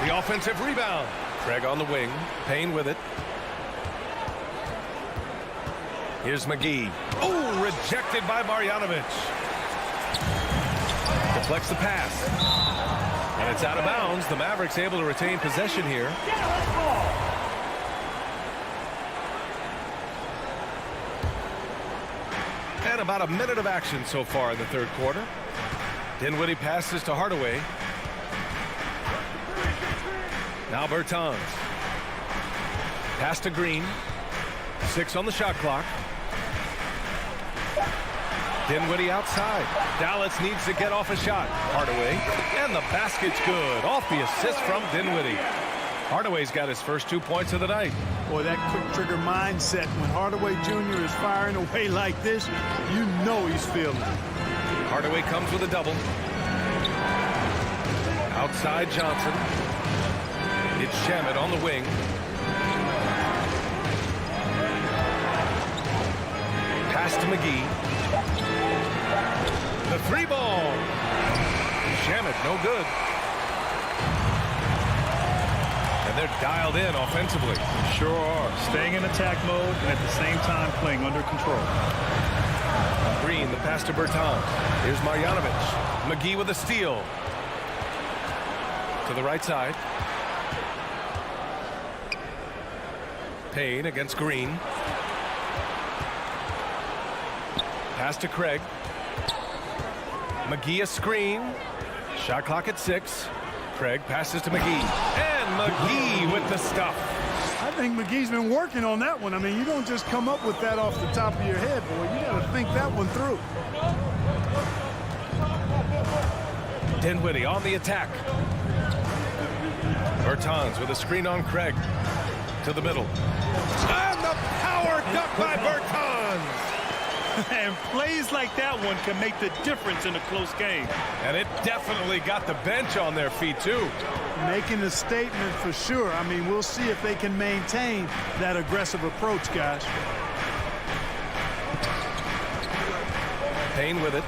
The offensive rebound. Craig on the wing. Payne with it. Here's McGee. Oh, rejected by Marjanovic. Deflects the pass. And it's out of bounds. The Mavericks able to retain possession here. And about a minute of action so far in the third quarter. Dinwiddie passes to Hardaway. Now Bertans. Pass to Green. 6 on the shot clock. Dinwiddie outside. Dallas needs to get off a shot. Hardaway. And the basket's good. Off the assist from Dinwiddie. Hardaway's got his first 2 points of the night. Boy, that quick trigger mindset. When Hardaway Jr. is firing away like this, you know he's feeling it. Hardaway comes with a double. Outside Johnson. It's Shamet on the wing. Pass to McGee. The 3 ball. Shamet, no good. And they're dialed in offensively. Sure are. Staying in attack mode and at the same time playing under control. Green, the pass to Bertans. Here's Marjanovic. McGee with a steal. To the right side. Payne against Green. Pass to Craig. McGee a screen. Shot clock at 6. Craig passes to McGee. And McGee with the stuff. I think McGee's been working on that one. I mean, you don't just come up with that off the top of your head, boy. You got to think that one through. Dinwiddie on the attack. Bertans with a screen on Craig. To the middle. And the power dunk by Bertans. And plays like that one can make the difference in a close game. And it definitely got the bench on their feet, too. Making a statement for sure. I mean, we'll see if they can maintain that aggressive approach, guys. Payne with it.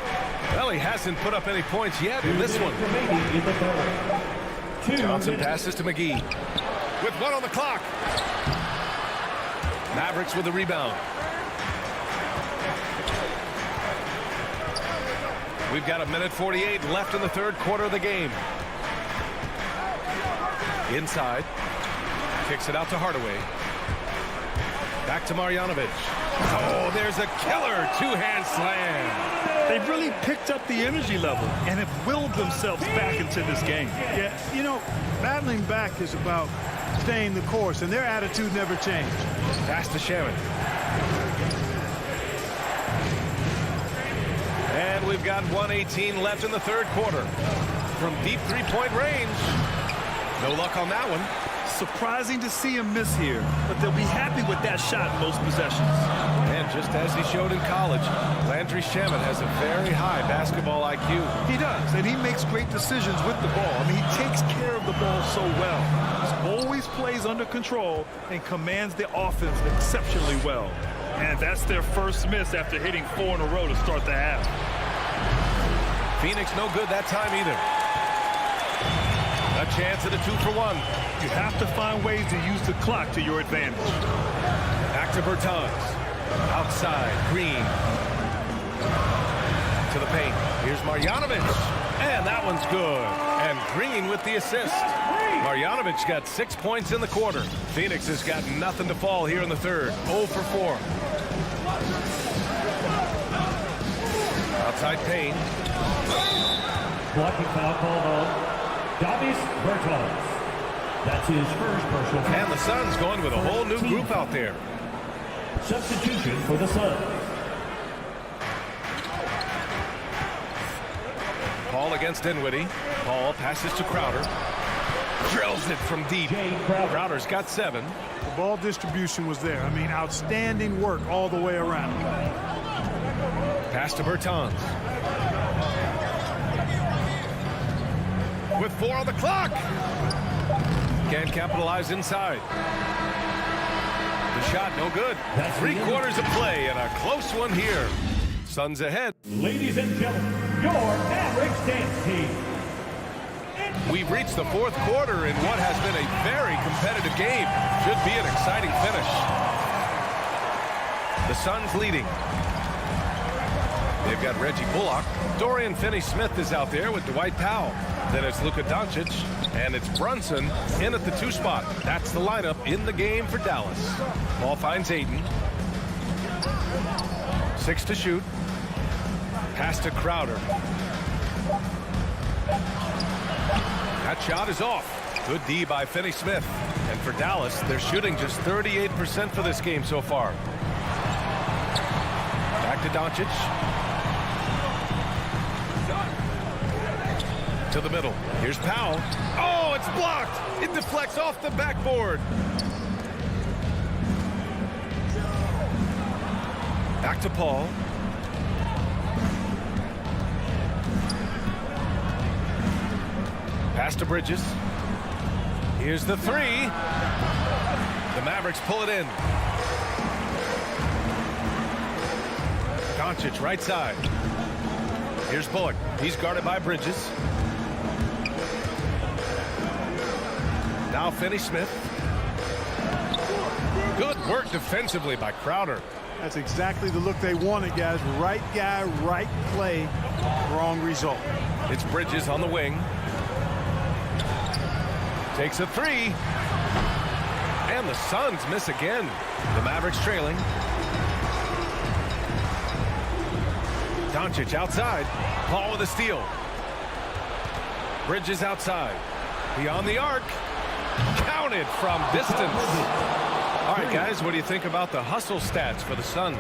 Well, he hasn't put up any points yet in this one. Johnson passes to McGee. With 1 on the clock. Mavericks with the rebound. We've got 1:48 left in the third quarter of the game. Inside. Kicks it out to Hardaway. Back to Marjanovic. Oh, there's a killer two-hand slam. They've really picked up the energy level and have willed themselves back into this game. Yeah, you know, battling back is about staying the course, and their attitude never changed. Pass to Shaman. And we've got 1:18 left in the third quarter. From deep three-point range. No luck on that one. Surprising to see him miss here, but they'll be happy with that shot in most possessions. And just as he showed in college, Landry Shamet has a very high basketball IQ. He does, and he makes great decisions with the ball. I mean, he takes care of the ball so well. He always plays under control and commands the offense exceptionally well. And that's their first miss after hitting 4 in a row to start the half. Phoenix no good that time either. A chance at a 2-for-1. You have to find ways to use the clock to your advantage. Back to Bertans. Outside, Green. To the paint. Here's Marjanovic. And that one's good. And Green with the assist. Marjanovic got 6 points in the quarter. Phoenix has got nothing to fall here in the third. 0 for 4. Outside Payne. Blocking foul called on Davis Bertans. That's his first personal foul. And the Suns going with a whole new group out there. Substitution for the Suns. Paul against Dinwiddie. Paul passes to Crowder. Drills it from deep. Crowder's got 7. The ball distribution was there. I mean, outstanding work all the way around. Pass to Bertans. With 4 on the clock. Can't capitalize inside. The shot no good. 3 quarters of play and a close one here. Suns ahead. Ladies and gentlemen, your Mavericks dance team. We've reached the fourth quarter in what has been a very competitive game. Should be an exciting finish. The Suns leading. They've got Reggie Bullock. Dorian Finney-Smith is out there with Dwight Powell. Then it's Luka Doncic, and it's Brunson in at the 2 spot. That's the lineup in the game for Dallas. Ball finds Ayton. 6 to shoot. Pass to Crowder. That shot is off. Good D by Finney-Smith. And for Dallas, they're shooting just 38% for this game so far. Back to Doncic. To the middle. Here's Powell. Oh, it's blocked. It deflects off the backboard. Back to Paul. Pass to Bridges. Here's the 3. The Mavericks pull it in. Doncic right side. Here's Bullock. He's guarded by Bridges. Now Finney-Smith. Good work defensively by Crowder. That's exactly the look they wanted, guys. Right guy, right play, wrong result. It's Bridges on the wing. Takes a 3. And the Suns miss again. The Mavericks trailing. Doncic outside. Paul with a steal. Bridges outside. Beyond the arc. Counted from distance. All right, guys, what do you think about the hustle stats for the Suns?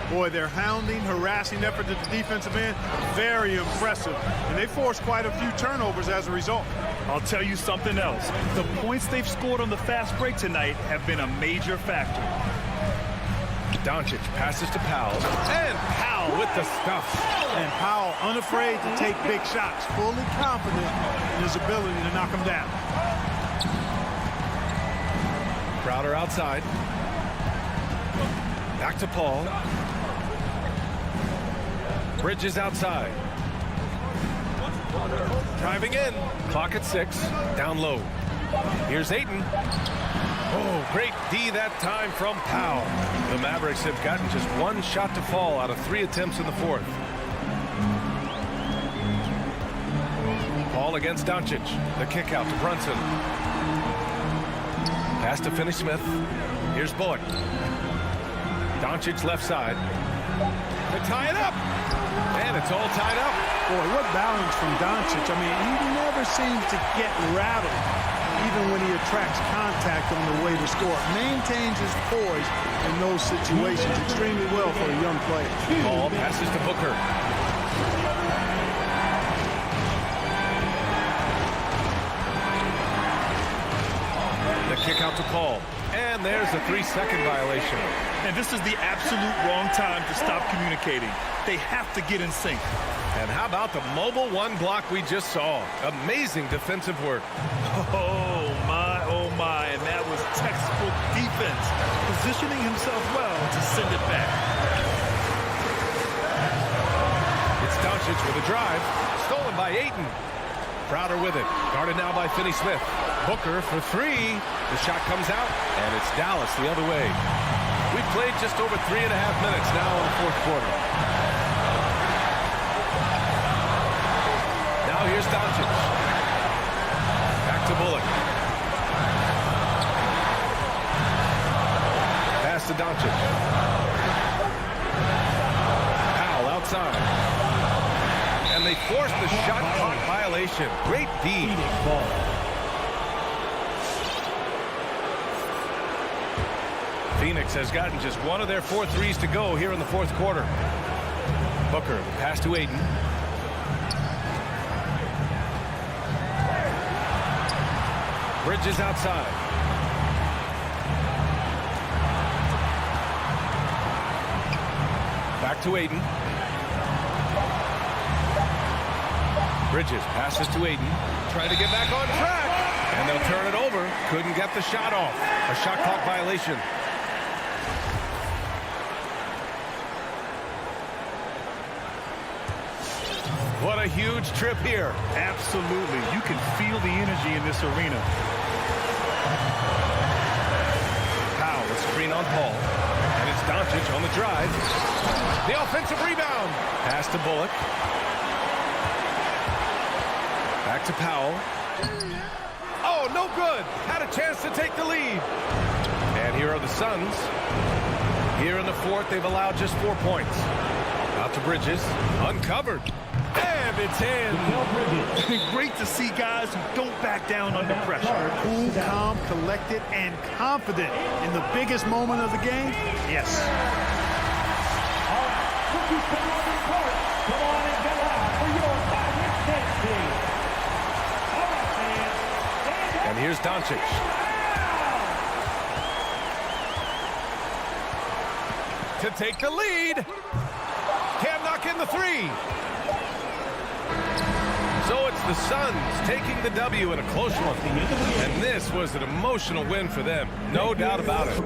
Boy, their hounding, harassing effort at the defensive end, very impressive. And they forced quite a few turnovers as a result. I'll tell you something else. The points they've scored on the fast break tonight have been a major factor. Doncic passes to Powell, and Powell with the stuff. And Powell unafraid to take big shots, fully confident in his ability to knock them down. Crowder outside. Back to Paul. Bridges outside. Driving in. Clock at 6. Down low. Here's Ayton. Oh, great D that time from Powell. The Mavericks have gotten just one shot to fall out of 3 attempts in the fourth. Paul against Doncic. The kick out to Brunson. Pass to Finney-Smith. Here's Bullock. Doncic left side. They tie it up. And it's all tied up. Boy, what balance from Doncic. I mean, he never seems to get rattled, even when he attracts contact on the way to score. Maintains his poise in those situations extremely well for a young player. Paul passes to Booker. The kick out to Paul. And there's a 3-second violation. And this is the absolute wrong time to stop communicating. They have to get in sync. And how about the mobile one block we just saw? Amazing defensive work. Oh my, and that was textbook defense. Positioning himself well to send it back. It's Doncic with a drive. Stolen by Ayton. Crowder with it. Guarded now by Finney-Smith. Booker for 3. The shot comes out, and it's Dallas the other way. We've played just over 3.5 minutes now in the fourth quarter. Now here's Doncic. Back to Bullock. Pass to Doncic. Powell outside. And they forced the shot clock violation. Great D. Phoenix has gotten just one of their 4 threes to go here in the fourth quarter. Booker, pass to Ayton. Bridges outside. Back to Ayton. Bridges passes to Ayton. Trying to get back on track. And they'll turn it over. Couldn't get the shot off. A shot clock violation. What a huge trip here. Absolutely. You can feel the energy in this arena. Powell, a screen on Paul. And it's Doncic on the drive. The offensive rebound. Pass to Bullock. Back to Powell. Oh, no good. Had a chance to take the lead. And here are the Suns. Here in the fourth, they've allowed just 4 points. Out to Bridges. Uncovered. And it's in. Great to see guys who don't back down under pressure. Cool, calm, collected, and confident in the biggest moment of the game. Yes. All right, rookies come on the court. Come on and get loud for your Magic dance team. All right, fans. Stand up. And here's Doncic. To take the lead. Can't knock in the 3. So it's the Suns taking the W in a close one. And this was an emotional win for them. No doubt about it.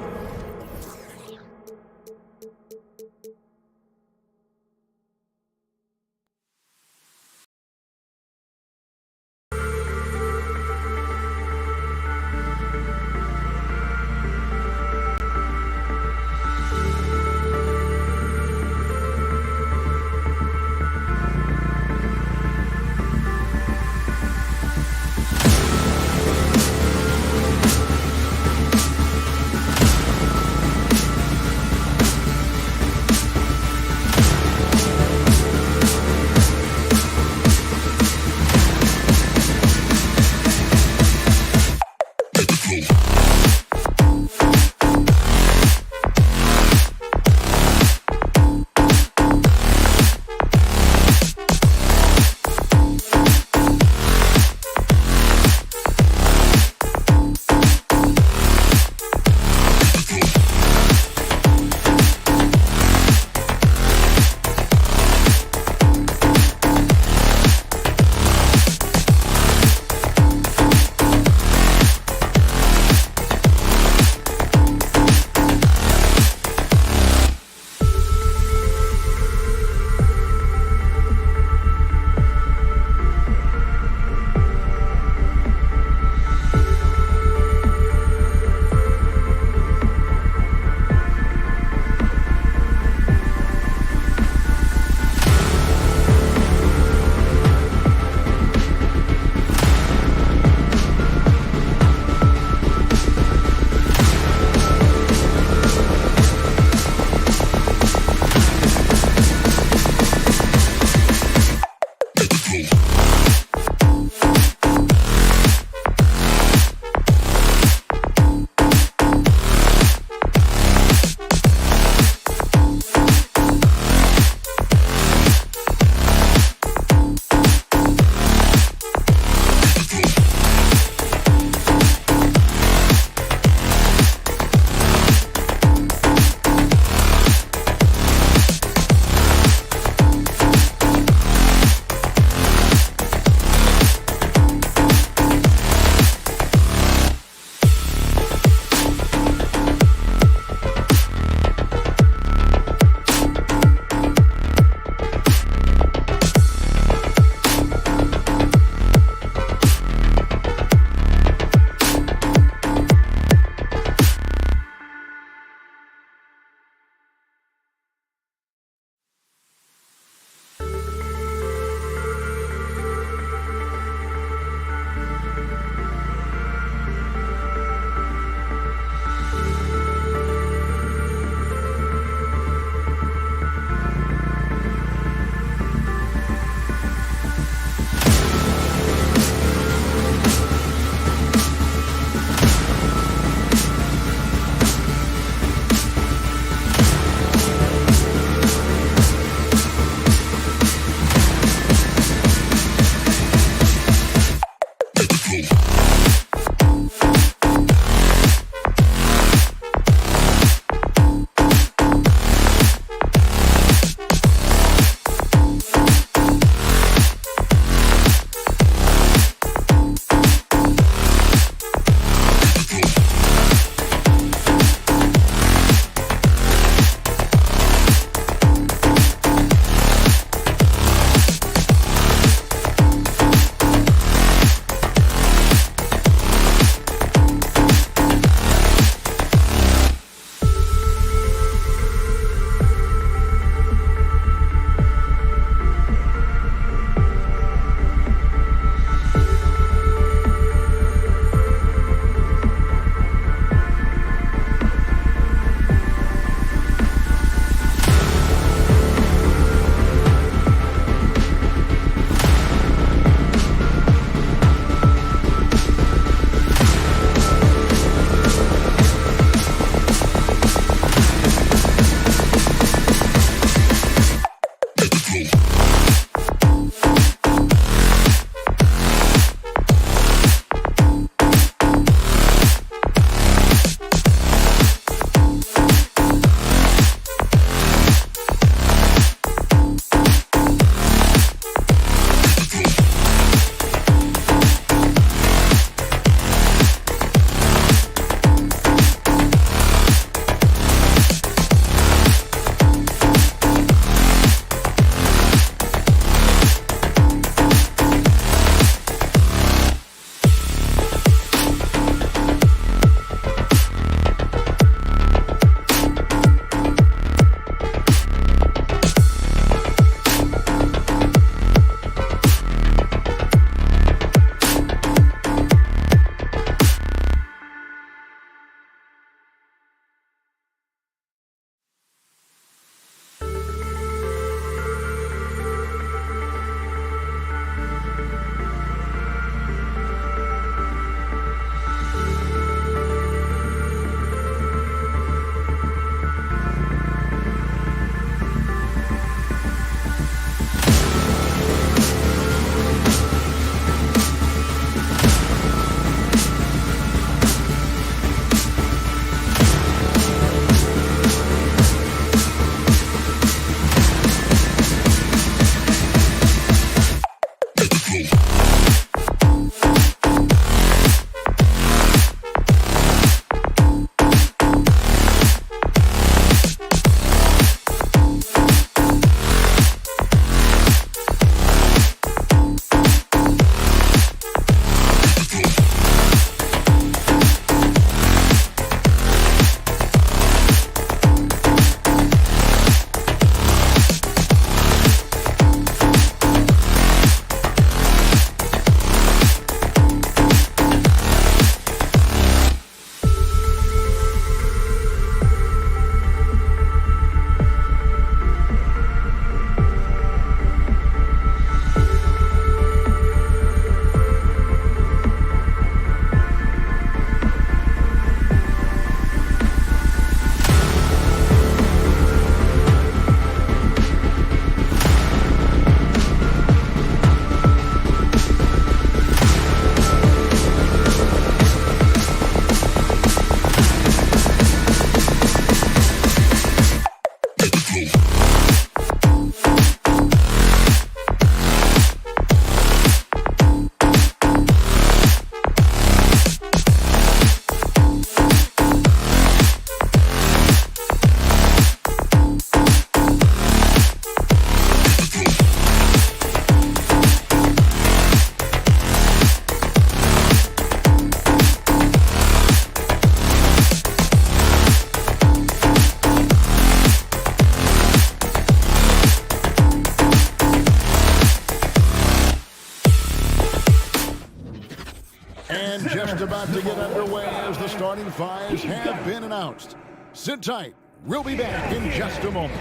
about to get underway as the starting fives have been announced. Sit tight. We'll be back in just a moment.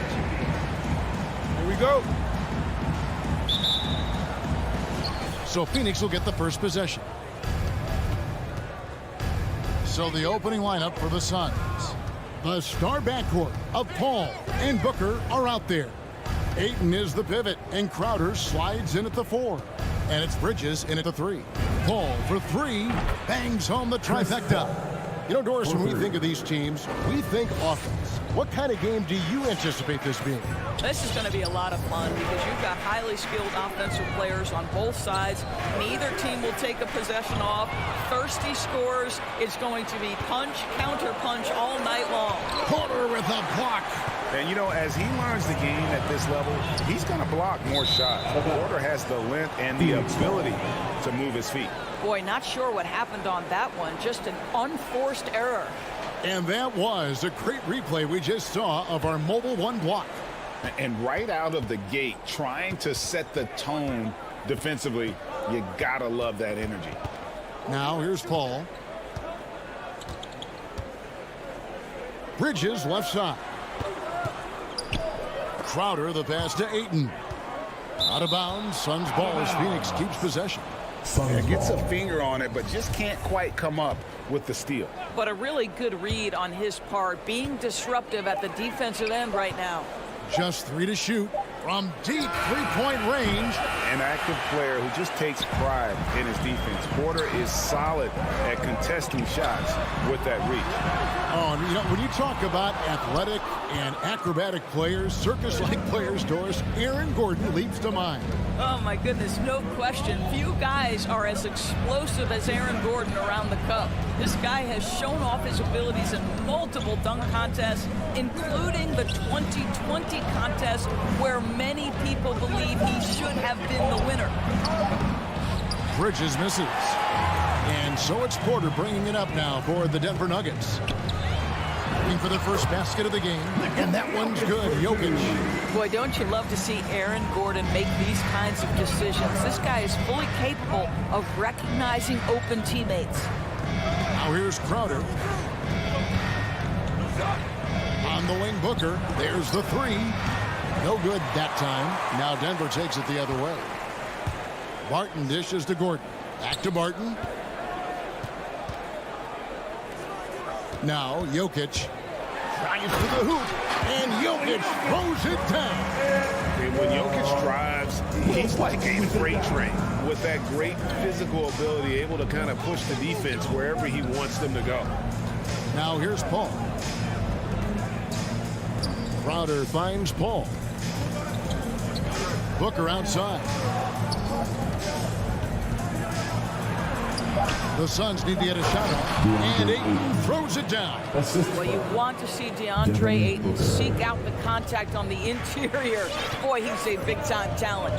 Here we go. So Phoenix will get the first possession. So the opening lineup for the Suns. The star backcourt of Paul and Booker are out there. Ayton is the pivot, and Crowder slides in at the 4. And it's Bridges in at the 3. Paul for 3, bangs home the trifecta. You know, Doris, when we think of these teams, we think offense. What kind of game do you anticipate this being? This is going to be a lot of fun because you've got highly skilled offensive players on both sides. Neither team will take a possession off. Thirsty scores. It's going to be punch, counter punch all night long. Porter with a block. And, you know, as he learns the game at this level, he's going to block more shots. Porter has the length and the ability to move his feet. Boy, not sure what happened on that one. Just an unforced error. And that was a great replay we just saw of our Mobile One block. And right out of the gate, trying to set the tone defensively, you got to love that energy. Now here's Paul. Bridges left side. Crowder the pass to Ayton. Out of bounds. Suns ball as Phoenix keeps possession. Yeah, gets a finger on it, but just can't quite come up with the steal. But a really good read on his part, being disruptive at the defensive end right now. Just 3 to shoot from deep three-point range. An active player who just takes pride in his defense. Porter is solid at contesting shots with that reach. Oh, and you know, when you talk about athletic and acrobatic players, circus-like players, Doris, Aaron Gordon leaps to mind. Oh, my goodness, no question. Few guys are as explosive as Aaron Gordon around the cup. This guy has shown off his abilities in multiple dunk contests, including the 2020 contest where many people believe he should have been the winner. Bridges misses. And so it's Porter bringing it up now for the Denver Nuggets. Looking for the first basket of the game, and that one's good. Jokic. Boy, don't you love to see Aaron Gordon make these kinds of decisions. This guy is fully capable of recognizing open teammates. Now here's Crowder. On the wing, Booker. There's the 3. No good that time. Now Denver takes it the other way. Barton dishes to Gordon. Back to Barton. Now Jokic drives to the hoop, and Jokic throws it down. And when Jokic drives, he's like a freight train with that great physical ability, able to kind of push the defense wherever he wants them to go. Now here's Paul. Crowder finds Paul. Booker outside. The Suns need to get a shot off, and Ayton throws it down. Well, you want to see DeAndre Ayton seek out the contact on the interior. Boy, he's a big-time talent.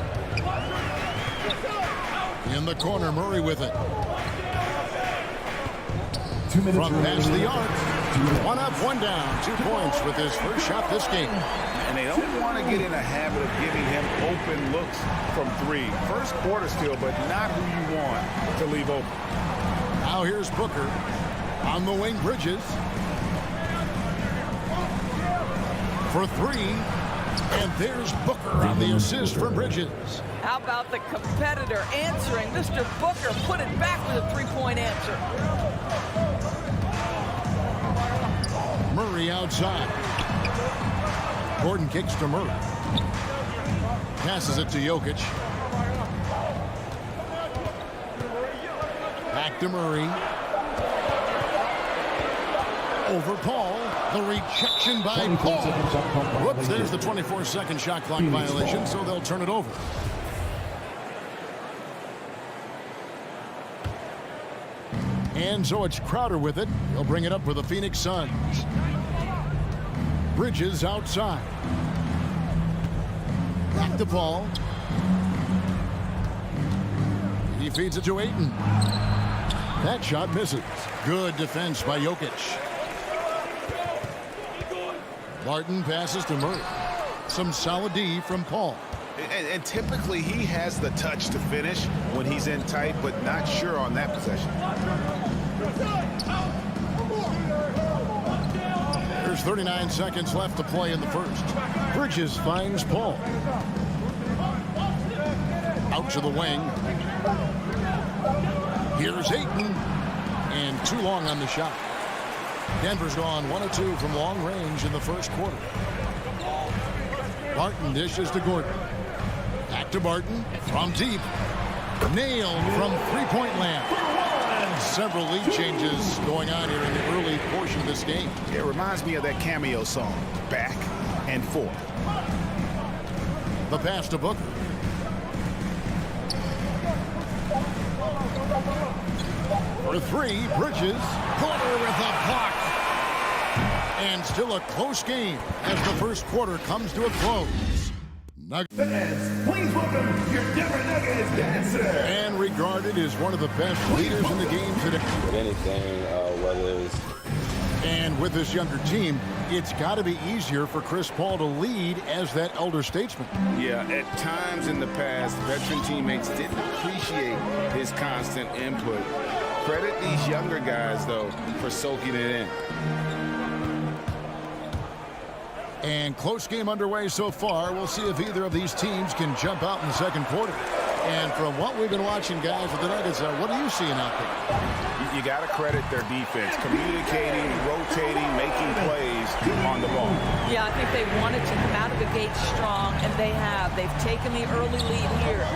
In the corner, Murray with it. From past the arc. 1 up, 1 down. 2 points with his first shot this game. And they don't want to get in a habit of giving him open looks from 3. First quarter still, but not who you want to leave open. Now here's Booker on the wing. Bridges for 3, and there's Booker on the assist from Bridges. How about the competitor answering? Mr. Booker put it back with a 3-point answer. Murray outside. Gordon kicks to Murray. Passes it to Jokic. Back to Murray. Over Paul. The rejection by Paul. Whoops, there's the 24-second shot clock violation, so they'll turn it over. And so it's Crowder with it. He'll bring it up for the Phoenix Suns. Bridges outside. Back to Paul. He feeds it to Ayton. That shot misses. Good defense by Jokic. Barton passes to Murray. Some solid D from Paul. And typically he has the touch to finish when he's in tight, but not sure on that possession. There's 39 seconds left to play in the first. Bridges finds Paul. Out to the wing. Here's Ayton. And too long on the shot. Denver's gone 1 of 2 from long range in the first quarter. Barton dishes to Gordon. Back to Barton from deep. Nailed from three-point land. And several lead changes going on here in the early portion of this game. It reminds me of that Cameo song, Back and Forth. The pass to Booker. For three, Bridges. Porter with a block. And still a close game as the first quarter comes to a close. Fans, please welcome your Denver Nuggets dancer. And regarded as one of the best leaders in the game today. With anything, whether it's... And with this younger team, it's got to be easier for Chris Paul to lead as that elder statesman. Yeah, at times in the past, veteran teammates didn't appreciate his constant input. Credit these younger guys, though, for soaking it in. And close game underway so far. We'll see if either of these teams can jump out in the second quarter. And from what we've been watching, guys, with the Nuggets, what are you seeing out there? You got to credit their defense, communicating, rotating, making plays on the ball. Yeah, I think they wanted to come out of the gate strong, and they have. They've taken the early lead here.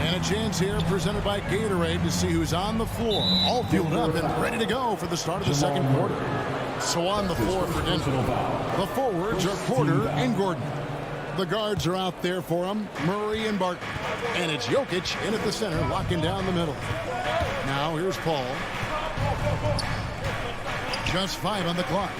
And a chance here presented by Gatorade to see who's on the floor. All fueled up and ready to go for the start of the second quarter. So on the floor for Denver, the forwards are Porter and Gordon. The guards are out there for them, Murray and Barton. And it's Jokic in at the center, locking down the middle. Now here's Paul. Just 5 on the clock.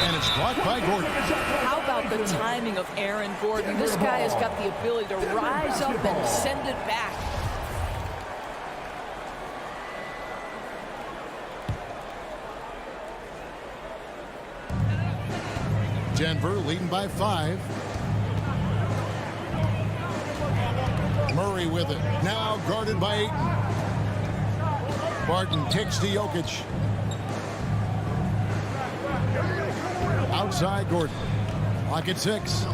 And it's blocked by Gordon. How about the timing of Aaron Gordon? This guy has got the ability to rise up and send it back. Denver leading by 5. Murray with it. Now guarded by Ayton. Barton takes to Jokic. Outside Gordon. Clock at 6.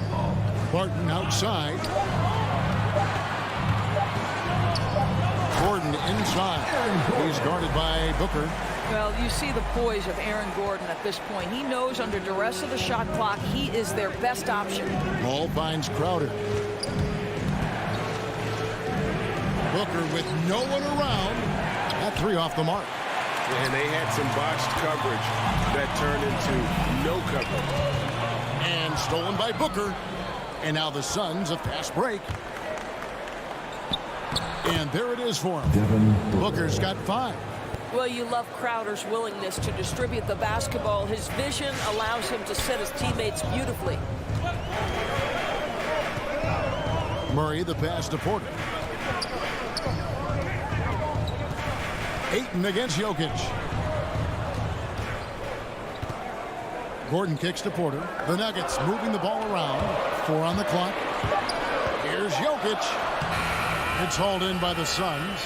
Barton outside. Gordon inside. He's guarded by Booker. Well, you see the poise of Aaron Gordon at this point. He knows under duress of the shot clock, he is their best option. Ball finds Crowder. Booker with no one around. That 3 off the mark. And they had some botched coverage that turned into no coverage. And stolen by Booker. And now the Suns a fast break. And there it is for him. Booker's got 5. Well, you love Crowder's willingness to distribute the basketball. His vision allows him to set his teammates beautifully. Murray the pass to Porter. Ayton against Jokic. Gordon kicks to Porter. The Nuggets moving the ball around. 4 on the clock. Here's Jokic. It's hauled in by the Suns.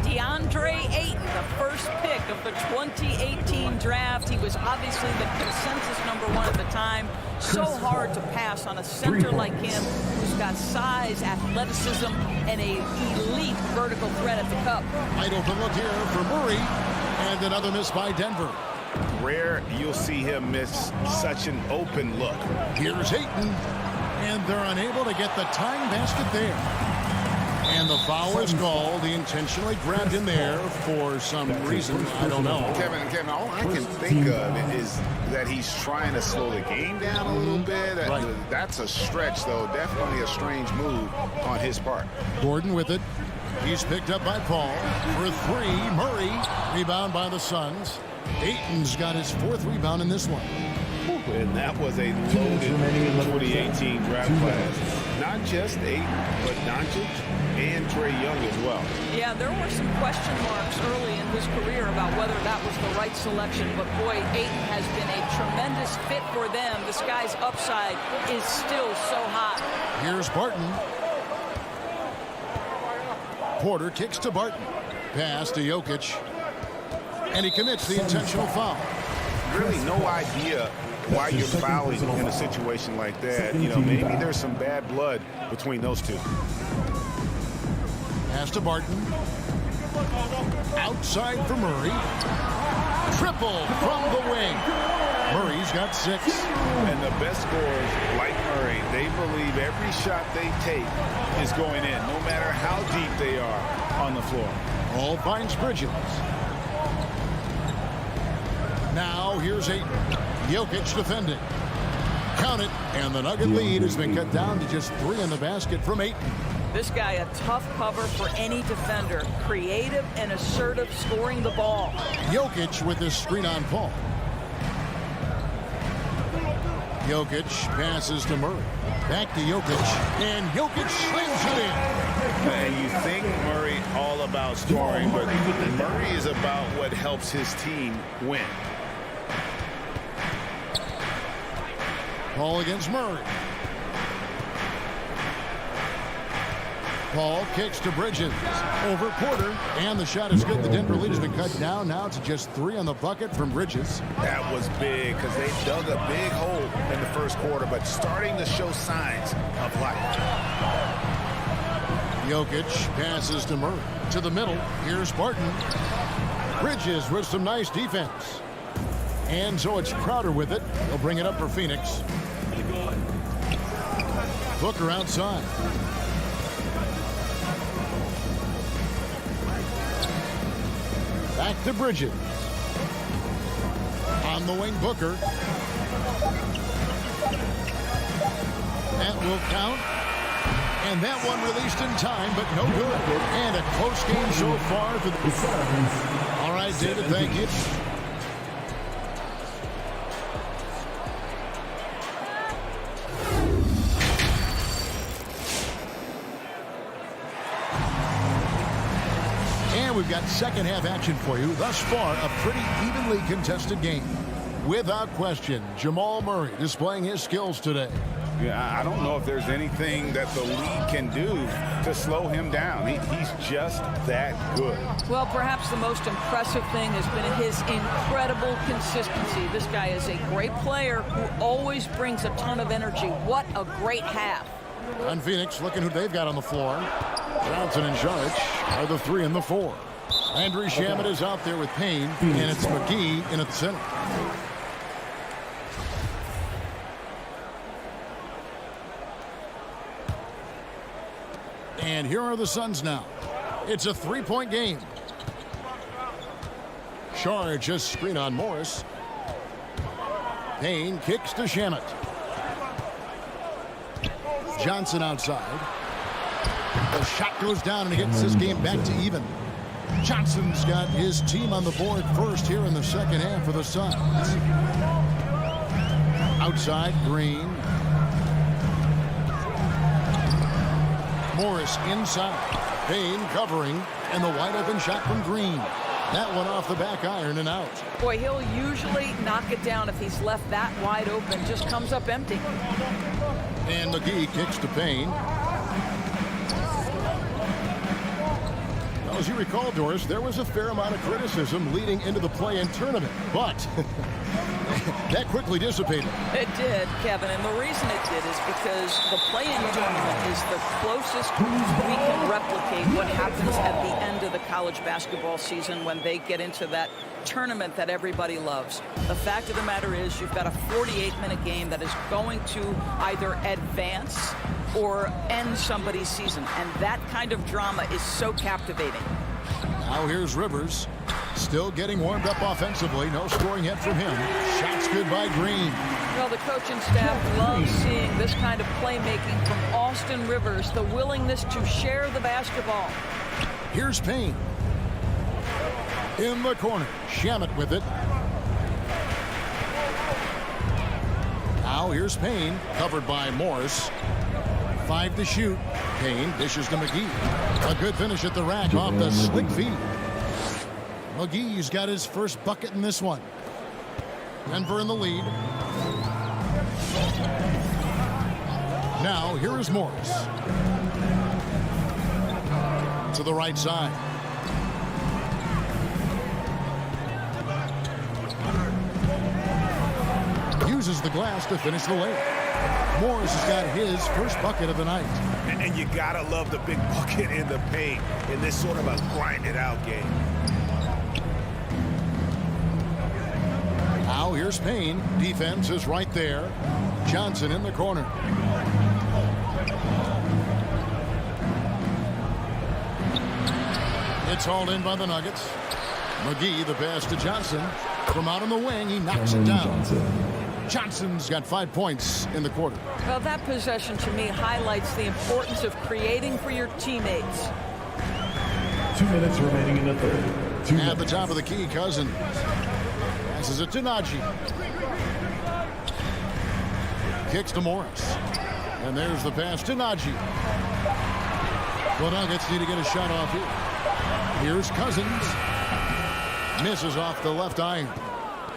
DeAndre Ayton, the first pick of the 2018 draft. He was obviously the consensus #1 at the time. So hard to pass on a center like him who's got size, athleticism, and a elite vertical threat at the cup. Wide open look here for Murray. And another miss by Denver. Rare you'll see him miss such an open look. Here's Ayton. And they're unable to get the tying basket there. And the foul is called. He intentionally grabbed him there for some reason. I don't know. Kevin, all I can think of is that he's trying to slow the game down a little bit. That's a stretch, though. Definitely a strange move on his part. Gordon with it. He's picked up by Paul. For 3, Murray. Rebound by the Suns. Ayton's got his 4th rebound in this one. And that was a loaded 2018 draft class. Not just Ayton, but Doncic and Trae Young as well. Yeah, there were some question marks early in his career about whether that was the right selection, but boy, Ayton has been a tremendous fit for them. This guy's upside is still so high. Here's Barton. Porter kicks to Barton. Pass to Jokic. And he commits the intentional foul. Really no idea why you're fouling in a situation like that. You know, maybe there's some bad blood between those two. Pass to Barton. Outside for Murray. Triple from the wing. Murray's got 6. And the best scorers, like Murray, they believe every shot they take is going in, no matter how deep they are on the floor. Ball finds Bridges. Now here's Ayton. Jokic defending. Count it, and the Nugget lead has been cut down to just 3 in the basket from Ayton. This guy, a tough cover for any defender. Creative and assertive scoring the ball. Jokic with his screen on Paul. Jokic passes to Murray. Back to Jokic, and Jokic slings it in. And you think Murray all about scoring, but Murray is about what helps his team win. Paul against Murray. Paul kicks to Bridges. Over Porter. And the shot is good. The Denver lead has been cut down now to just 3 on the bucket from Bridges. That was big because they dug a big hole in the first quarter, but starting to show signs of life. Jokic passes to Murray. To the middle. Here's Barton. Bridges with some nice defense. And so it's Crowder with it. He'll bring it up for Phoenix. Booker outside. Back to Bridges. On the wing, Booker. That will count. And that one released in time, but no good. And a close game so far for the... All right, David, thank you. We've got second half action for you. Thus far, a pretty evenly contested game. Without question, Jamal Murray displaying his skills today. Yeah, I don't know if there's anything that the league can do to slow him down. He's just that good. Well, perhaps the most impressive thing has been his incredible consistency. This guy is a great player who always brings a ton of energy. What a great half. On Phoenix, looking who they've got on the floor. Johnson and Saric are the 3 and the 4. Landry Shamet is out there with Payne, and it's McGee in at the center. And here are the Suns now. It's a 3-point game. Saric just screen on Morris. Payne kicks to Shamet. Johnson outside. The shot goes down and he gets this game back to even. Johnson's got his team on the board first here in the second half for the Suns. Outside, Green. Morris inside. Payne covering, and the wide open shot from Green. That one off the back iron and out. Boy, he'll usually knock it down if he's left that wide open. Just comes up empty. And McGee kicks to Payne. As you recall, Doris, there was a fair amount of criticism leading into the play-in tournament, but that quickly dissipated. It did, Kevin, and the reason it did is because the play-in tournament is the closest we can replicate what happens at the end of the college basketball season when they get into that tournament that everybody loves. The fact of the matter is you've got a 48-minute game that is going to either advance or end somebody's season, and that kind of drama is so captivating. Now here's Rivers, still getting warmed up offensively. No scoring yet from him. Shots good by Green. Well, the coaching staff loves seeing this kind of playmaking from Austin Rivers, the willingness to share the basketball. Here's Payne. In the corner, Shamet with it. Now here's Payne, covered by Morris. 5 to shoot. Payne dishes to McGee. A good finish at the rack off the slick feed. McGee's got his first bucket in this one. Denver in the lead. Now here is Morris. To the right side. Uses the glass to finish the layup. Morris has got his first bucket of the night. And you gotta love the big bucket in the paint in this sort of a grinded-out game. Now here's Payne. Defense is right there. Johnson in the corner. It's hauled in by the Nuggets. McGee, the pass to Johnson. From out on the wing, he knocks it down. Johnson's got 5 points in the quarter. Well, that possession to me highlights the importance of creating for your teammates. 2 minutes remaining in the third. At the top of the key, Cousins. Passes it to Najee. Kicks to Morris. And there's the pass to Najee. The Nuggets need to get a shot off here. Here's Cousins. Misses off the left iron.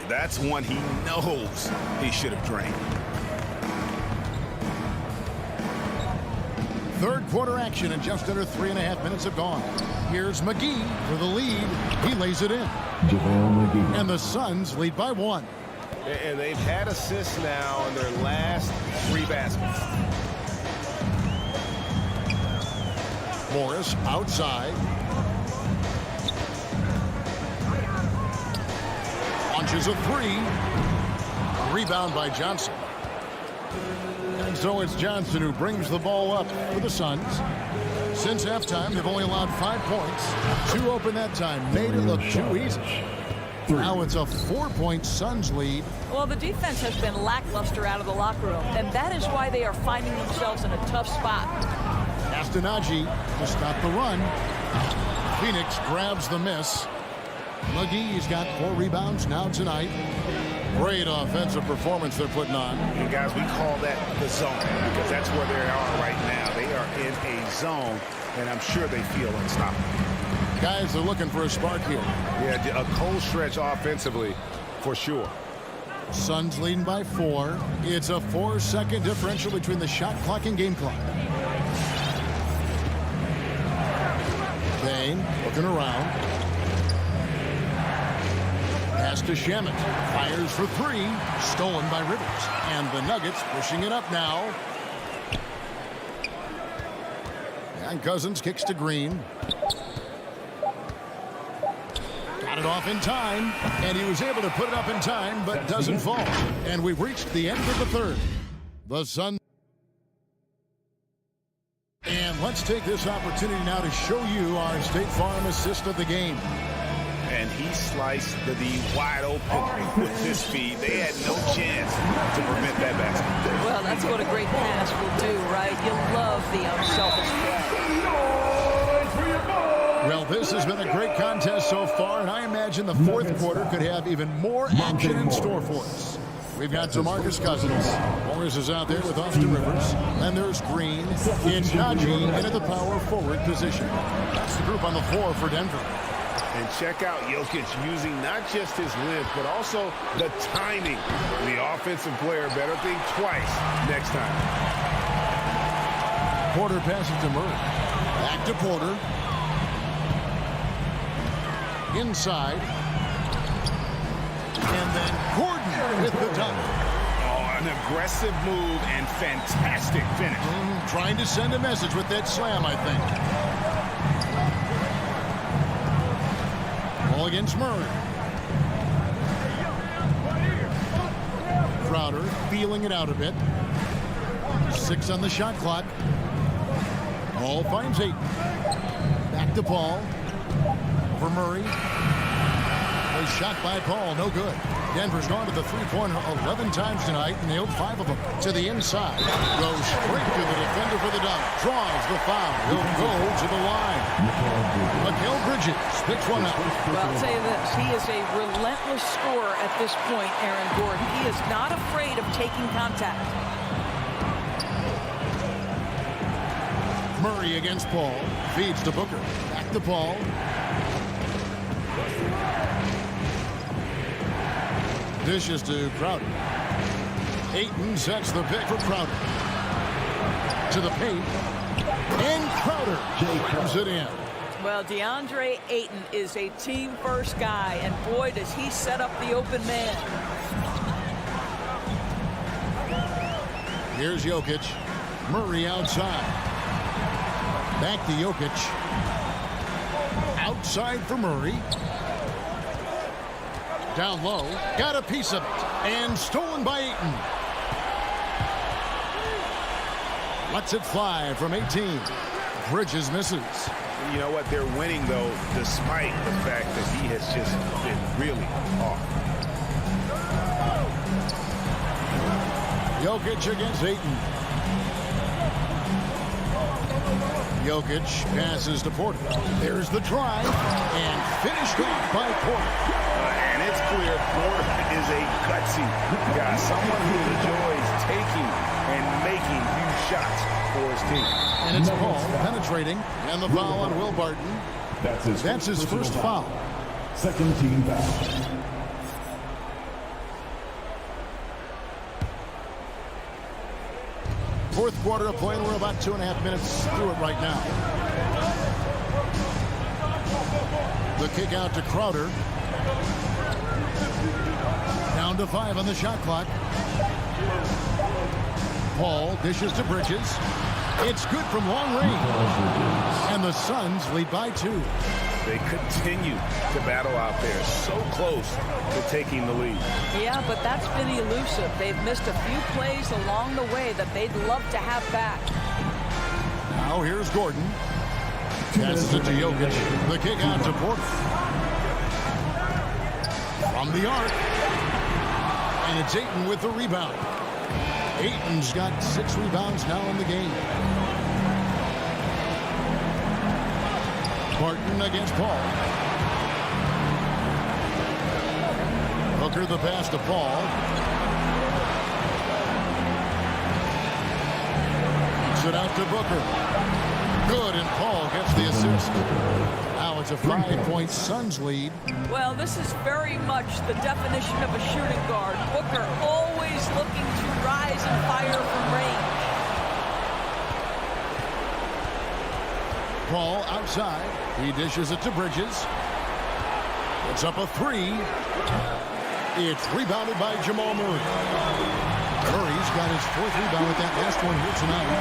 That's one he knows he should have drained. Third quarter action and just under 3.5 minutes have gone. Here's McGee for the lead. He lays it in. And the Suns lead by 1. And they've had assists now in their last 3 baskets. Morris outside. Launches a 3. Rebound by Johnson. And so it's Johnson who brings the ball up for the Suns. Since halftime, they've only allowed 5 points. 2 open that time. Made it look too easy. Now it's a 4-point Suns lead. Well, the defense has been lackluster out of the locker room, and that is why they are finding themselves in a tough spot. Pass to Najee to stop the run. Phoenix grabs the miss. McGee's got 4 rebounds now tonight. Great offensive performance they're putting on. And guys, we call that the zone because that's where they are right now. They are in a zone, and I'm sure they feel unstoppable. Guys are looking for a spark here. Yeah, a cold stretch offensively for sure. Suns leading by 4. It's a 4-second differential between the shot clock and game clock. Payne looking around. Pass to Shamet. Fires for 3. Stolen by Rivers. And the Nuggets pushing it up now. And Cousins kicks to Green. Got it off in time. And he was able to put it up in time, but doesn't fall. And we've reached the end of the third. The Suns. And let's take this opportunity now to show you our State Farm assist of the game. And he sliced the D wide open with his feet. They had no chance to prevent that basket. Well, that's what a great pass will do, right? You love the unselfish play. Well, this has been a great contest so far, and I imagine the fourth quarter could have even more action in store for us. We've got DeMarcus Cousins. Morris is out there with Austin Rivers. And there's Green. It's Najee in at the power forward position. That's the group on the floor for Denver. And check out Jokic using not just his length, but also the timing. The offensive player better think twice next time. Porter passes to Murray. Back to Porter. Inside. And then Gordon with the dunk. Oh, an aggressive move and fantastic finish. Trying to send a message with that slam, I think. Ball against Murray. Crowder feeling it out a bit. 6 on the shot clock. Paul finds 8. Back to Paul. For Murray. A shot by Paul, no good. Denver's gone to the three-pointer 11 times tonight, and nailed 5 of them. To the inside. Goes straight to the defender for the dunk. Draws the foul. He'll go to the line. Mikal Bridges picks one up. Well, I'll tell you this. He is a relentless scorer at this point, Aaron Gordon. He is not afraid of taking contact. Murray against Paul. Feeds to Booker. Back to Paul. Dishes to Crowder. Ayton sets the pick for Crowder. To the paint. And Crowder jams it in. Well, DeAndre Ayton is a team-first guy, and boy, does he set up the open man. Here's Jokic. Murray outside. Back to Jokic. Outside for Murray. Down low. Got a piece of it. And stolen by Ayton. Lets it fly from 18. Bridges misses. You know what? They're winning, though, despite the fact that he has just been really off. Jokic against Ayton. Jokic passes to Porter. There's the drive. And finished off by Porter. And it's clear Porter is a gutsy guy. Someone who enjoys taking and making huge shots for his team. And it's Paul penetrating. And the foul on Will Barton. That's his first foul. Second team foul. Fourth quarter of play. We're about 2.5 minutes through it right now. The kick out to Crowder. Down to 5 on the shot clock. Paul dishes to Bridges. It's good from long range. And the Suns lead by 2. They continue to battle out there, so close to taking the lead. Yeah, but that's been elusive. They've missed a few plays along the way that they'd love to have back. Now here's Gordon. Passes it to Jokic. The kick out to Porter. From the arc. And it's Ayton with the rebound. Ayton's got 6 rebounds now in the game. Barton against Paul. Booker the pass to Paul. It out to Booker. Good, and Paul gets the assist. Now it's a 5-point Suns lead. Well, this is very much the definition of a shooting guard. Booker always looking to rise and fire from range. Paul outside. He dishes it to Bridges. It's up a 3. It's rebounded by Jamal Murray. Murray's got his 4th rebound with that last one here tonight. A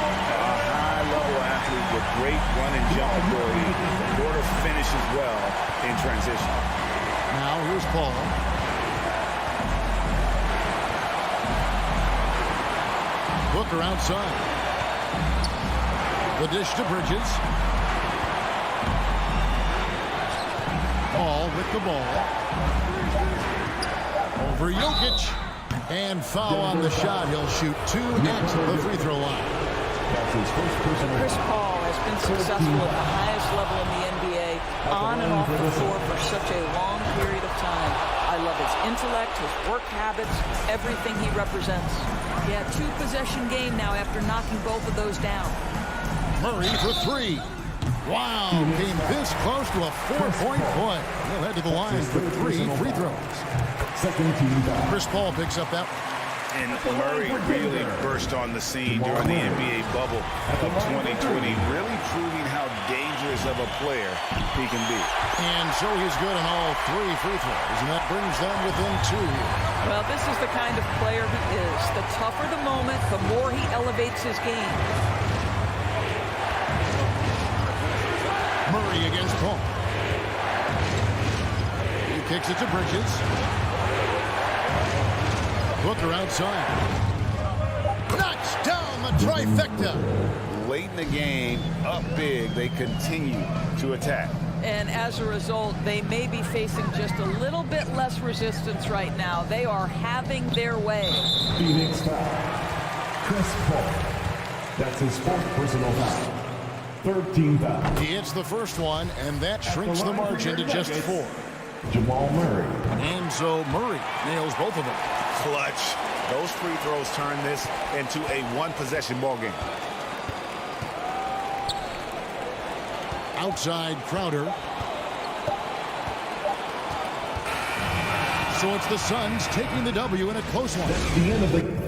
high-level athlete with great run and jump ability. Porter finishes well in transition. Now here's Paul. Booker outside. The dish to Bridges. Paul with the ball. Over Jokic. And foul on the shot. He'll shoot 2 at the free throw line. Chris Paul has been successful at the highest level in the NBA, on and off the floor for such a long period of time. I love his intellect, his work habits, everything he represents. Yeah, 2-possession game now after knocking both of those down. Murray for 3. Wow, came this close to a 4-point play. He'll head to the line for 3 free throws. Second team foul. Chris Paul picks up that. And Murray really burst on the scene during the NBA bubble of 2020, really proving how dangerous of a player he can be. And so he's good on all 3 free throws, and that brings them within 2 here. Well, this is the kind of player he is. The tougher the moment, the more he elevates his game. Murray against Paul. He kicks it to Bridges. Booker outside. Knocks down the trifecta. Late in the game, up big, they continue to attack. And as a result, they may be facing just a little bit less resistance right now. They are having their way. Phoenix foul. Chris Paul. That's his 4th personal foul. 3rd team foul. He hits the first one, and that shrinks the margin to just 4. Jamal Murray. And so Murray nails both of them. Clutch. Those free throws turn this into a 1-possession ball game. Outside Crowder. So it's the Suns taking the W in a close one. The end of the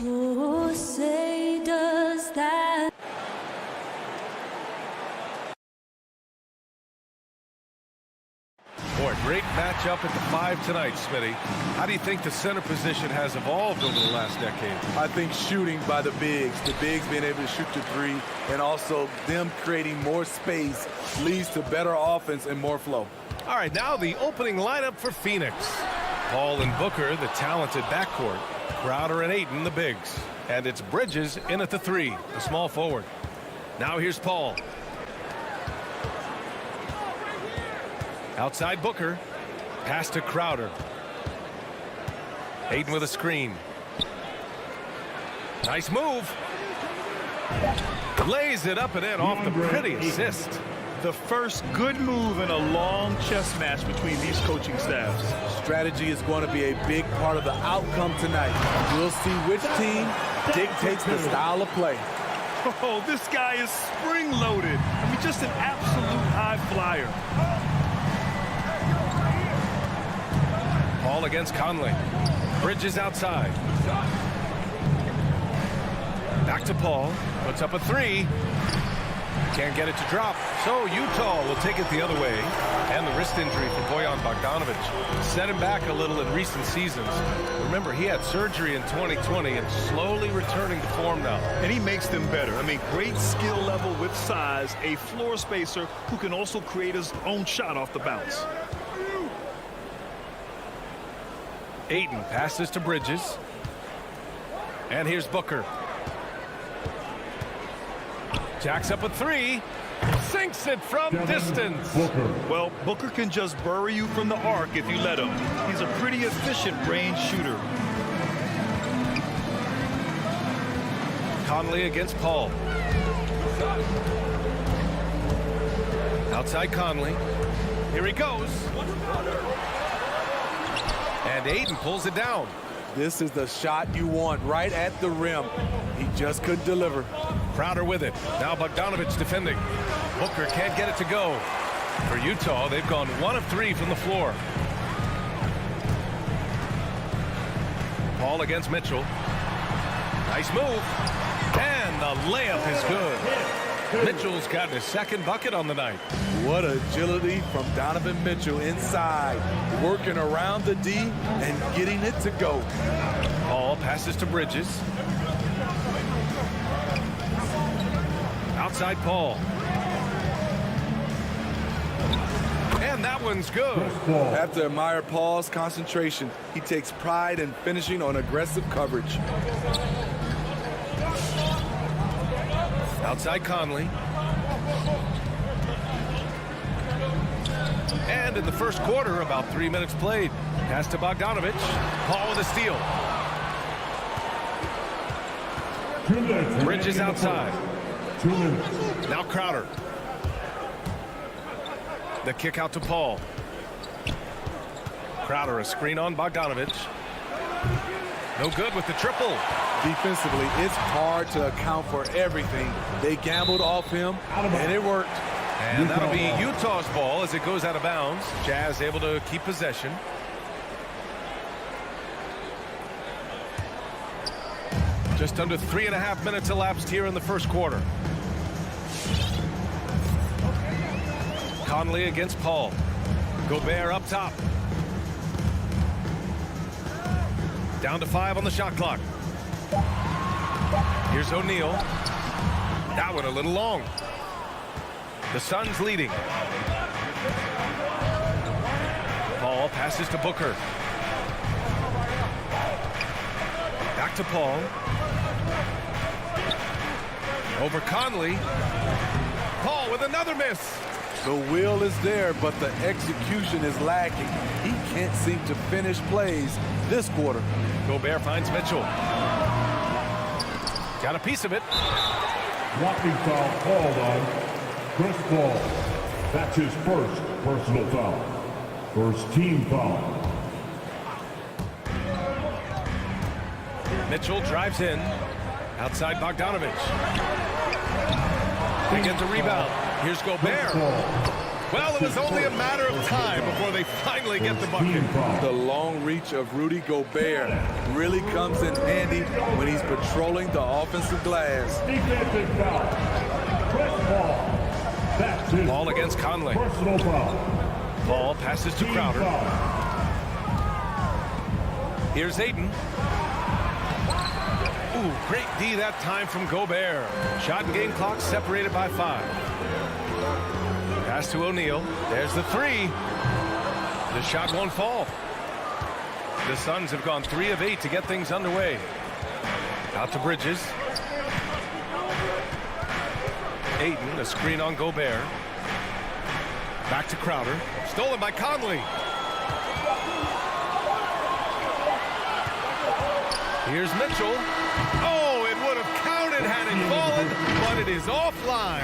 Oh, say does that. Boy, great matchup at the 5 tonight, Smitty. How do you think the center position has evolved over the last decade? I think shooting by the bigs being able to shoot the three, and also them creating more space leads to better offense and more flow. All right, now the opening lineup for Phoenix. Paul and Booker, the talented backcourt. Crowder and Ayton, the bigs. And it's Bridges in at the 3, the small forward. Now here's Paul. Outside Booker. Pass to Crowder. Ayton with a screen. Nice move. Lays it up and in off the pretty assist. The first good move in a long chess match between these coaching staffs. Strategy is going to be a big part of the outcome tonight. We'll see which team dictates the style of play. Oh, this guy is spring-loaded. I mean, just an absolute high flyer. Paul against Conley. Bridges outside. Back to Paul. Puts up a 3. Can't get it to drop. So Utah will take it the other way. And the wrist injury for Bojan Bogdanovic set him back a little in recent seasons. Remember, he had surgery in 2020 and slowly returning to form now. And he makes them better. I mean, great skill level with size, a floor spacer who can also create his own shot off the bounce. Ayton passes to Bridges. And here's Booker. Jacks up a 3. Sinks it from distance. Well, Booker can just bury you from the arc if you let him. He's a pretty efficient range shooter. Conley against Paul. Outside Conley. Here he goes. And Ayton pulls it down. This is the shot you want right at the rim. He just couldn't deliver. Crowder with it. Now Bogdanovic defending. Booker can't get it to go. For Utah, they've gone 1 of 3 from the floor. Paul against Mitchell. Nice move. And the layup is good. Mitchell's got his second bucket on the night. What agility from Donovan Mitchell inside, working around the D and getting it to go. Paul passes to Bridges. Outside Paul. And that one's good. I have to admire Paul's concentration. He takes pride in finishing on aggressive coverage. Outside Conley. And in the first quarter, about 3 minutes played. Pass to Bogdanovic. Paul with a steal. Bridges outside. Now Crowder. The kick out to Paul. Crowder, a screen on Bogdanovic. No good with the triple. Defensively, it's hard to account for everything. They gambled off him, and it worked. And that'll be Utah's ball as it goes out of bounds. Jazz able to keep possession. Just under 3.5 minutes elapsed here in the first quarter. Conley against Paul. Gobert up top. Down to 5 on the shot clock. Here's O'Neal. That one a little long. The Suns leading. Paul passes to Booker. Back to Paul. Over Conley. Paul with another miss. The will is there, but the execution is lacking. He can't seem to finish plays this quarter. Gobert finds Mitchell. Got a piece of it. Blocking foul called on Chris Paul. That's his first personal foul. First team foul. Mitchell drives in. Outside Bogdanovic. They get the rebound. Here's Gobert. Well, it was only a matter of time before they finally get the bucket. The long reach of Rudy Gobert really comes in handy when he's patrolling the offensive glass. Defensive foul. Chris Paul. That's his Ball against Conley. personal foul. Paul passes to Team Crowder. foul. Here's Ayton. Ooh, great D that time from Gobert. Shot and game clock separated by 5. Pass to O'Neal. There's the 3. The shot won't fall. The Suns have gone 3 of 8 to get things underway. Out to Bridges. Ayton, a screen on Gobert. Back to Crowder. Stolen by Conley. Here's Mitchell. Oh, it would have counted had it fallen, but it is offline.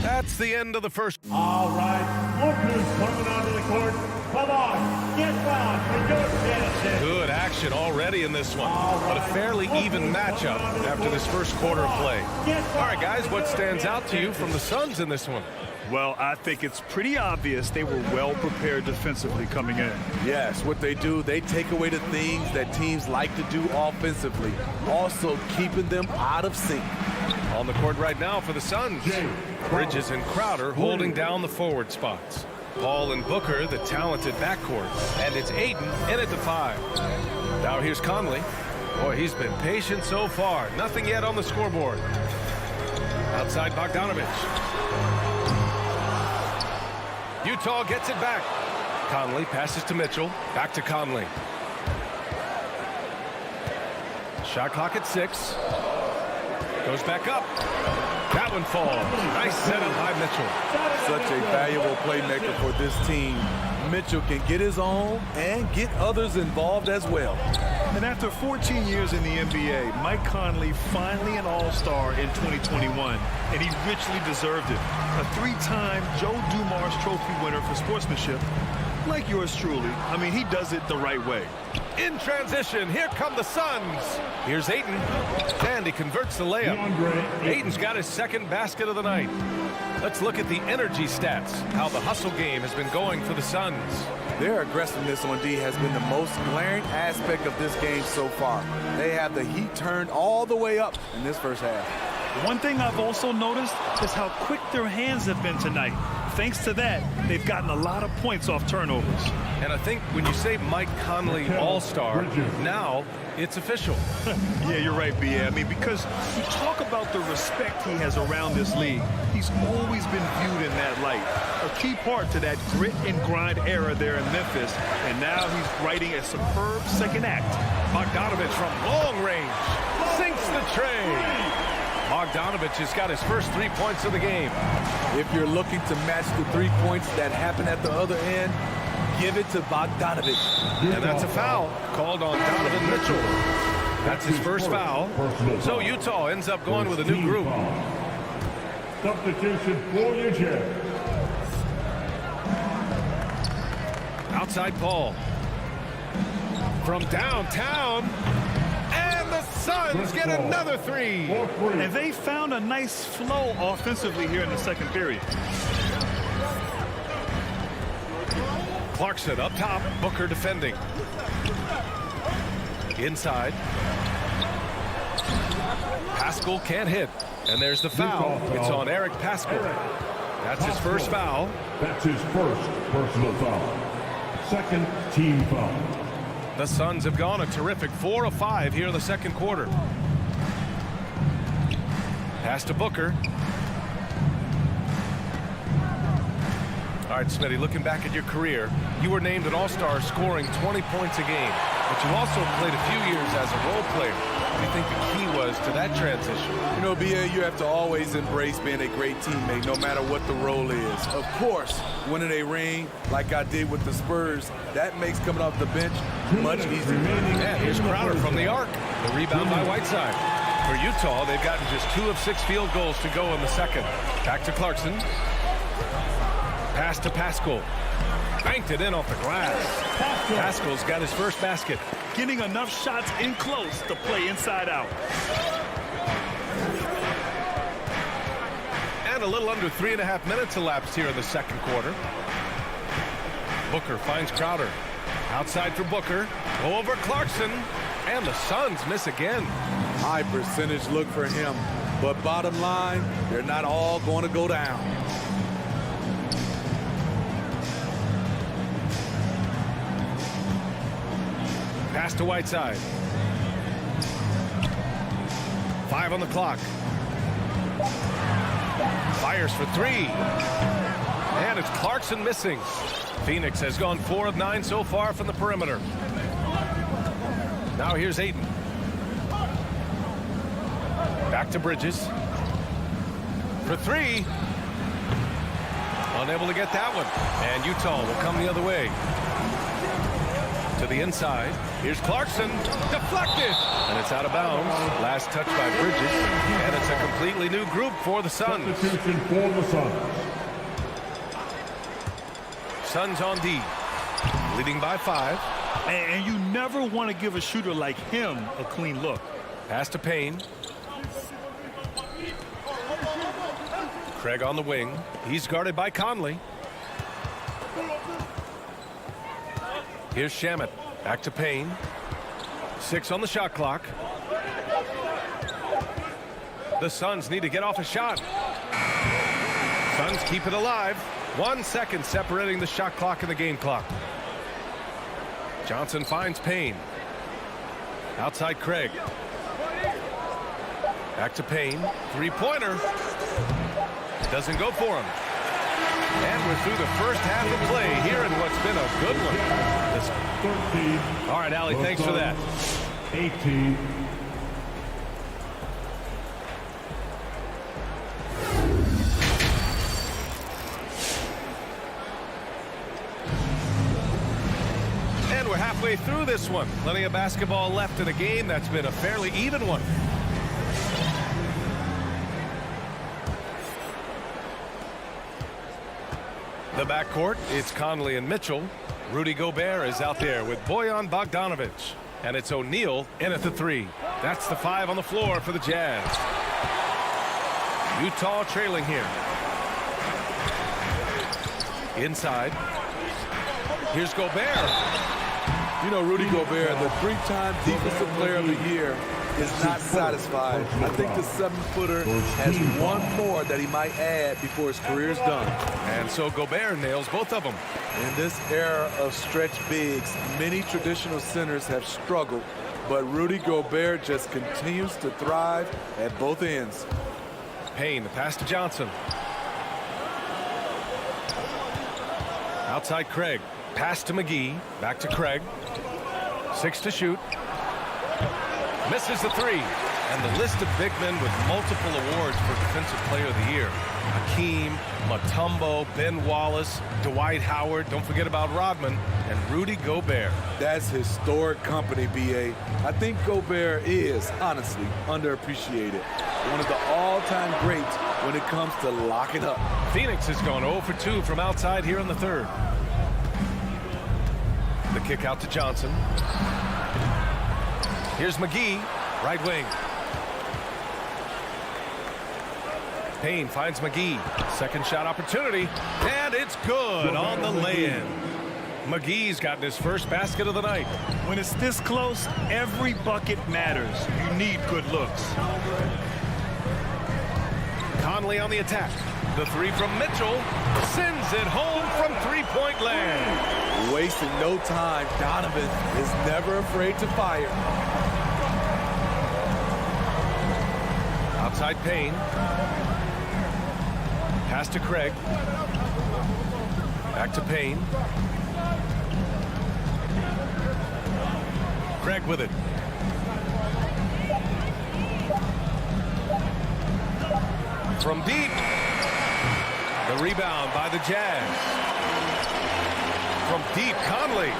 That's the end of the first. All right, Lucas coming onto the court. Come on, get fouled for your chances. Good action already in this one, but a fairly even matchup after this first quarter of play. All right, guys, what stands out to you from the Suns in this one? Well, I think it's pretty obvious they were well prepared defensively coming in. Yes, what they do, they take away the things that teams like to do offensively, also keeping them out of sync. On the court right now for the Suns, Bridges and Crowder holding down the forward spots. Paul and Booker, the talented backcourt, and it's Ayton in at the 5. Now here's Conley. Boy, he's been patient so far. Nothing yet on the scoreboard. Outside Bogdanovich. Utah gets it back. Conley passes to Mitchell. Back to Conley. Shot clock at 6. Goes back up. That one falls. Nice setup by Mitchell. Such a valuable playmaker for this team. Mitchell can get his own and get others involved as well. And after 14 years in the NBA, Mike Conley finally an all-star in 2021, and he richly deserved it. A 3-time Joe Dumars Trophy winner for sportsmanship, like yours truly. I mean, he does it the right way. In transition, here come the Suns. Here's Ayton, and he converts the layup. Ayton's got his second basket of the night. Let's look at the energy stats, how the hustle game has been going for the Suns. Their aggressiveness on D has been the most glaring aspect of this game so far. They have the heat turned all the way up in this first half. One thing I've also noticed is how quick their hands have been tonight. Thanks to that, they've gotten a lot of points off turnovers. And I think when you say Mike Conley all-star, now it's official. Yeah, you're right, B.A. I mean, because you talk about the respect he has around this league. He's always been viewed in that light. A key part to that grit and grind era there in Memphis. And now he's writing a superb second act. Bogdanovich from long range sinks the tray. Bogdanovich has got his first 3 points of the game. If you're looking to match the 3 points that happen at the other end, give it to Bogdanovich. And that's a foul called on Donovan Mitchell. That's his first foul. So Utah ends up going with a new group. Substitution for Eugene. Outside Paul. From downtown. And the Suns get another 3. And they found a nice flow offensively here in the second period. Clarkson up top. Booker defending. Inside. Pascal can't hit. And there's the foul. It's on Eric Pascal. That's his first foul. That's his first personal foul. Second team foul. The Suns have gone a terrific 4 of 5 here in the second quarter. Pass to Booker. All right, Smitty, looking back at your career, you were named an all-star scoring 20 points a game, but you also played a few years as a role player. What do you think the key was to that transition? You know, B.A., you have to always embrace being a great teammate, no matter what the role is. Of course, winning a ring like I did with the Spurs, that makes coming off the bench much easier. Yeah, here's Crowder from the arc. The rebound by Whiteside. For Utah, they've gotten just 2 of 6 field goals to go in the second. Back to Clarkson. Pass to Pascal. Banked it in off the glass. Pascal's got his first basket. Getting enough shots in close to play inside out. And a little under 3.5 minutes elapsed here in the second quarter. Booker finds Crowder. Outside for Booker. Go over Clarkson. And the Suns miss again. High percentage look for him. But bottom line, they're not all going to go down. Pass to Whiteside. 5 on the clock. Fires for 3. And it's Clarkson missing. Phoenix has gone 4 of 9 so far from the perimeter. Now here's Ayton. Back to Bridges. For 3. Unable to get that one. And Utah will come the other way. To the inside. Here's Clarkson. Deflected. And it's out of bounds. Last touch by Bridges. And it's a completely new group for the Suns. Substitution for the Suns. Suns on D. Leading by 5. And you never want to give a shooter like him a clean look. Pass to Payne. Craig on the wing. He's guarded by Conley. Here's Shamet. Back to Payne. 6 on the shot clock. The Suns need to get off a shot. Suns keep it alive. 1 second separating the shot clock and the game clock. Johnson finds Payne. Outside Craig. Back to Payne. 3-pointer. Doesn't go for him. And we're through the first half of play here in what's been a good one. 13. All right, Allie, thanks for that. 18. And we're halfway through this one. Plenty of basketball left in a game that's been a fairly even one. The backcourt, it's Conley and Mitchell. Rudy Gobert is out there with Bojan Bogdanovic. And it's O'Neal in at the 3. That's the 5 on the floor for the Jazz. Utah trailing here. Inside. Here's Gobert. You know, Rudy Gobert, the 3-time Defensive Player of the Year, is not satisfied. I think the 7-footer has one more that he might add before his career is done. And so Gobert nails both of them. In this era of stretch bigs, many traditional centers have struggled, but Rudy Gobert just continues to thrive at both ends. Payne, the pass to Johnson. Outside Craig. Pass to McGee. Back to Craig. 6 to shoot. Misses the 3. And the list of big men with multiple awards for Defensive Player of the Year. Hakeem, Mutombo, Ben Wallace, Dwight Howard, don't forget about Rodman, and Rudy Gobert. That's historic company, B.A. I think Gobert is, honestly, underappreciated. One of the all-time greats when it comes to locking up. Phoenix has gone 0 for 2 from outside here in the 3rd. The kick out to Johnson. Here's McGee, right wing. Payne finds McGee. Second shot opportunity, and it's good on the lay-in. McGee's gotten his first basket of the night. When it's this close, every bucket matters. You need good looks. Conley on the attack. The 3 from Mitchell sends it home from three-point land. Wasting no time. Donovan is never afraid to fire. Outside Payne. Pass to Craig. Back to Payne. Craig with it. From deep. The rebound by the Jazz. From deep, Conley.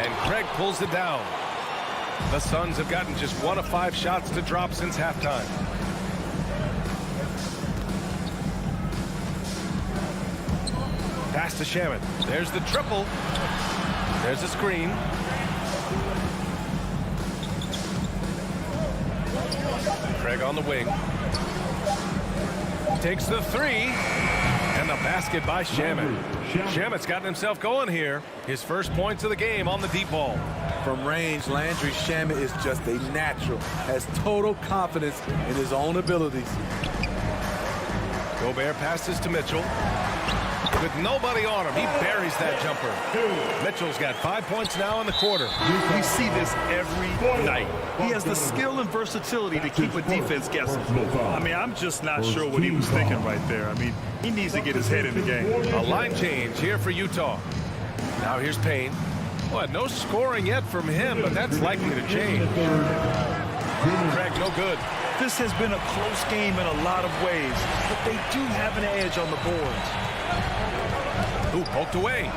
And Craig pulls it down. The Suns have gotten just 1 of 5 shots to drop since halftime. Pass to Shamet. There's the triple. There's the screen. Craig on the wing. takes the three. And the basket by Shamet. Shamet's gotten himself going here. His first points of the game on the deep ball. From range, Landry Shamet is just a natural. Has total confidence in his own abilities. Gobert passes to Mitchell. With nobody on him, he buries that jumper. Mitchell's got 5 points now in the quarter. We see this every night. He has the skill and versatility to keep a defense guessing. I mean, I'm just not sure what he was thinking right there. I mean, he needs to get his head in the game. A line change here for Utah. Now here's Payne. Well, no scoring yet from him, but that's likely to change. Craig, no good. This has been a close game in a lot of ways, but they do have an edge on the boards. Ooh, poked away.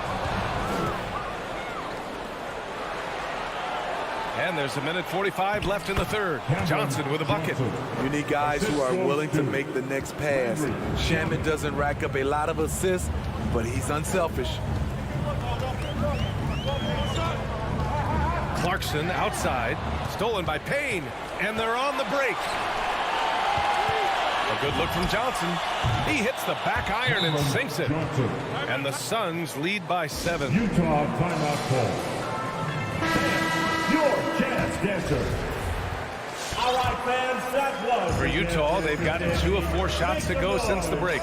And there's 1:45 left in the third. Johnson with a bucket. You need guys who are willing to make the next pass. Shamet doesn't rack up a lot of assists, but he's unselfish. Clarkson outside, stolen by Payne, and they're on the break. A good look from Johnson. He hits the back iron and sinks it. And the Suns lead by 7. Utah timeout call. Your chance dancer. All right, fans, that was... For Utah, they've gotten 2 of 4 shots to go since the break.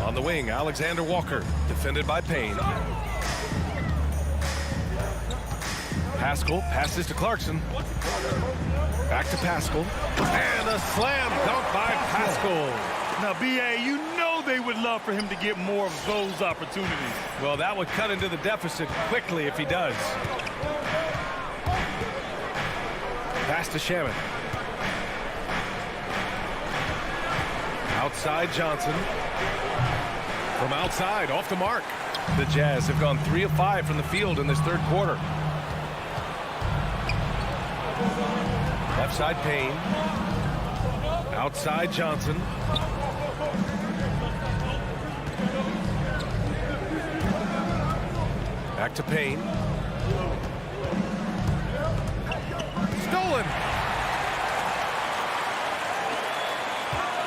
On the wing, Alexander Walker, defended by Payne. Pascal passes to Clarkson. Back to Pascal. And a slam dunk by Pascal. Now, B.A., you know they would love for him to get more of those opportunities. Well, that would cut into the deficit quickly if he does. Pass to Shamet. Outside Johnson. From outside, off the mark. The Jazz have gone 3 of 5 from the field in this third quarter. Left side Payne. Outside Johnson. Back to Payne. Stolen.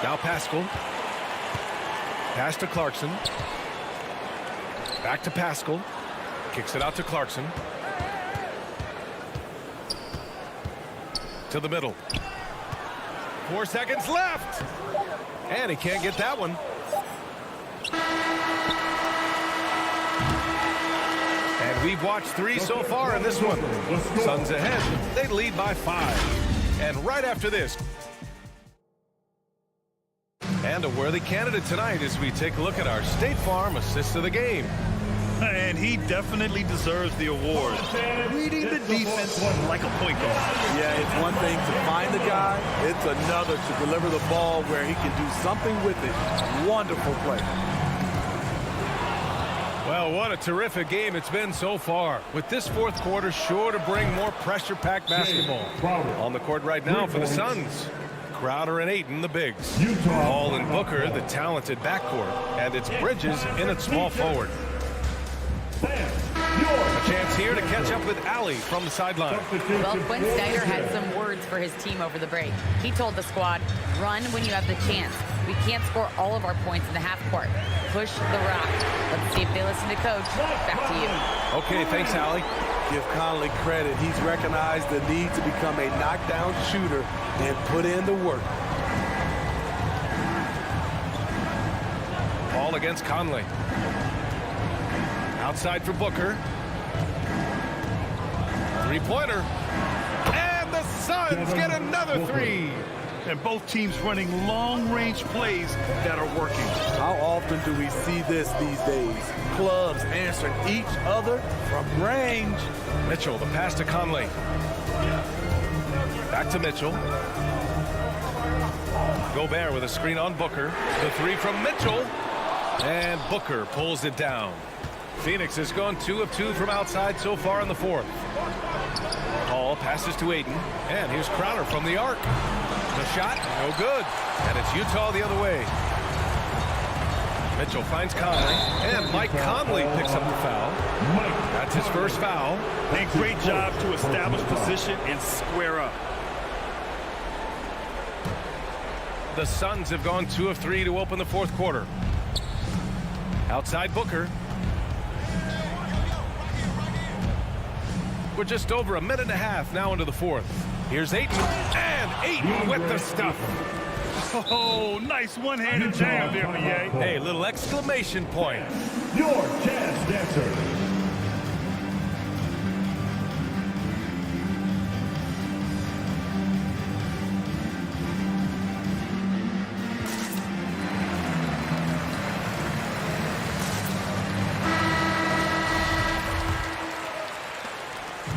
Now Pascal. Pass to Clarkson. Back to Pascal. Kicks it out to Clarkson. To the middle. 4 seconds left. And he can't get that one. And we've watched 3 so far in this one. Suns ahead. They lead by 5. And right after this. And a worthy candidate tonight as we take a look at our State Farm Assist of the Game. And he definitely deserves the award. Reading the defense like a point guard. Yeah, it's one thing to find the guy. It's another to deliver the ball where he can do something with it. Wonderful play. Well, what a terrific game it's been so far. With this fourth quarter sure to bring more pressure-packed basketball. On the court right now for the Suns. Crowder and Ayton, the bigs. Hall and Booker, the talented backcourt. And it's Bridges in at small forward. A chance here to catch up with Allie from the sideline. Well, Quinn Snyder had some words for his team over the break. He told the squad, run when you have the chance. We can't score all of our points in the half court. Push the rock. Let's see if they listen to Coach. Back to you. Okay, thanks, Allie. Give Conley credit. He's recognized the need to become a knockdown shooter and put in the work. Ball against Conley. Outside for Booker. 3-pointer. And the Suns get another 3. And both teams running long-range plays that are working. How often do we see this these days? Clubs answering each other from range. Mitchell, the pass to Conley. Back to Mitchell. Gobert with a screen on Booker. The 3 from Mitchell. And Booker pulls it down. Phoenix has gone 2 of 2 from outside so far in the fourth. Hall passes to Ayton. And here's Crowder from the arc. The shot, no good. And it's Utah the other way. Mitchell finds Conley. And Mike Conley picks up the foul. That's his first foul. And great job to establish position and square up. The Suns have gone 2 of 3 to open the fourth quarter. Outside Booker. We're just over a minute and a half now into the fourth. Here's Ayton, and Ayton with the stuff. Oh, nice one-handed jam there, Miye. Hey, little exclamation point. Your Jazz Dancer.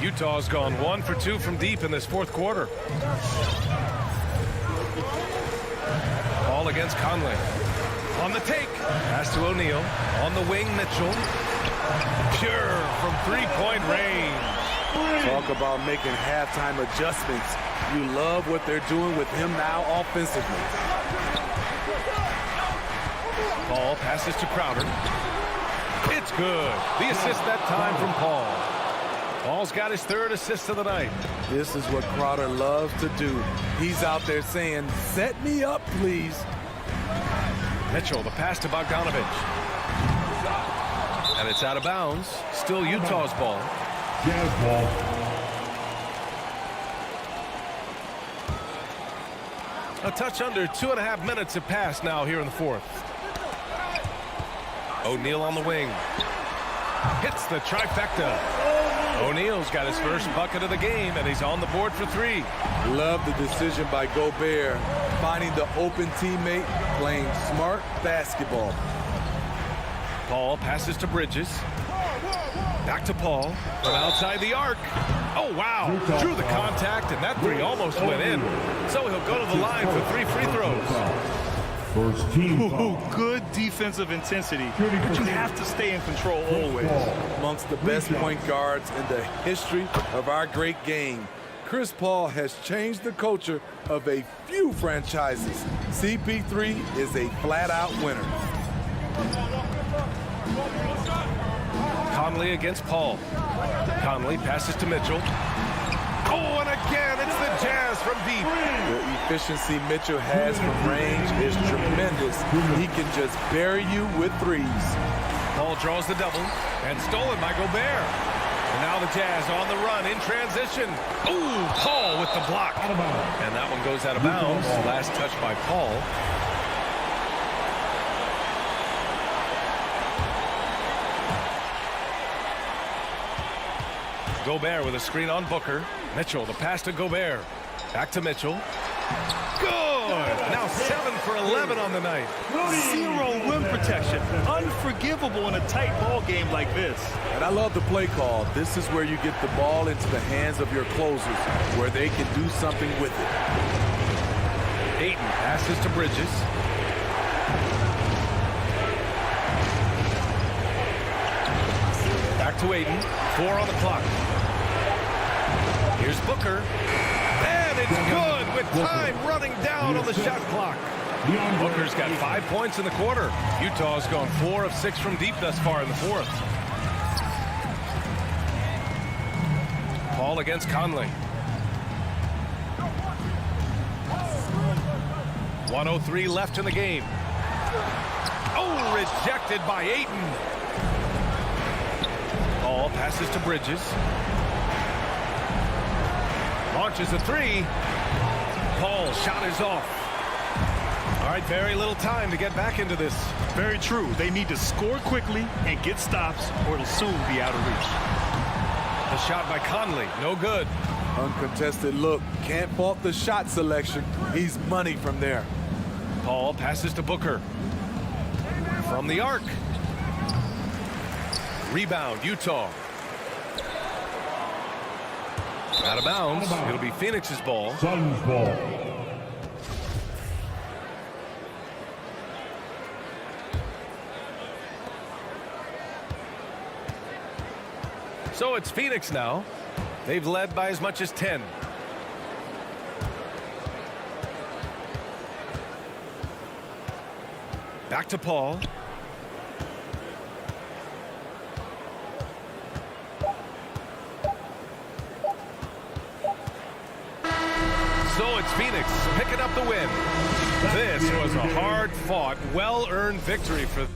Utah's gone 1 for 2 from deep in this fourth quarter. Ball against Conley. On the take. Pass to O'Neal. On the wing, Mitchell. Pure from three-point range. Talk about making halftime adjustments. You love what they're doing with him now offensively. Paul passes to Crowder. It's good. The assist that time from Paul. Paul's got his third assist of the night. This is what Crowder loves to do. He's out there saying, set me up, please. Mitchell, the pass to Bogdanovich. And it's out of bounds. Still Utah's ball. Jazz ball. A touch under 2.5 minutes have passed now here in the fourth. O'Neal on the wing. Hits the trifecta. O'Neal's got his first bucket of the game, and he's on the board for 3. Love the decision by Gobert, finding the open teammate, playing smart basketball. Paul passes to Bridges. Back to Paul from outside the arc. Oh, wow. Drew the contact, and that 3 almost went in. So he'll go to the line for 3 free throws. First team foul. Good defensive intensity, but you have to stay in control always. Amongst the best point guards in the history of our great game, Chris Paul has changed the culture of a few franchises. CP3 is a flat-out winner. Conley against Paul. Conley passes to Mitchell. Oh, and again, it's the Jazz from deep. The efficiency Mitchell has from range is tremendous. He can just bury you with threes. Paul draws the double, and stolen by Gobert. And now the Jazz on the run in transition. Ooh, Paul with the block. And that one goes out of bounds. Last touch by Paul. Gobert with a screen on Booker. Mitchell, the pass to Gobert. Back to Mitchell. Good! Now 7 for 11 on the night. Zero rim protection. Unforgivable in a tight ball game like this. And I love the play call. This is where you get the ball into the hands of your closers, where they can do something with it. Ayton passes to Bridges. Back to Ayton. 4 on the clock. Here's Booker. And it's good with time running down on the shot clock. Booker's got 5 points in the quarter. Utah's gone 4 of 6 from deep thus far in the fourth. Paul against Conley. 1:03 left in the game. Oh, rejected by Ayton. Paul passes to Bridges. Launches a 3. Paul's shot is off. All right, very little time to get back into this. Very true. They need to score quickly and get stops, or it'll soon be out of reach. The shot by Conley, no good. Uncontested look. Can't fault the shot selection. He's money from there. Paul passes to Booker. From the arc. Rebound, Utah. Out of bounds. It'll be Phoenix's ball. Suns ball. So it's Phoenix now. They've led by as much as 10. Back to Paul. So it's Phoenix picking up the win. This was a hard-fought, well-earned victory for